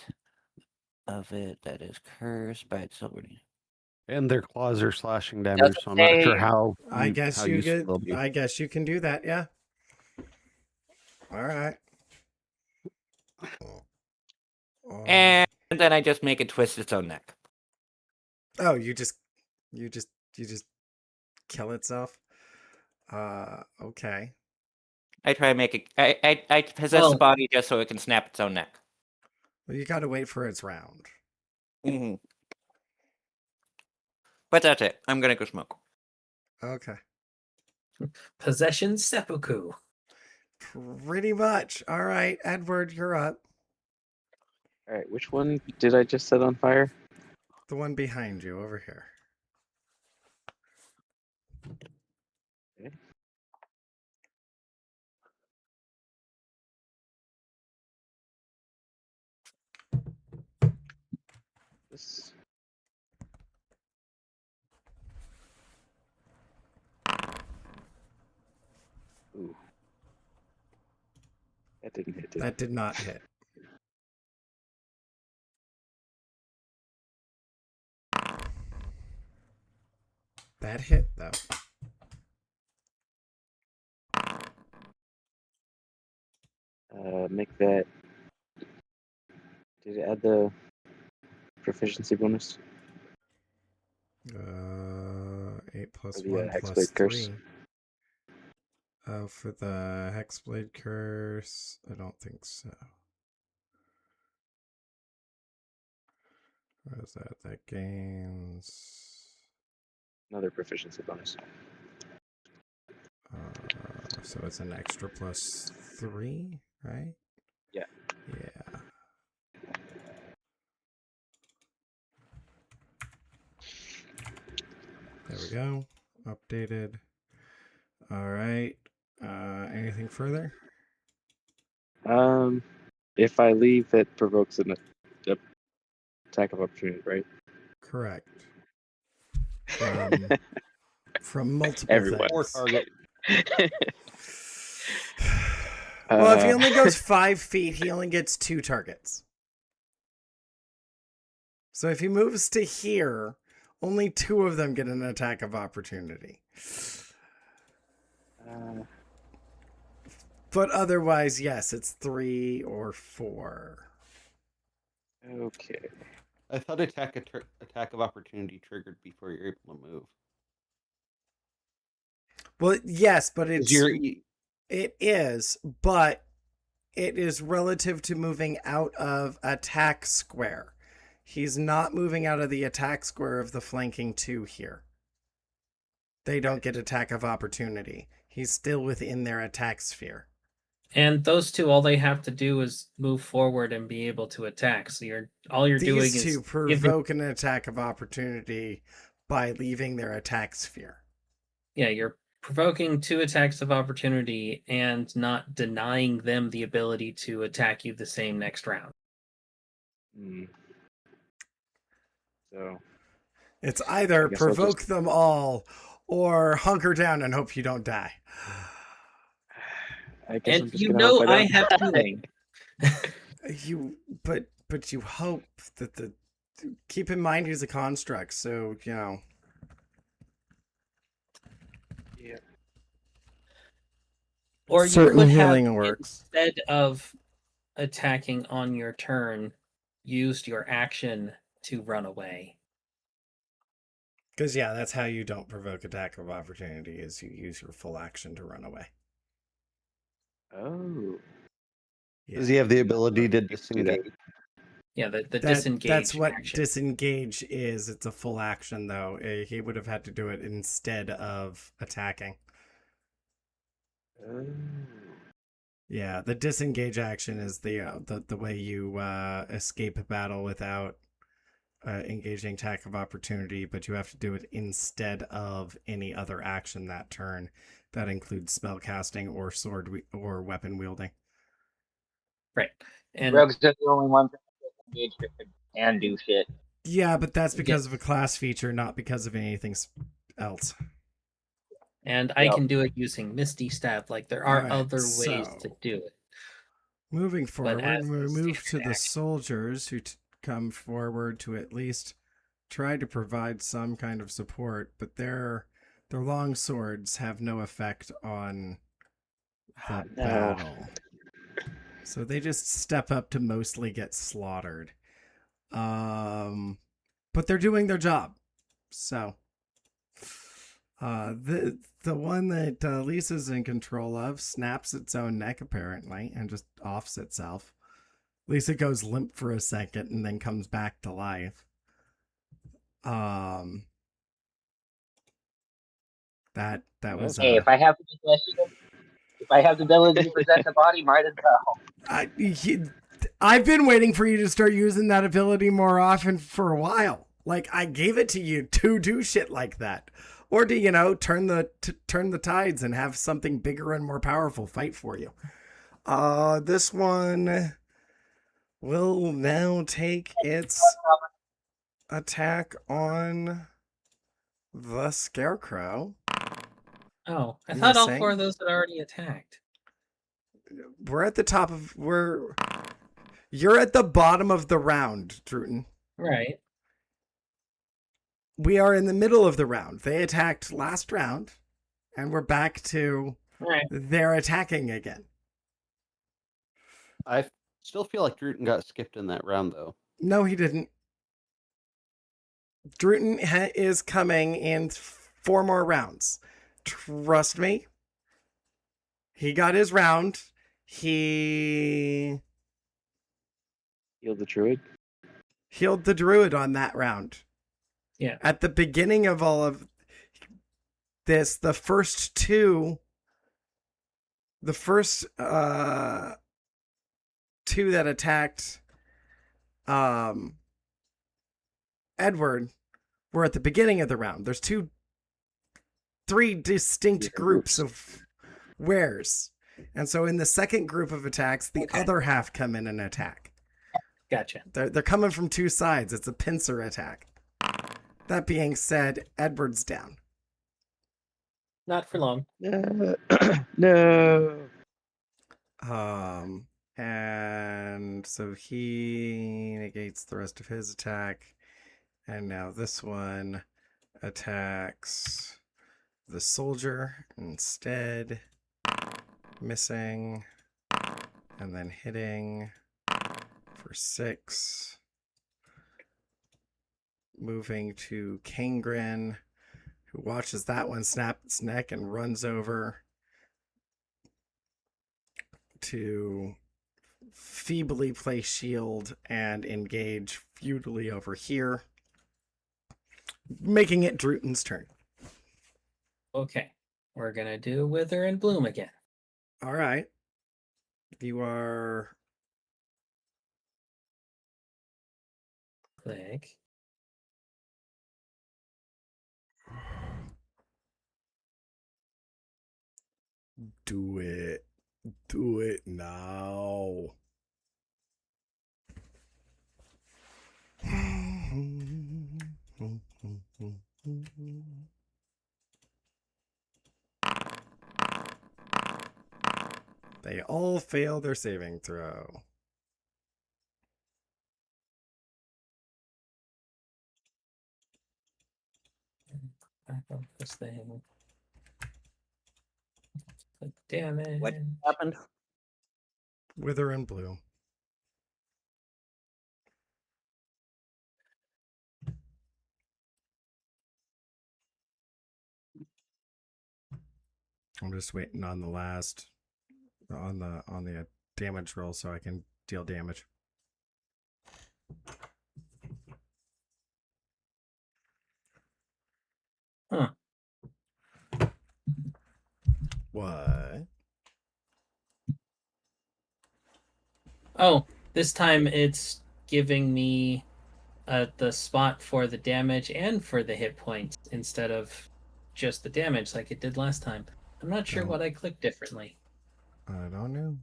of it that is cursed by its silver. And their claws are slashing damage, Doesn't so I'm not sure say- how I guess how you useful could. they'll be. I guess you can do that. Yeah. All right. And then I just make it twist its own neck. Oh, you just kill itself. Okay. I try to make it. I possess the body just so it can snap its own neck. Well, you got to wait for its round. Mm-hmm. But that's it. I'm gonna go smoke. Okay. Possession seppuku. Pretty much. All right, Edward, you're up. All right, which one did I just set on fire? The one behind you over here. Okay. This. Ooh. That didn't hit. That did not hit. That hit though. Make that. Did it add the proficiency bonus? 8 plus For the, 1 Hexblade plus Curse? 3. Oh, for the Hexblade Curse, I don't think so. What is that? That gains. Another proficiency bonus. So it's an extra plus 3, right? Yeah. Yeah. go. Updated. All right. Anything further? If I leave, it provokes an attack of opportunity, right? Correct. From multiple Everyone. Or things. target. Well, if he only goes 5 feet, he only gets 2 targets. So if he moves to here, only 2 of them get an attack of opportunity. But otherwise, yes, it's 3 or 4. Okay. I thought attack of opportunity triggered before you're able to move. Well, yes, but 'Cause it is, but it is relative to moving out of attack square. He's not moving out of the attack square of the flanking 2 here. They don't get attack of opportunity. He's still within their attack sphere. And those two, all they have to do is move forward and be able to attack. So all you're doing These is two provoke an attack of opportunity by leaving their attack sphere. yeah, you're provoking 2 attacks of opportunity and not denying them the ability to attack you the same next round. So It's either I guess I'll provoke them all or hunker down and hope you don't die. I guess I'm And just you gonna hope know I don't have die. healing. But you hope that keep in mind he's a construct, so Yeah. Or you certain could healing have, works. instead of attacking on your turn, used your action to run away. Because yeah, that's how you don't provoke attack of opportunity, is you use your full action to run away. Oh. Does he have the ability to Do that. disengage? Yeah, the disengage That's what action. disengage is. It's a full action, though. He would have had to do it instead of attacking. Oh. Yeah, the disengage action is the way you escape a battle without engaging attack of opportunity, but you have to do it instead of any other action that turn. That includes spell casting or or weapon wielding. Right. And Rogue's just the only one that engage and do shit. Yeah, but that's because Yes. of a class feature, not because of anything else. and I Yep. can do it using Misty Step. Like there are Alright, other ways to so- do it. Moving forward, as we a move to standard the action. soldiers who come forward to at least try to provide some kind of support, but their long swords have no effect on the No. battle. So they just step up to mostly get slaughtered. But they're doing their job. So the one that Lisa's in control of snaps its own neck apparently and just offs itself. Lisa goes limp for a second and then comes back to life. That was Hey, if I have to possession, if I have the ability to possess a body, might as well. I've been waiting for you to start using that ability more often for a while. Like I gave it to you to do shit like that, or to turn the tides and have something bigger and more powerful fight for you. This one will now take its attack on the Scarecrow. Oh, I thought all 4 Missing. of those had already attacked. We're at the top of you're at the bottom of the round, Druten. Right. We are in the middle of the round. They attacked last round, and we're back to Right. they're attacking again. I still feel like Druten got skipped in that round, though. No, he didn't. Druten is coming in 4 more rounds. Trust me. He got his round. He Heal the druid. healed the druid on that round. Yeah. At the beginning of all of this, the first 2 that attacked Edward were at the beginning of the round. There's 2 3 distinct Different groups groups. of wares. And so in the second group of attacks, the Okay. other half come in and attack. Gotcha. They're coming from 2 sides. It's a pincer attack. That being said, Edward's down. Not for long. No. And so he negates the rest of his attack. And now this one attacks the soldier instead. Missing. And then hitting for 6. Moving to Kangren, who watches that one snap its neck and runs over to feebly play shield and engage futilely over here, making it Druten's turn. Okay. We're gonna do Wither and Bloom again. All right. You are Click. do it. Do it now. They all fail their saving throw. Back up this thing. Click damage. What happened? Wither and blue. I'm just waiting on the last on the damage roll so I can deal damage. Huh. What? Oh, this time it's giving me the spot for the damage and for the hit points instead of just the damage like it did last time. I'm not sure Oh. what I clicked differently. I don't know.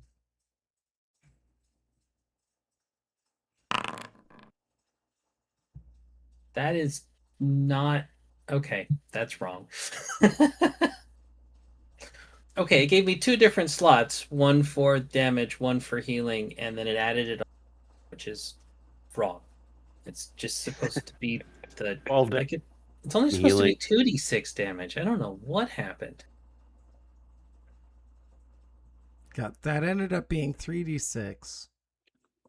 That is not okay. That's wrong. Okay, it gave me 2 different slots, one for damage, one for healing, and then it added it on, which is wrong. It's just supposed to be the Well, like it's only supposed healing. to be 2d6 damage. I don't know what happened. That ended up being 3d6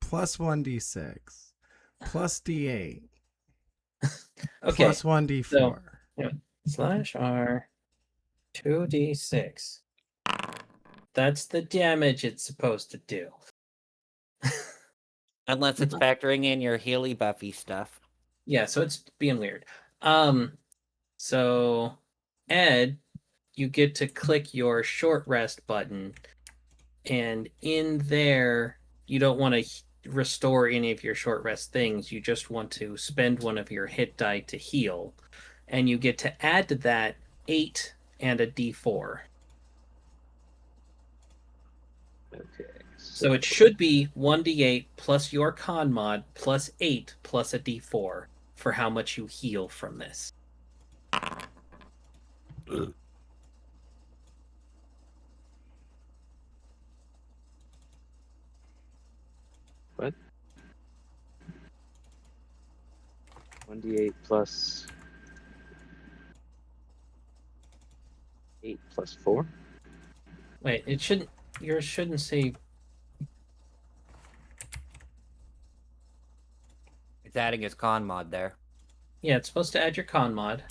plus 1d6 plus d8 Okay. plus 1d4. /r 2d6. That's the damage it's supposed to do. Unless it's factoring in your Healy Buffy stuff. Yeah, so it's being weird. So Ed, you get to click your short rest button, and in there you don't want to restore any of your short rest things. You just want to spend one of your hit die to heal, and you get to add to that 8 and a d4. Okay. So it should be 1d8 plus your con mod plus 8 plus a d4 for how much you heal from this. What? 1d8 plus 8 plus 4? Wait, it shouldn't. Yours shouldn't say. It's adding his con mod there. Yeah, it's supposed to add your con mod.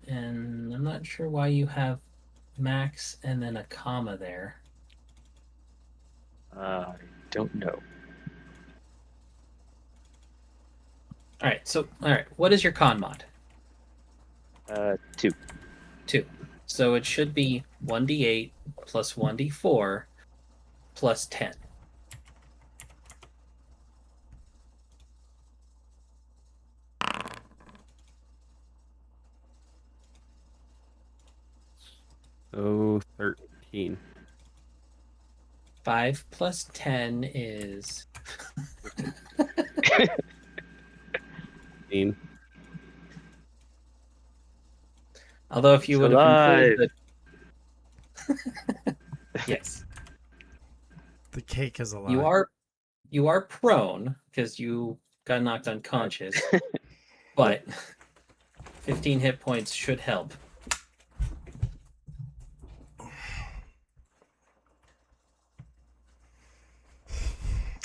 And I'm not sure why you have max and then a comma there. I don't know. Alright, what is your con mod? 2. 2. So it should be 1d8 plus 1d4 plus 10. So 13. 5 plus 10 is 15. although if you It's would have included alive. the yes, The cake is alive. you are prone because you got knocked unconscious, but 15 hit points should help.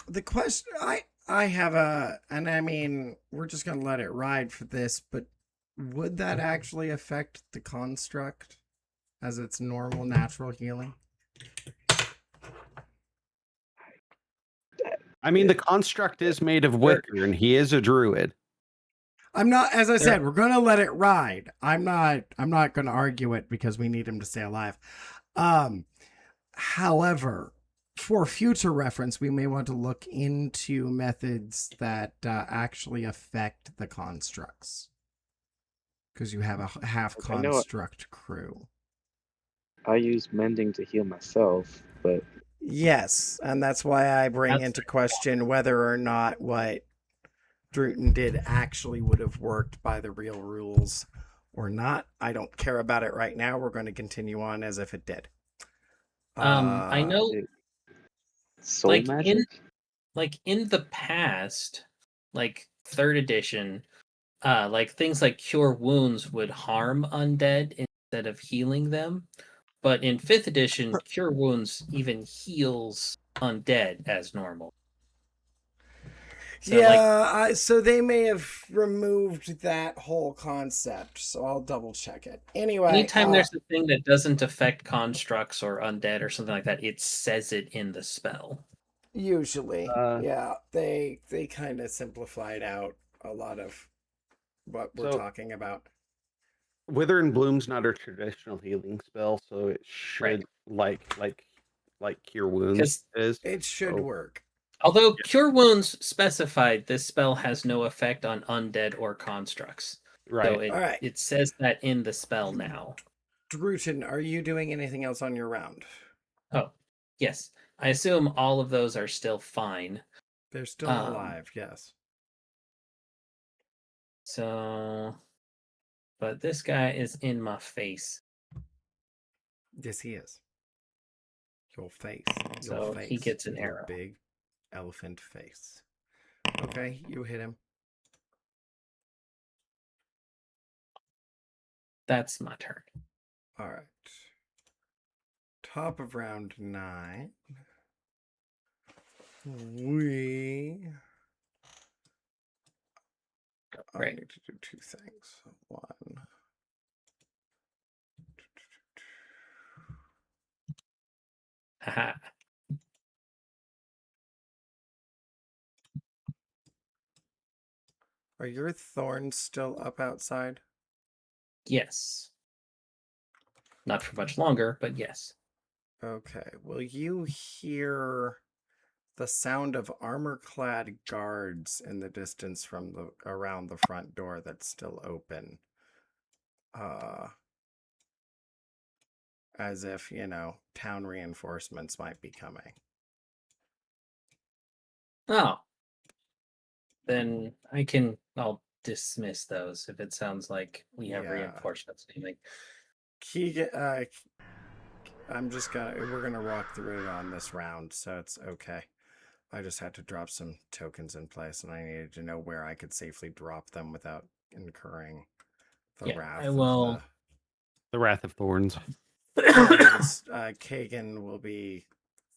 The question I have and I mean, we're just gonna let it ride for this, but would that actually affect the construct as its normal natural healing? I mean, the construct is made of wicker, and he is a druid. I'm not, as I said, we're gonna let it ride. I'm not gonna argue it because we need him to stay alive. However, for future reference, we may want to look into methods that actually affect the constructs, because you have a half I know construct crew. I use mending to heal myself, but Yes, and that's why I bring That's into question whether or not what Druten did actually would have worked by the real rules or not. I don't care about it right now. We're going to continue on as if it did. I know soul like magic. in the past, like 3rd edition, like things like cure wounds would harm undead instead of healing them. But in 5th edition, cure wounds even heals undead as normal. So yeah, so they may have removed that whole concept. So I'll double check it. Anyway, anytime there's a thing that doesn't affect constructs or undead or something like that, it says it in the spell. usually, yeah, they kind of simplified out a lot of what we're talking about. Wither and Bloom's not a traditional healing spell, so it should like cure wounds is. It should work. Although cure wounds specified, this spell has no effect on undead or constructs. Right. So it says that in the spell now. Druten, are you doing anything else on your round? Oh, yes. I assume all of those are still fine. They're still alive, yes. So, but this guy is in my face. Yes, he is. Your face. So he gets an arrow. Big elephant face. Okay, you hit him. That's my turn. All right. Top of round 9. I need to do 2 things. 1. Haha. Are your thorns still up outside? Yes. Not for much longer, but yes. Okay. Will you hear the sound of armor-clad guards in the distance from around the front door that's still open? As if, town reinforcements might be coming. Oh. Then I'll dismiss those if it sounds like we have reinforcements coming. Keegan, we're gonna walk through it on this round, so it's okay. I just had to drop some tokens in place, and I needed to know where I could safely drop them without incurring the wrath of the Wrath of Thorns. Kagan will be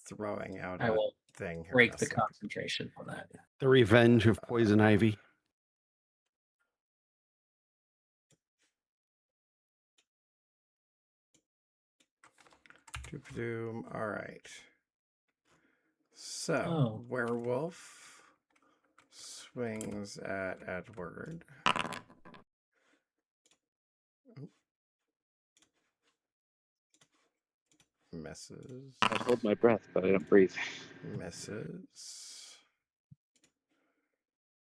throwing out I will thing here. Break the concentration on that. The Revenge of Poison Ivy. All right. So, werewolf swings at Edward. Misses. I hold my breath, but I don't breathe. Misses.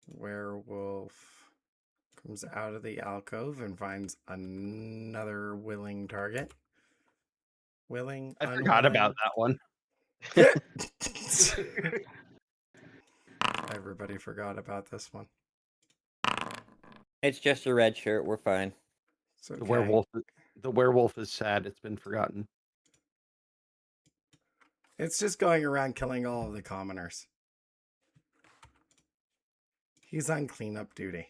Werewolf comes out of the alcove and finds another willing target. Willing. I forgot about unwilling? that one. Everybody forgot about this one. It's just a red shirt. We're fine. It's okay. The werewolf is sad. It's been forgotten. It's just going around killing all of the commoners. He's on cleanup duty.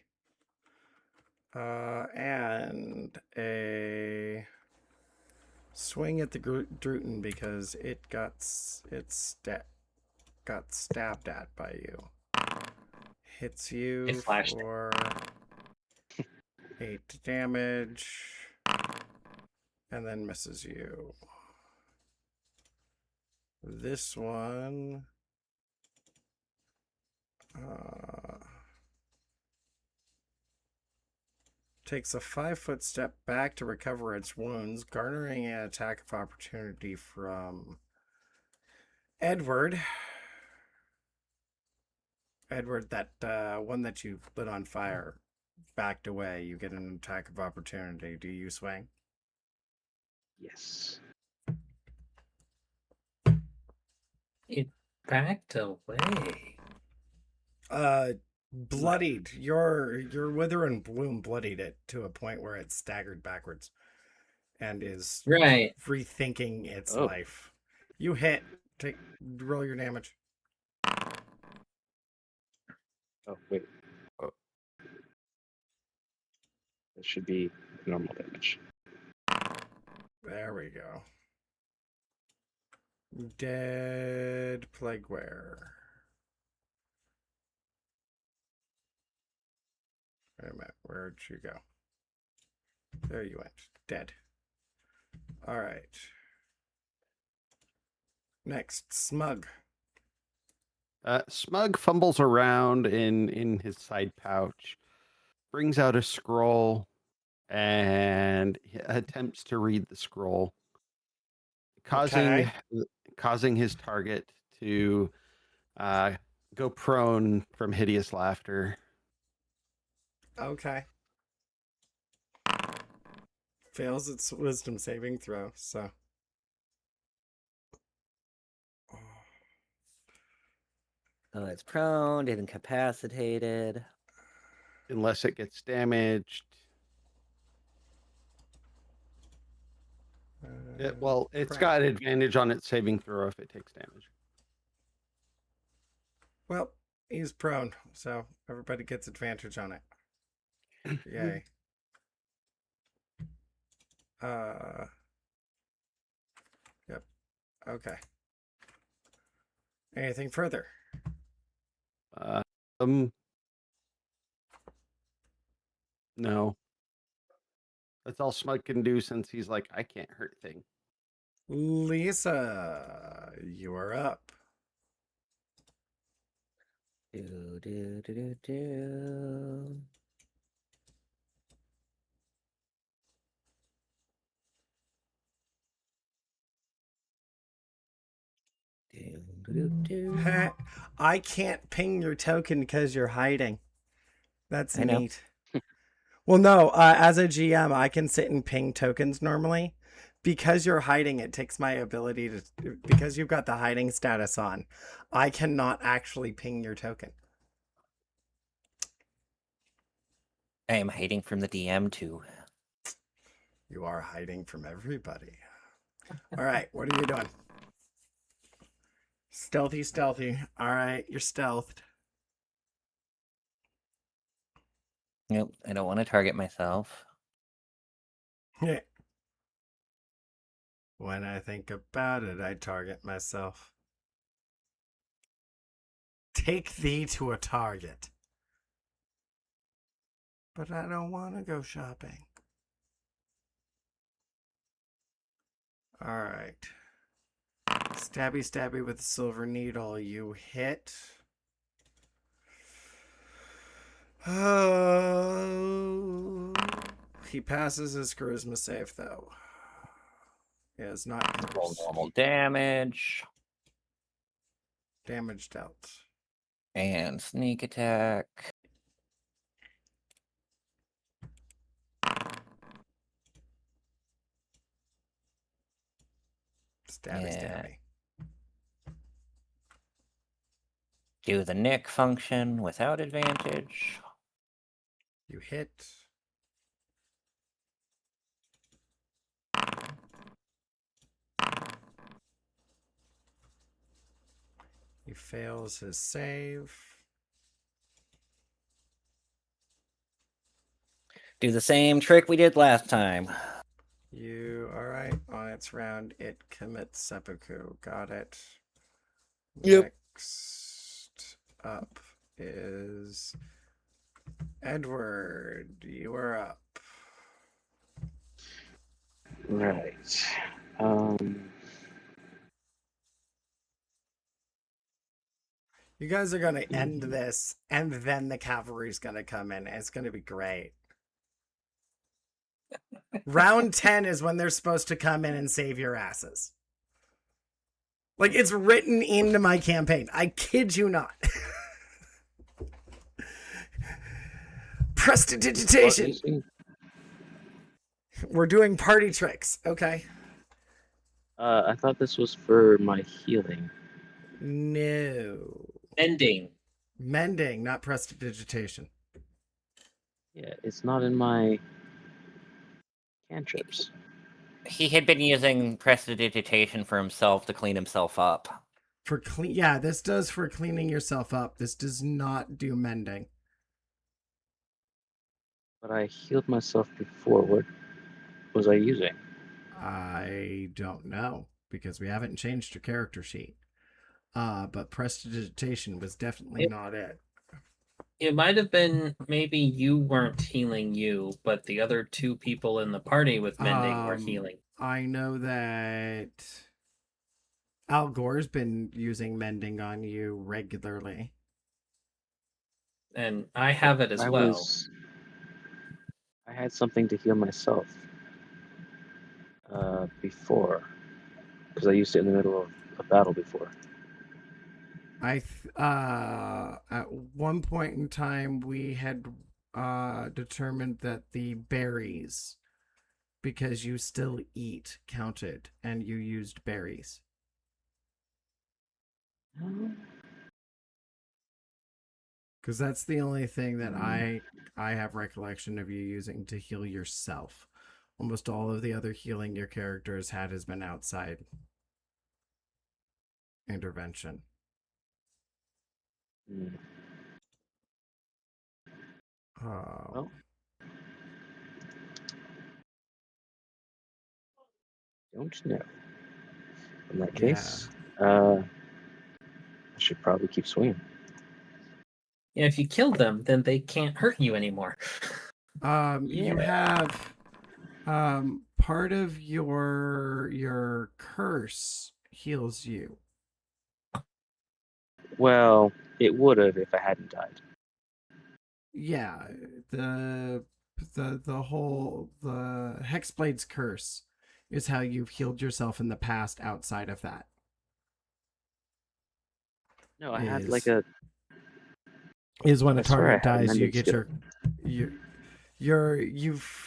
And a swing at the Druten because it got stabbed at by you. Hits you It flashed. for 8 damage, and then misses you. This one takes a 5-foot step back to recover its wounds, garnering an attack of opportunity from Edward. Edward, that one that you lit on fire backed away. You get an attack of opportunity. Do you swing? Yes. It backed away. Bloodied. Your wither and bloom bloodied it to a point where it staggered backwards and is Right. rethinking its Oh. life. You hit. Roll your damage. Oh, wait. Oh. It should be normal damage. There we go. Dead plagueware. Wait a minute, where'd you go? There you went. Dead. All right. Next, Smug. Smug fumbles around in his side pouch, brings out a scroll, and attempts to read the scroll, causing his target to go prone from hideous laughter. Okay. Fails its wisdom saving throw, so. So it's prone, incapacitated. Unless it gets damaged. It's got advantage on its saving throw if it takes damage. Well, he's prone, so everybody gets advantage on it. Yay. Yep. Okay. Anything further? No. That's all Smug can do since he's like, I can't hurt thing. Lisa, you are up. Do. I can't ping your token because you're hiding. That's neat. Well, no, as a GM, I can sit and ping tokens normally. Because you're hiding, it takes my ability to... Because you've got the hiding status on, I cannot actually ping your token. I am hiding from the DM too. You are hiding from everybody. All right, what are you doing? Stealthy. All right, you're stealthed. Nope, I don't want to target myself. When I think about it, I target myself. Take thee to a target. But I don't want to go shopping. All right. Stabby with a silver needle. You hit. Oh, he passes his charisma save though. Yeah, it's not Roll normal damage. Damage dealt. And sneak attack. Stabby, Yeah. stabby. Do the nick function without advantage. You hit. He fails his save. Do the same trick we did last time. You, alright, on its round, it commits seppuku. Got it. Yep. Next up is Edward. You are up. Right. You guys are going to end this, and then the cavalry's going to come in. It's going to be great. Round 10 is when they're supposed to come in and save your asses. Like, it's written into my campaign. I kid you not. Prestidigitation. We're doing party tricks. Okay. I thought this was for my healing. No. Mending. Not prestidigitation. Yeah, it's not in my cantrips. He had been using prestidigitation for himself to clean himself up. Yeah, this does for cleaning yourself up. This does not do mending. But I healed myself before. What was I using? I don't know, because we haven't changed your character sheet. But prestidigitation was definitely not it. It might have been maybe you weren't healing you, but the other two people in the party with mending were healing. I know that Al Gore's been using mending on you regularly. And I have it as well. I had something to heal myself before, because I used it in the middle of a battle before. At one point in time, we had determined that the berries, because you still eat, counted, and you used berries. Because that's the only thing that I have recollection of you using to heal yourself. Almost all of the other healing your character has had has been outside intervention. Well, don't know. In that case, I should probably keep swinging. Yeah, if you kill them, then they can't hurt you anymore. You have part of your curse heals you. Well, it would have if I hadn't died. Yeah, the Hexblade's curse is how you've healed yourself in the past outside of that. No, I had like a... Is when a target I had a dies, you mending get skill. you've...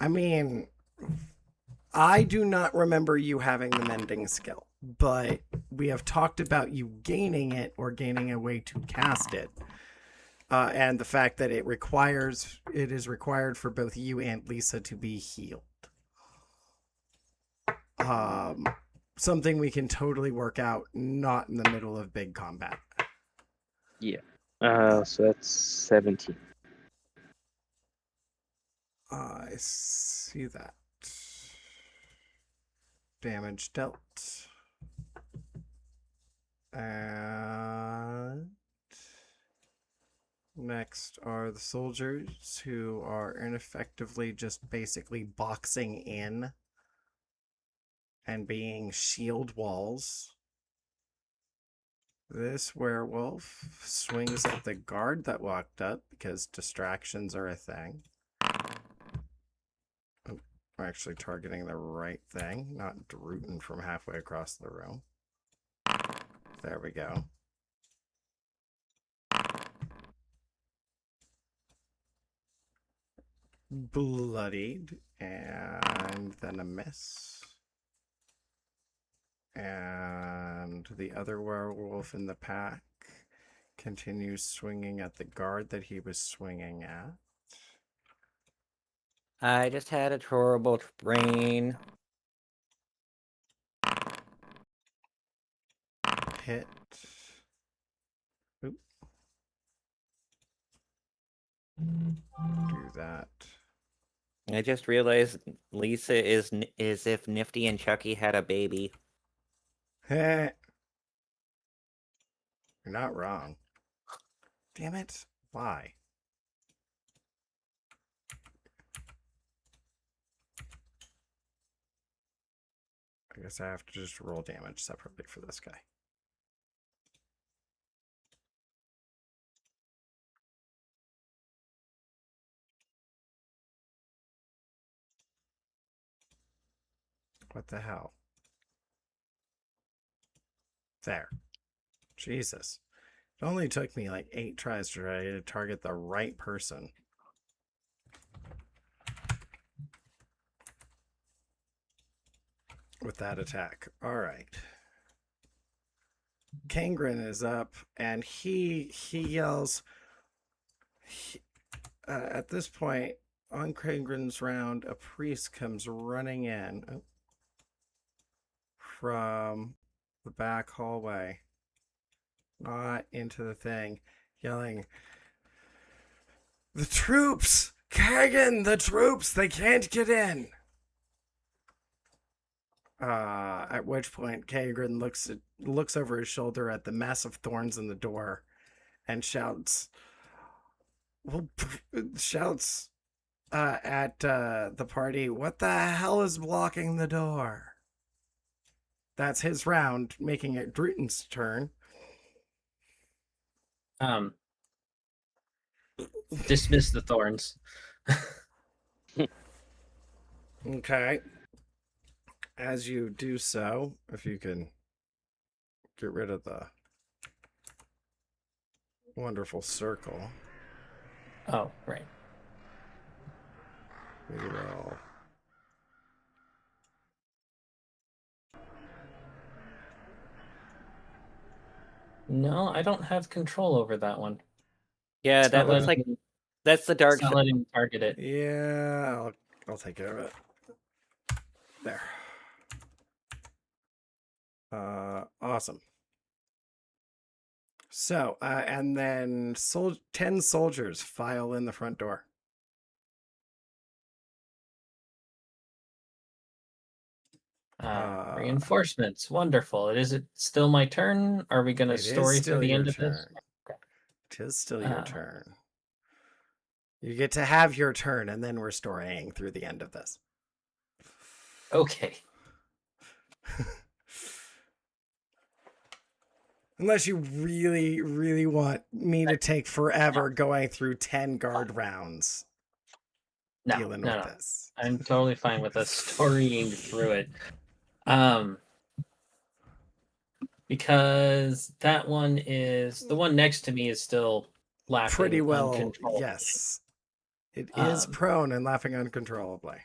I mean, I do not remember you having the mending skill, but we have talked about you gaining it or gaining a way to cast it. And the fact that it is required for both you and Lisa to be healed. Something we can totally work out, not in the middle of big combat. Yeah. So that's 17. I see that. Damage dealt. And next are the soldiers, who are ineffectively just basically boxing in and being shield walls. This werewolf swings at the guard that walked up, because distractions are a thing. We're actually targeting the right thing, not rooting from halfway across the room. There we go. bloodied, and then a miss. And the other werewolf in the pack continues swinging at the guard that he was swinging at. I just had a horrible brain. Hit. Oop. Do that. I just realized Lisa is if Nifty and Chucky had a baby. Heh. You're not wrong. Damn it. Why? I guess I have to just roll damage separately for this guy. What the hell? There. Jesus. It only took me like 8 tries to try to target the right person. With that attack. All right. Kangren is up, and he yells. At this point, on Kangren's round, a priest comes running in from the back hallway, not into the thing, yelling, "The troops! Kagan, the troops! They can't get in!" At which point, Kagrin looks over his shoulder at the massive thorns in the door and shouts at the party, "What the hell is blocking the door?" That's his round, making it Druten's turn. Dismiss the thorns. Okay. As you do so, if you can get rid of the wonderful circle. Oh, right. We will. No, I don't have control over that one. Yeah, that looks like that's the dark. It's not letting me target it. Yeah, I'll take care of it. There. Awesome. So, and then 10 soldiers file in the front door. Reinforcements. Wonderful. Is it still my turn? Are we going to story to the end of this? Okay. It is still your turn. You get to have your turn, and then we're storying through the end of this. Okay. Unless you really, really want me to take forever going through 10 guard rounds dealing with this. I'm totally fine with us storying through it. Because that one is the one next to me is still laughing pretty well. uncontrollably. Yes, it is prone and laughing uncontrollably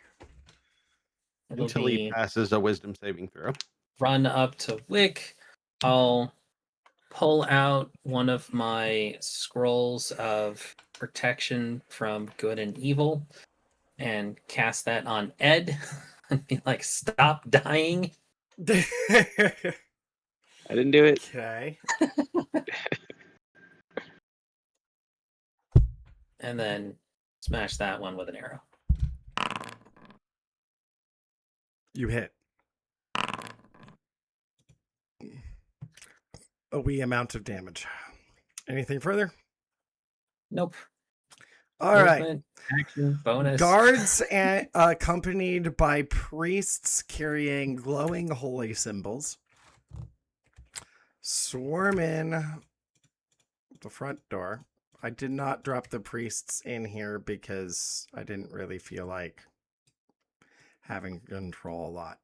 until he passes a wisdom saving throw. Run up to Wick. I'll pull out one of my scrolls of protection from good and evil and cast that on Ed and be like, "Stop dying." I didn't do it. Okay. And then smash that one with an arrow. You hit. A wee amount of damage. Anything further? Nope. All right. Action bonus. Guards accompanied by priests carrying glowing holy symbols swarm in the front door. I did not drop the priests in here because I didn't really feel like having control a lot.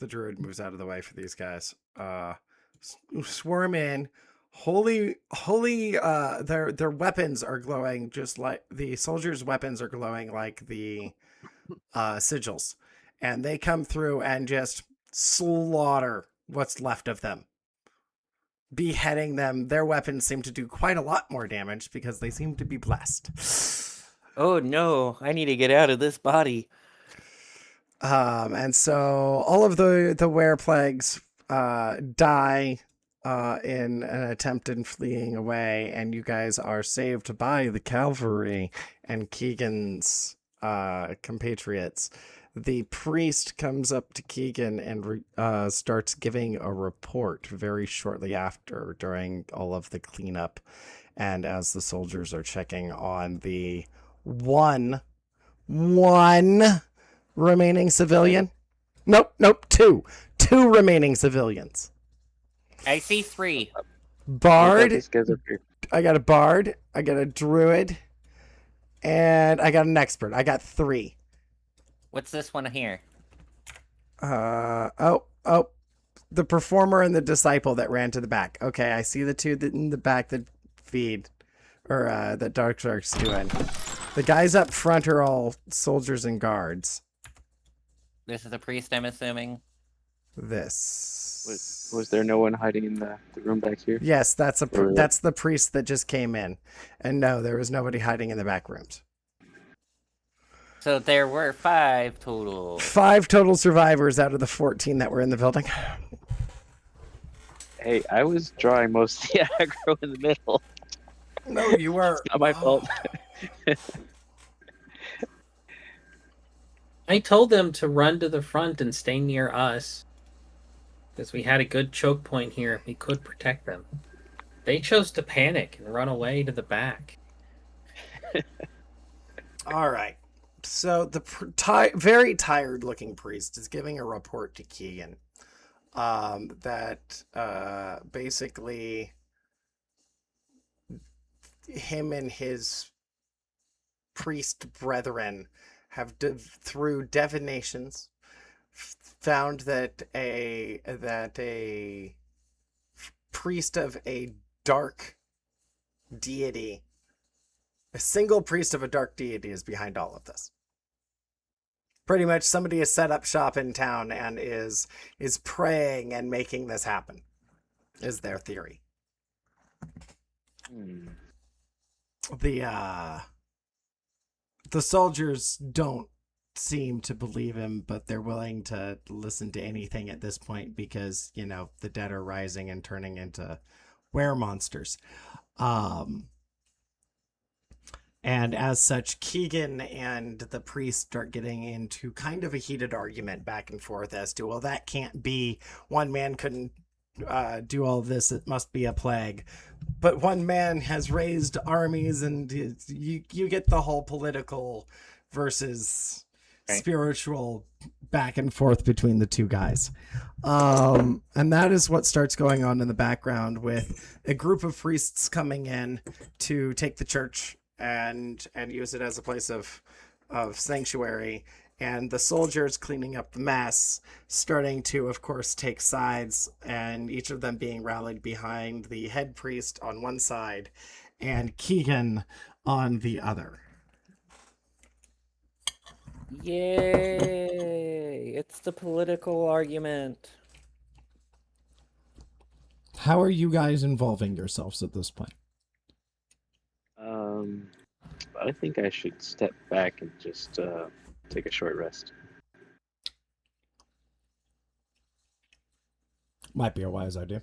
The druid moves out of the way for these guys. Swarm in, holy, their weapons are glowing just like the soldiers' weapons are glowing like the sigils, and they come through and just slaughter what's left of them, beheading them. Their weapons seem to do quite a lot more damage because they seem to be blessed. Oh no, I need to get out of this body. And so all of the were plagues die in an attempt in fleeing away, and you guys are saved by the cavalry and Keegan's compatriots. The priest comes up to Keegan and starts giving a report very shortly after, during all of the cleanup, and as the soldiers are checking on the one remaining civilian. Nope, two remaining civilians. I see 3. Bard. These guys up here. I got a bard. I got a druid, and I got an expert. I got 3. What's this one here? The performer and the disciple that ran to the back. Okay, I see the 2 in the back that feed, or that Dark Shark's doing. The guys up front are all soldiers and guards. This is a priest, I'm assuming. This Was there no one hiding in the room back here? Yes, that's the priest that just came in, and no, there was nobody hiding in the back rooms. So there were 5 total. 5 total survivors out of the 14 that were in the building. Hey, I was drawing most of the aggro in the middle. No, you were. Not my fault. I told them to run to the front and stay near us, because we had a good choke point here. We could protect them. They chose to panic and run away to the back. All right. So the very tired-looking priest is giving a report to Keegan that basically him and his priest brethren have through divinations found that a priest of a dark deity, a single priest of a dark deity, is behind all of this. Pretty much somebody has set up shop in town and is praying and making this happen, is their theory. The soldiers don't seem to believe him, but they're willing to listen to anything at this point because, you know, the dead are rising and turning into were-monsters. And as such, Keegan and the priest start getting into kind of a heated argument back and forth as to, well, that can't be. One man couldn't do all of this. It must be a plague. But one man has raised armies, and you get the whole political versus spiritual back and forth between the two guys. And that is what starts going on in the background, with a group of priests coming in to take the church and use it as a place of sanctuary, and the soldiers cleaning up the mess, starting to, of course, take sides, and each of them being rallied behind the head priest on one side and Keegan on the other. Yay! It's the political argument. How are you guys involving yourselves at this point? I think I should step back and just take a short rest. Might be a wise idea.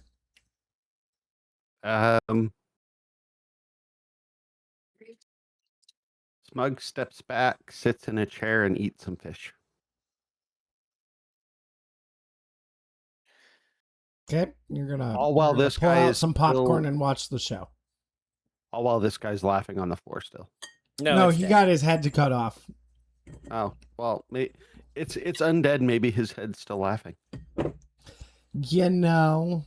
Smug steps back, sits in a chair, and eats some fish. Okay, you're gonna All while this pull guy out is some popcorn still- and watch the show. All while this guy's laughing on the floor still. No, it's he dead. got his head to cut off. Oh, well, it's undead. Maybe his head's still laughing. You know.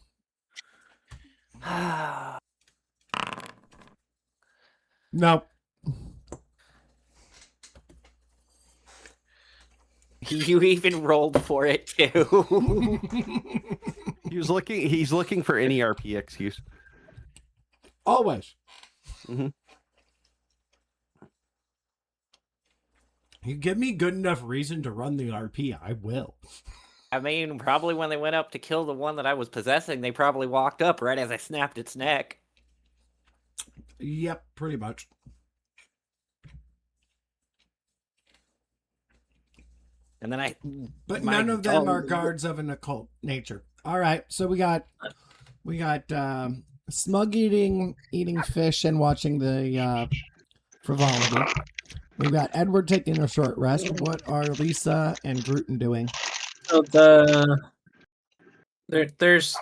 Nope. You even rolled for it too. He's looking for any RP excuse. Always. Mhm. You give me good enough reason to run the RP, I will. I mean, probably when they went up to kill the one that I was possessing, they probably walked up right as I snapped its neck. Yep, pretty much. And then But none of them are guards of an occult nature. All right, so we got Smug eating fish and watching the frivolity. We've got Edward taking a short rest. What are Lisa and Gruten doing? So there's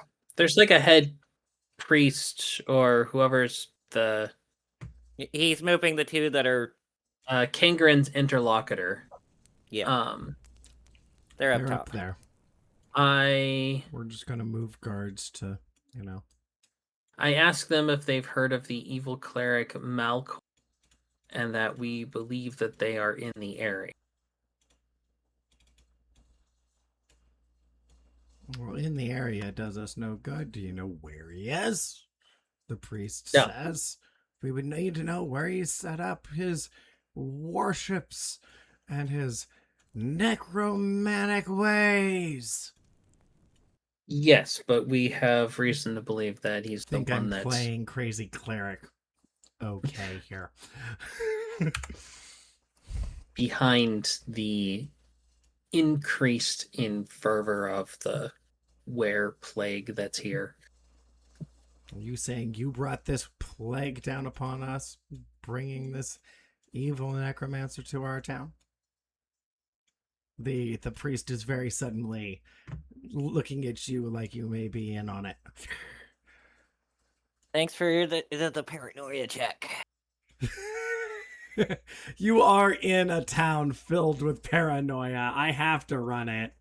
like a head priest or whoever's the He's moving the two that are Kangren's interlocutor. Yeah. They're up top. Up there. We're just gonna move guards to, I asked them if they've heard of the evil cleric Malcolm, and that we believe that they are in the area. Well, in the area does us no good. Do you know where he is? The priest No. says. We would need to know where he set up his warships and his necromantic ways. Yes, but we have reason to believe that he's the one that's playing crazy cleric. Okay, here. behind the increased in fervor of the were plague that's here. Are you saying you brought this plague down upon us, bringing this evil necromancer to our town? The priest is very suddenly looking at you like you may be in on it. Thanks for the paranoia check. You are in a town filled with paranoia. I have to run it.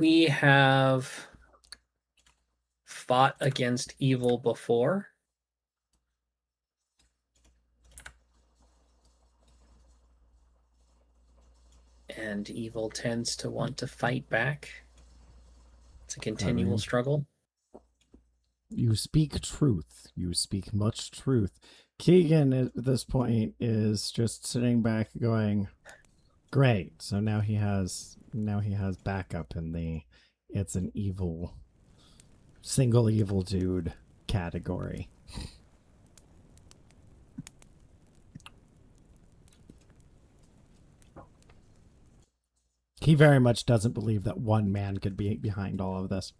We have fought against evil before. And evil tends to want to fight back. It's a continual struggle. You speak truth. You speak much truth. Keegan at this point is just sitting back going, great. So now he has backup in the it's an evil single evil dude category. He very much doesn't believe that one man could be behind all of this.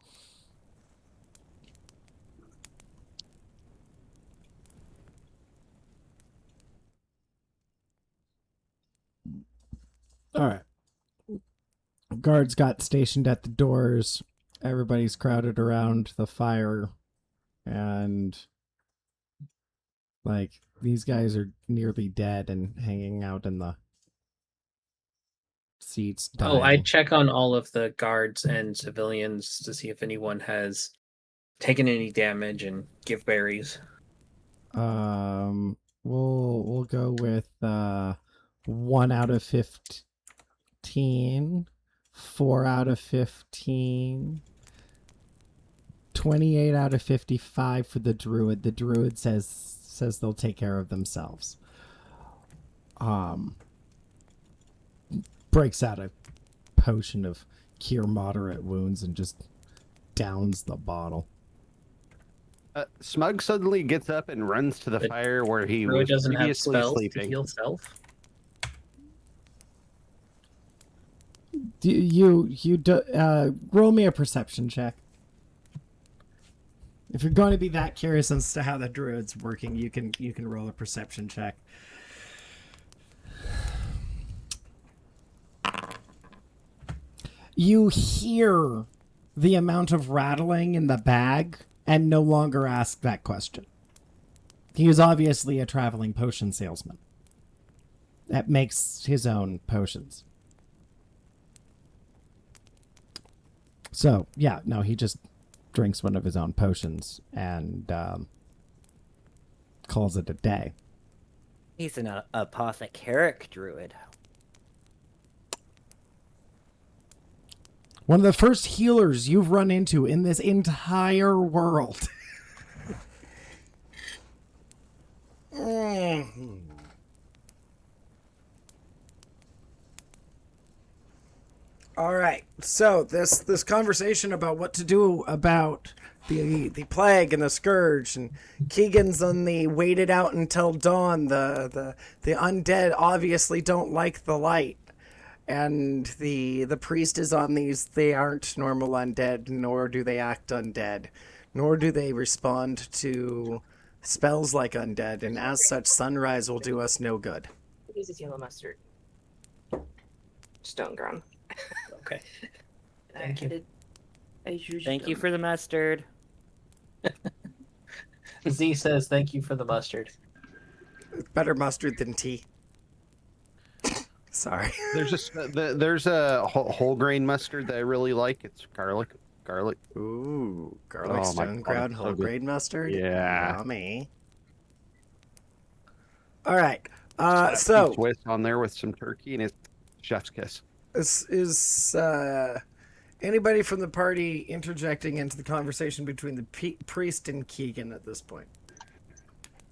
All right. Guards got stationed at the doors. Everybody's crowded around the fire. And, like, these guys are nearly dead and hanging out in the seats. Dying. Oh, I check on all of the guards and civilians to see if anyone has taken any damage and give berries. We'll go with 1 out of 15, 4 out of 15, 28 out of 55 for the druid. The druid says they'll take care of themselves. Breaks out a potion of cure moderate wounds and just downs the bottle. Smug suddenly gets up and runs to the fire where he was doesn't have previously spells sleeping. to heal self. Roll me a perception check. If you're going to be that curious as to how the druid's working, you can roll a perception check. You hear the amount of rattling in the bag and no longer ask that question. He is obviously a traveling potion salesman that makes his own potions. So, yeah, no, he just drinks one of his own potions and calls it a day. He's an apothecaric druid. One of the first healers you've run into in this entire world. All right. So this conversation about what to do about the plague and the scourge, and Keegan's on the waited out until dawn. The undead obviously don't like the light. And the priest is on these. They aren't normal undead, nor do they act undead, nor do they respond to spells like undead. And as such, sunrise will do us no good. Use this yellow mustard. Stone ground. Okay. Thank you. Thank you for the mustard. Z says thank you for the mustard. Better mustard than tea. Sorry. There's a whole grain mustard that I really like. It's garlic. Ooh, garlic Oh my stone God, ground it's so whole good. grain mustard. Yeah. Yummy. All right. Slap So some Swiss on there with some turkey, and it's chef's kiss. is anybody from the party interjecting into the conversation between the priest and Keegan at this point?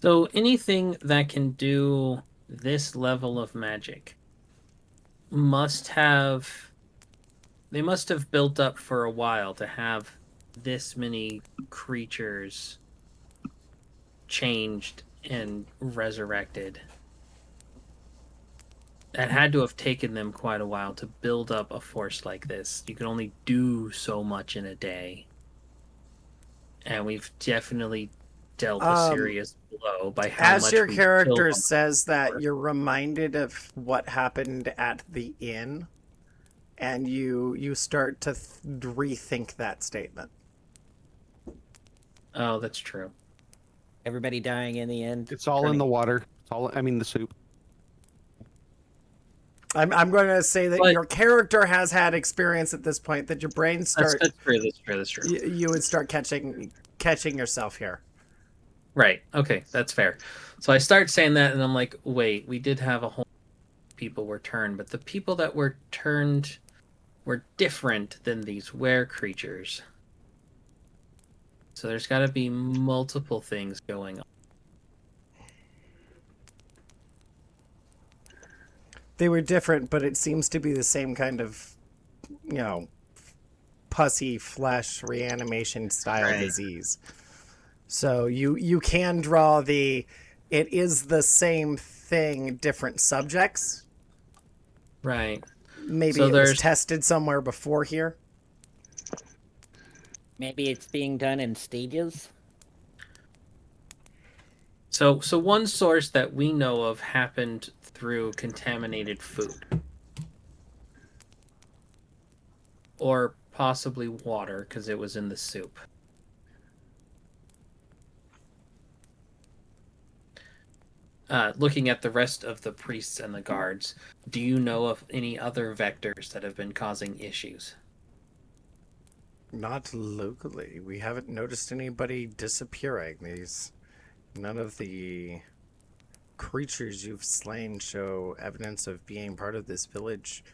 So anything that can do this level of magic must have built up for a while to have this many creatures changed and resurrected. It had to have taken them quite a while to build up a force like this. You can only do so much in a day. And we've definitely dealt a serious blow by how much As your we character killed them. says that, you're reminded of what happened at the inn, and you start to rethink that statement. Oh, that's true. Everybody dying in the end. It's all in the water. It's all. I mean, the soup. I'm going to say that But- your character has had experience at this point, that your brain starts. That's true. You would start catching yourself here. Right. Okay, that's fair. So I start saying that, and I'm like, wait, we did have a whole people were turned, but the people that were turned were different than these were creatures. So there's got to be multiple things going on. They were different, but it seems to be the same kind of, pussy flesh reanimation style disease. So you can draw it is the same thing, different subjects. Right. Maybe So it was there's- tested somewhere before here. Maybe it's being done in stages. So one source that we know of happened through contaminated food. Or possibly water, because it was in the soup. Looking at the rest of the priests and the guards, do you know of any other vectors that have been causing issues? Not locally. We haven't noticed anybody disappearing. None of the creatures you've slain show evidence of being part of this village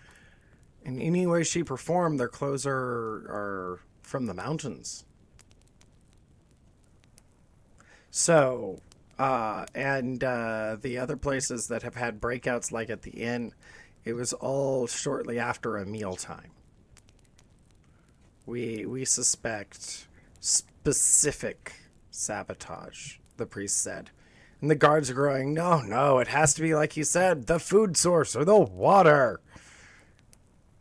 in any way, shape, or form. Their clothes are from the mountains. So, and the other places that have had breakouts, like at the inn, it was all shortly after a mealtime. We suspect specific sabotage, the priest said. And the guards are growing, no, it has to be like you said, the food source or the water.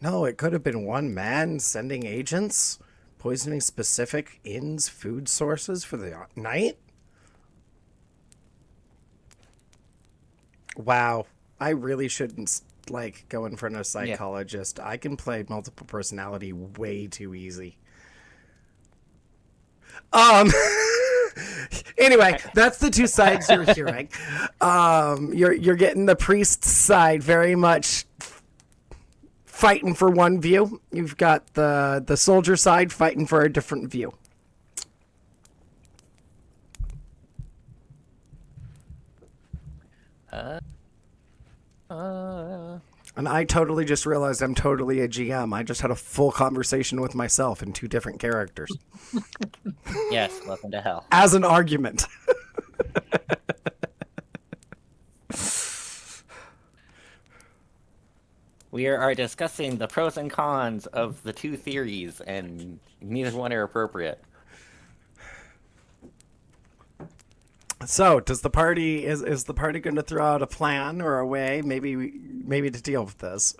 No, it could have been one man sending agents, poisoning specific inns' food sources for the night. Wow, I really shouldn't go in front of a psychologist. Yeah. I can play multiple personality way too easy. Anyway, that's the two sides you're hearing. You're getting the priest's side very much fighting for one view. You've got the soldier side fighting for a different view. And I totally just realized I'm totally a GM. I just had a full conversation with myself in 2 different characters. Yes, welcome to hell. As an argument. We are discussing the pros and cons of the 2 theories, and neither one are appropriate. So, does the party is the party going to throw out a plan or a way, maybe to deal with this?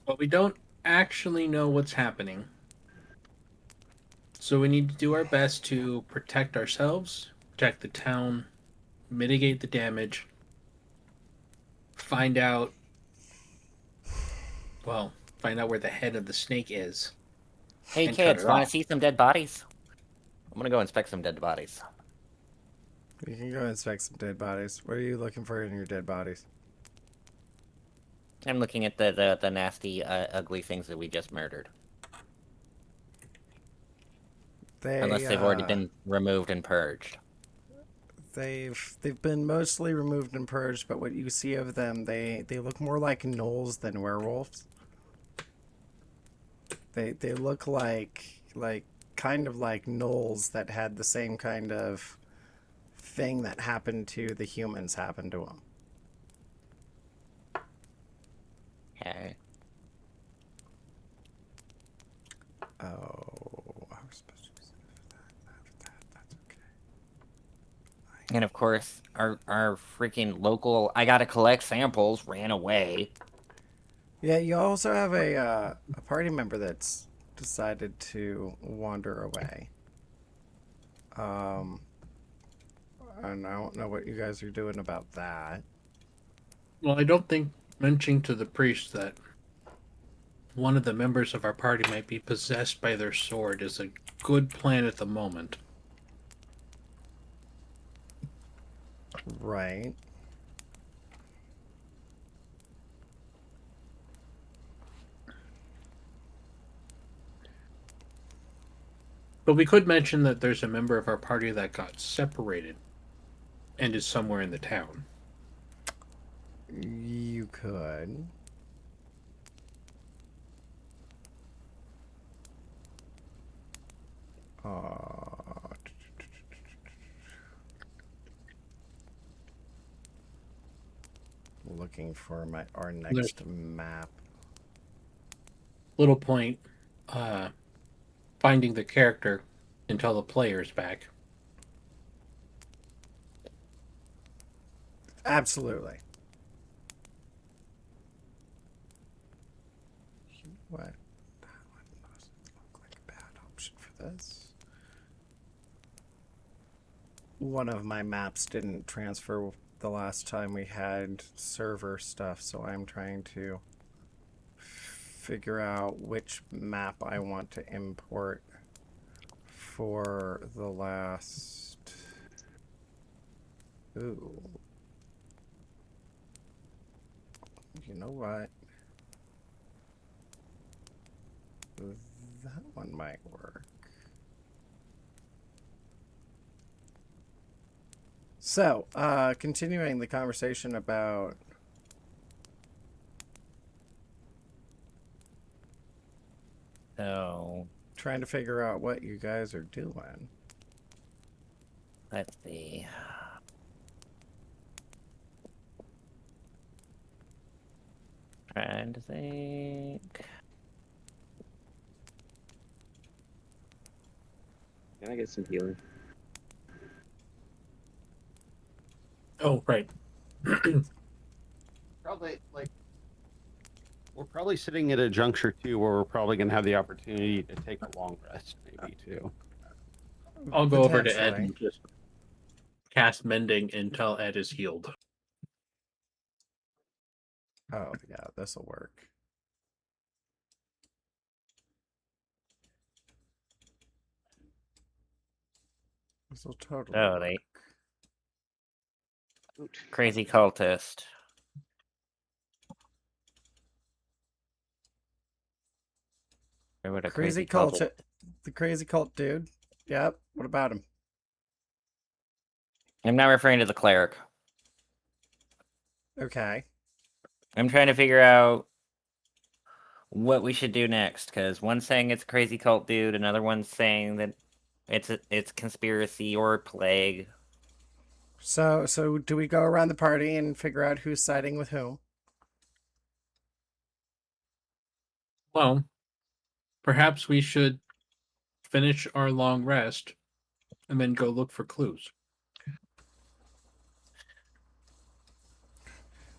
But we don't actually know what's happening. So we need to do our best to protect ourselves, protect the town, mitigate the damage, find out where the head of the snake is. Hey And cut kids, it want to off. see some dead bodies? I'm gonna go inspect some dead bodies. You can go inspect some dead bodies. What are you looking for in your dead bodies? I'm looking at the nasty, ugly things that we just murdered. Unless they've already been removed and purged. They've been mostly removed and purged, but what you see of them, they look more like gnolls than werewolves. They look like kind of like gnolls that had the same kind of thing that happened to the humans happen to them. Okay. Oh, I was supposed to say that's okay. And of course, our freaking local I gotta collect samples ran away. Yeah, you also have a party member that's decided to wander away. And I don't know what you guys are doing about that. Well, I don't think mentioning to the priest that one of the members of our party might be possessed by their sword is a good plan at the moment. Right. But we could mention that there's a member of our party that got separated and is somewhere in the town. You could. Looking for our next map. Little point, finding the character until the player's back. Absolutely. What? That one doesn't look like a bad option for this. One of my maps didn't transfer the last time we had server stuff, so I'm trying to figure out which map I want to import for the last... Ooh. You know what? That one might work. So, continuing the conversation about trying to figure out what you guys are doing. Let's see. Trying to think. Can I get some healing? Oh, right. Probably we're probably sitting at a juncture too where we're probably going to have the opportunity to take a long rest, maybe too. I'll go over to Ed Potentially. and just cast mending until Ed is healed. Oh, yeah, this'll work. This'll totally Oh, work. Crazy cultist. Where would a Crazy cult. The crazy cult dude. Yep. What about him? I'm not referring to the cleric. Okay. I'm trying to figure out what we should do next, because one's saying it's a crazy cult dude, another one's saying that it's conspiracy or plague. So do we go around the party and figure out who's siding with whom? Well, perhaps we should finish our long rest and then go look for clues.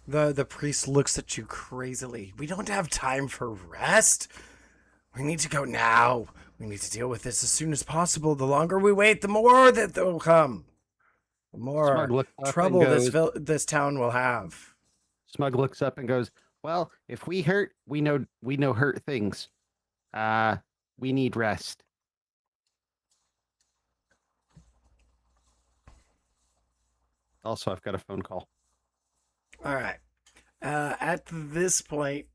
The priest looks at you crazily. We don't have time for rest. We need to go now. We need to deal with this as soon as possible. The longer we wait, the more that they'll come. The more Smug looks up and trouble goes- this town will have. Smug looks up and goes, "Well, if we hurt, we know hurt things. We need rest." Also, I've got a phone call. All right. At this point,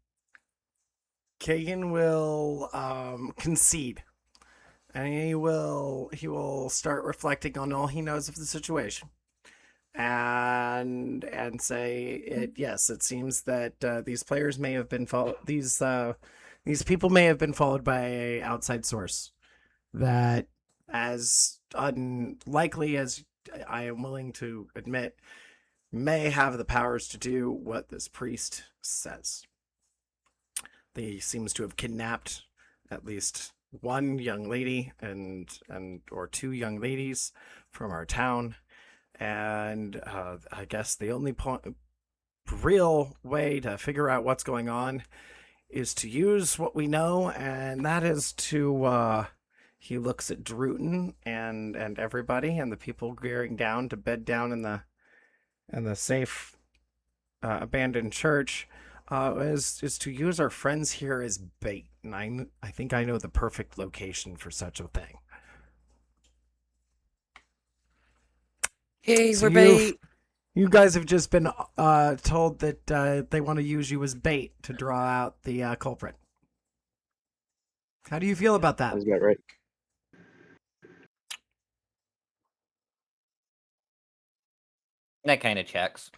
Kagan will concede, and he will start reflecting on all he knows of the situation, and say yes, it seems that these players may have been these people may have been followed by an outside source that, as unlikely as I am willing to admit, may have the powers to do what this priest says. He seems to have kidnapped at least one young lady or two young ladies from our town, and I guess the only real way to figure out what's going on is to use what we know, and that is to he looks at Druten and everybody and the people gearing down to bed down in the safe abandoned church, is to use our friends here as bait. And I think I know the perfect location for such a thing. Hey, So we're bait. You guys have just been told that they want to use you as bait to draw out the culprit. How do you feel about that? That's about right. That kind of checks.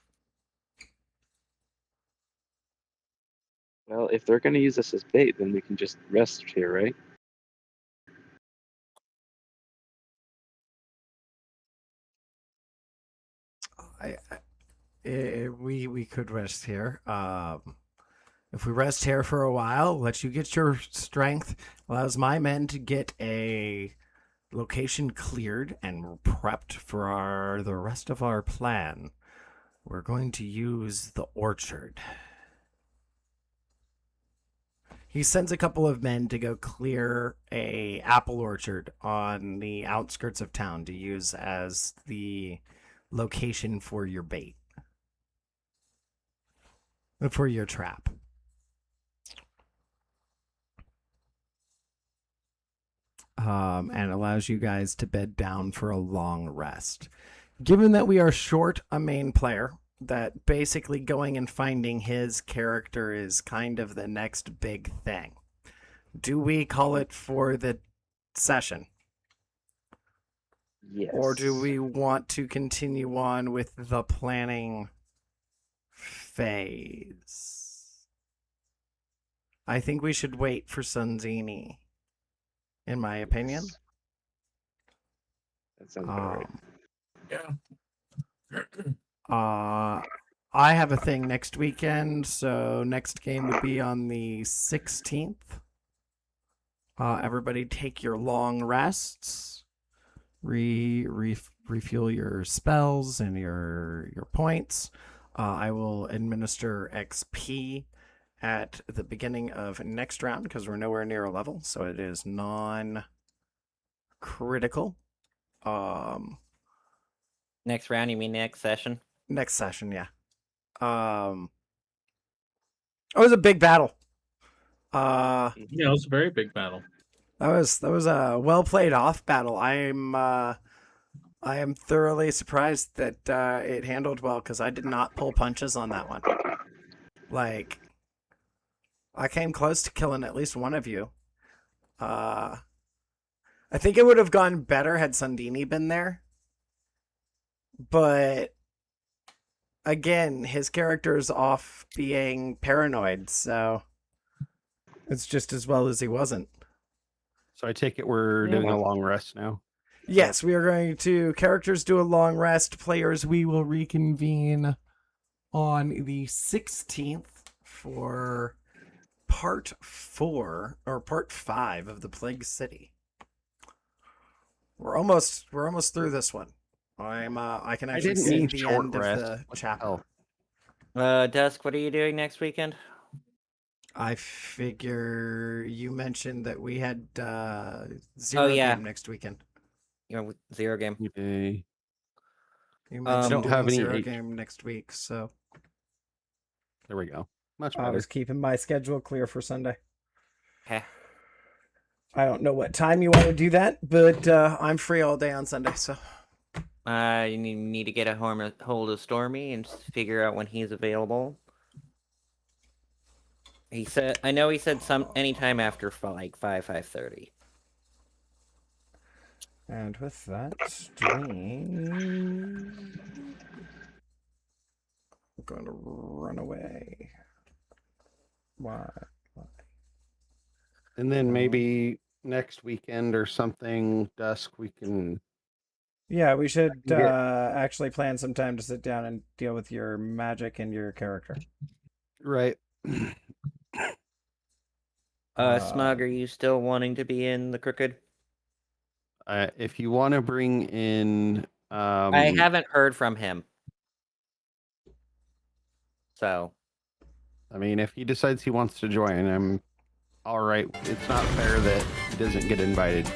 Well, if they're going to use us as bait, then we can just rest here, right? We could rest here. If we rest here for a while, let you get your strength, allows my men to get a location cleared and prepped for the rest of our plan. We're going to use the orchard. He sends a couple of men to go clear a apple orchard on the outskirts of town to use as the location for your bait. For your trap. And allows you guys to bed down for a long rest. Given that we are short a main player, that basically going and finding his character is kind of the next big thing. Do we call it for the session? Yes. Or do we want to continue on with the planning phase? I think we should wait for Sunzini, in my opinion. That sounds about right. I have a thing next weekend, so next game would be on the 16th. Everybody take your long rests, refuel your spells and your points. I will administer XP at the beginning of next round because we're nowhere near a level, so it is non-critical. Next round, you mean next session? Next session, yeah. It was a big battle. Yeah, it was a very big battle. That was a well played off battle. I am thoroughly surprised that it handled well because I did not pull punches on that one. Like, I came close to killing at least one of you. I think it would have gone better had Sundini been there. But again, his character's off being paranoid, so it's just as well as he wasn't. So I take it we're doing a long rest now. Yes, we are going to characters do a long rest. Players, we will reconvene on the 16th for part 4 or part 5 of the Plague City. We're almost through this one. I can actually didn't see mean the short end of rest. the What the chapter. hell? Dusk, what are you doing next weekend? I figure you mentioned that we had zero yeah. game next weekend. You know, zero game. Okay. You mentioned don't have doing any zero H- game next week, so There we go. Much I better. was keeping my schedule clear for Sunday. Okay. I don't know what time you want to do that, but I'm free all day on Sunday, so. You need to get a hold of Stormy and figure out when he's available. He said, I know he said anytime after 5:30. And with that, stream. I'm going to run away. Why? And then maybe next weekend or something, Dusk, we can. Yeah, we should get- actually plan some time to sit down and deal with your magic and your character. Right. Smug, are you still wanting to be in the Crooked? If you want to bring in. I haven't heard from him. So. I mean, if he decides he wants to join, I'm all right. It's not fair that he doesn't get invited.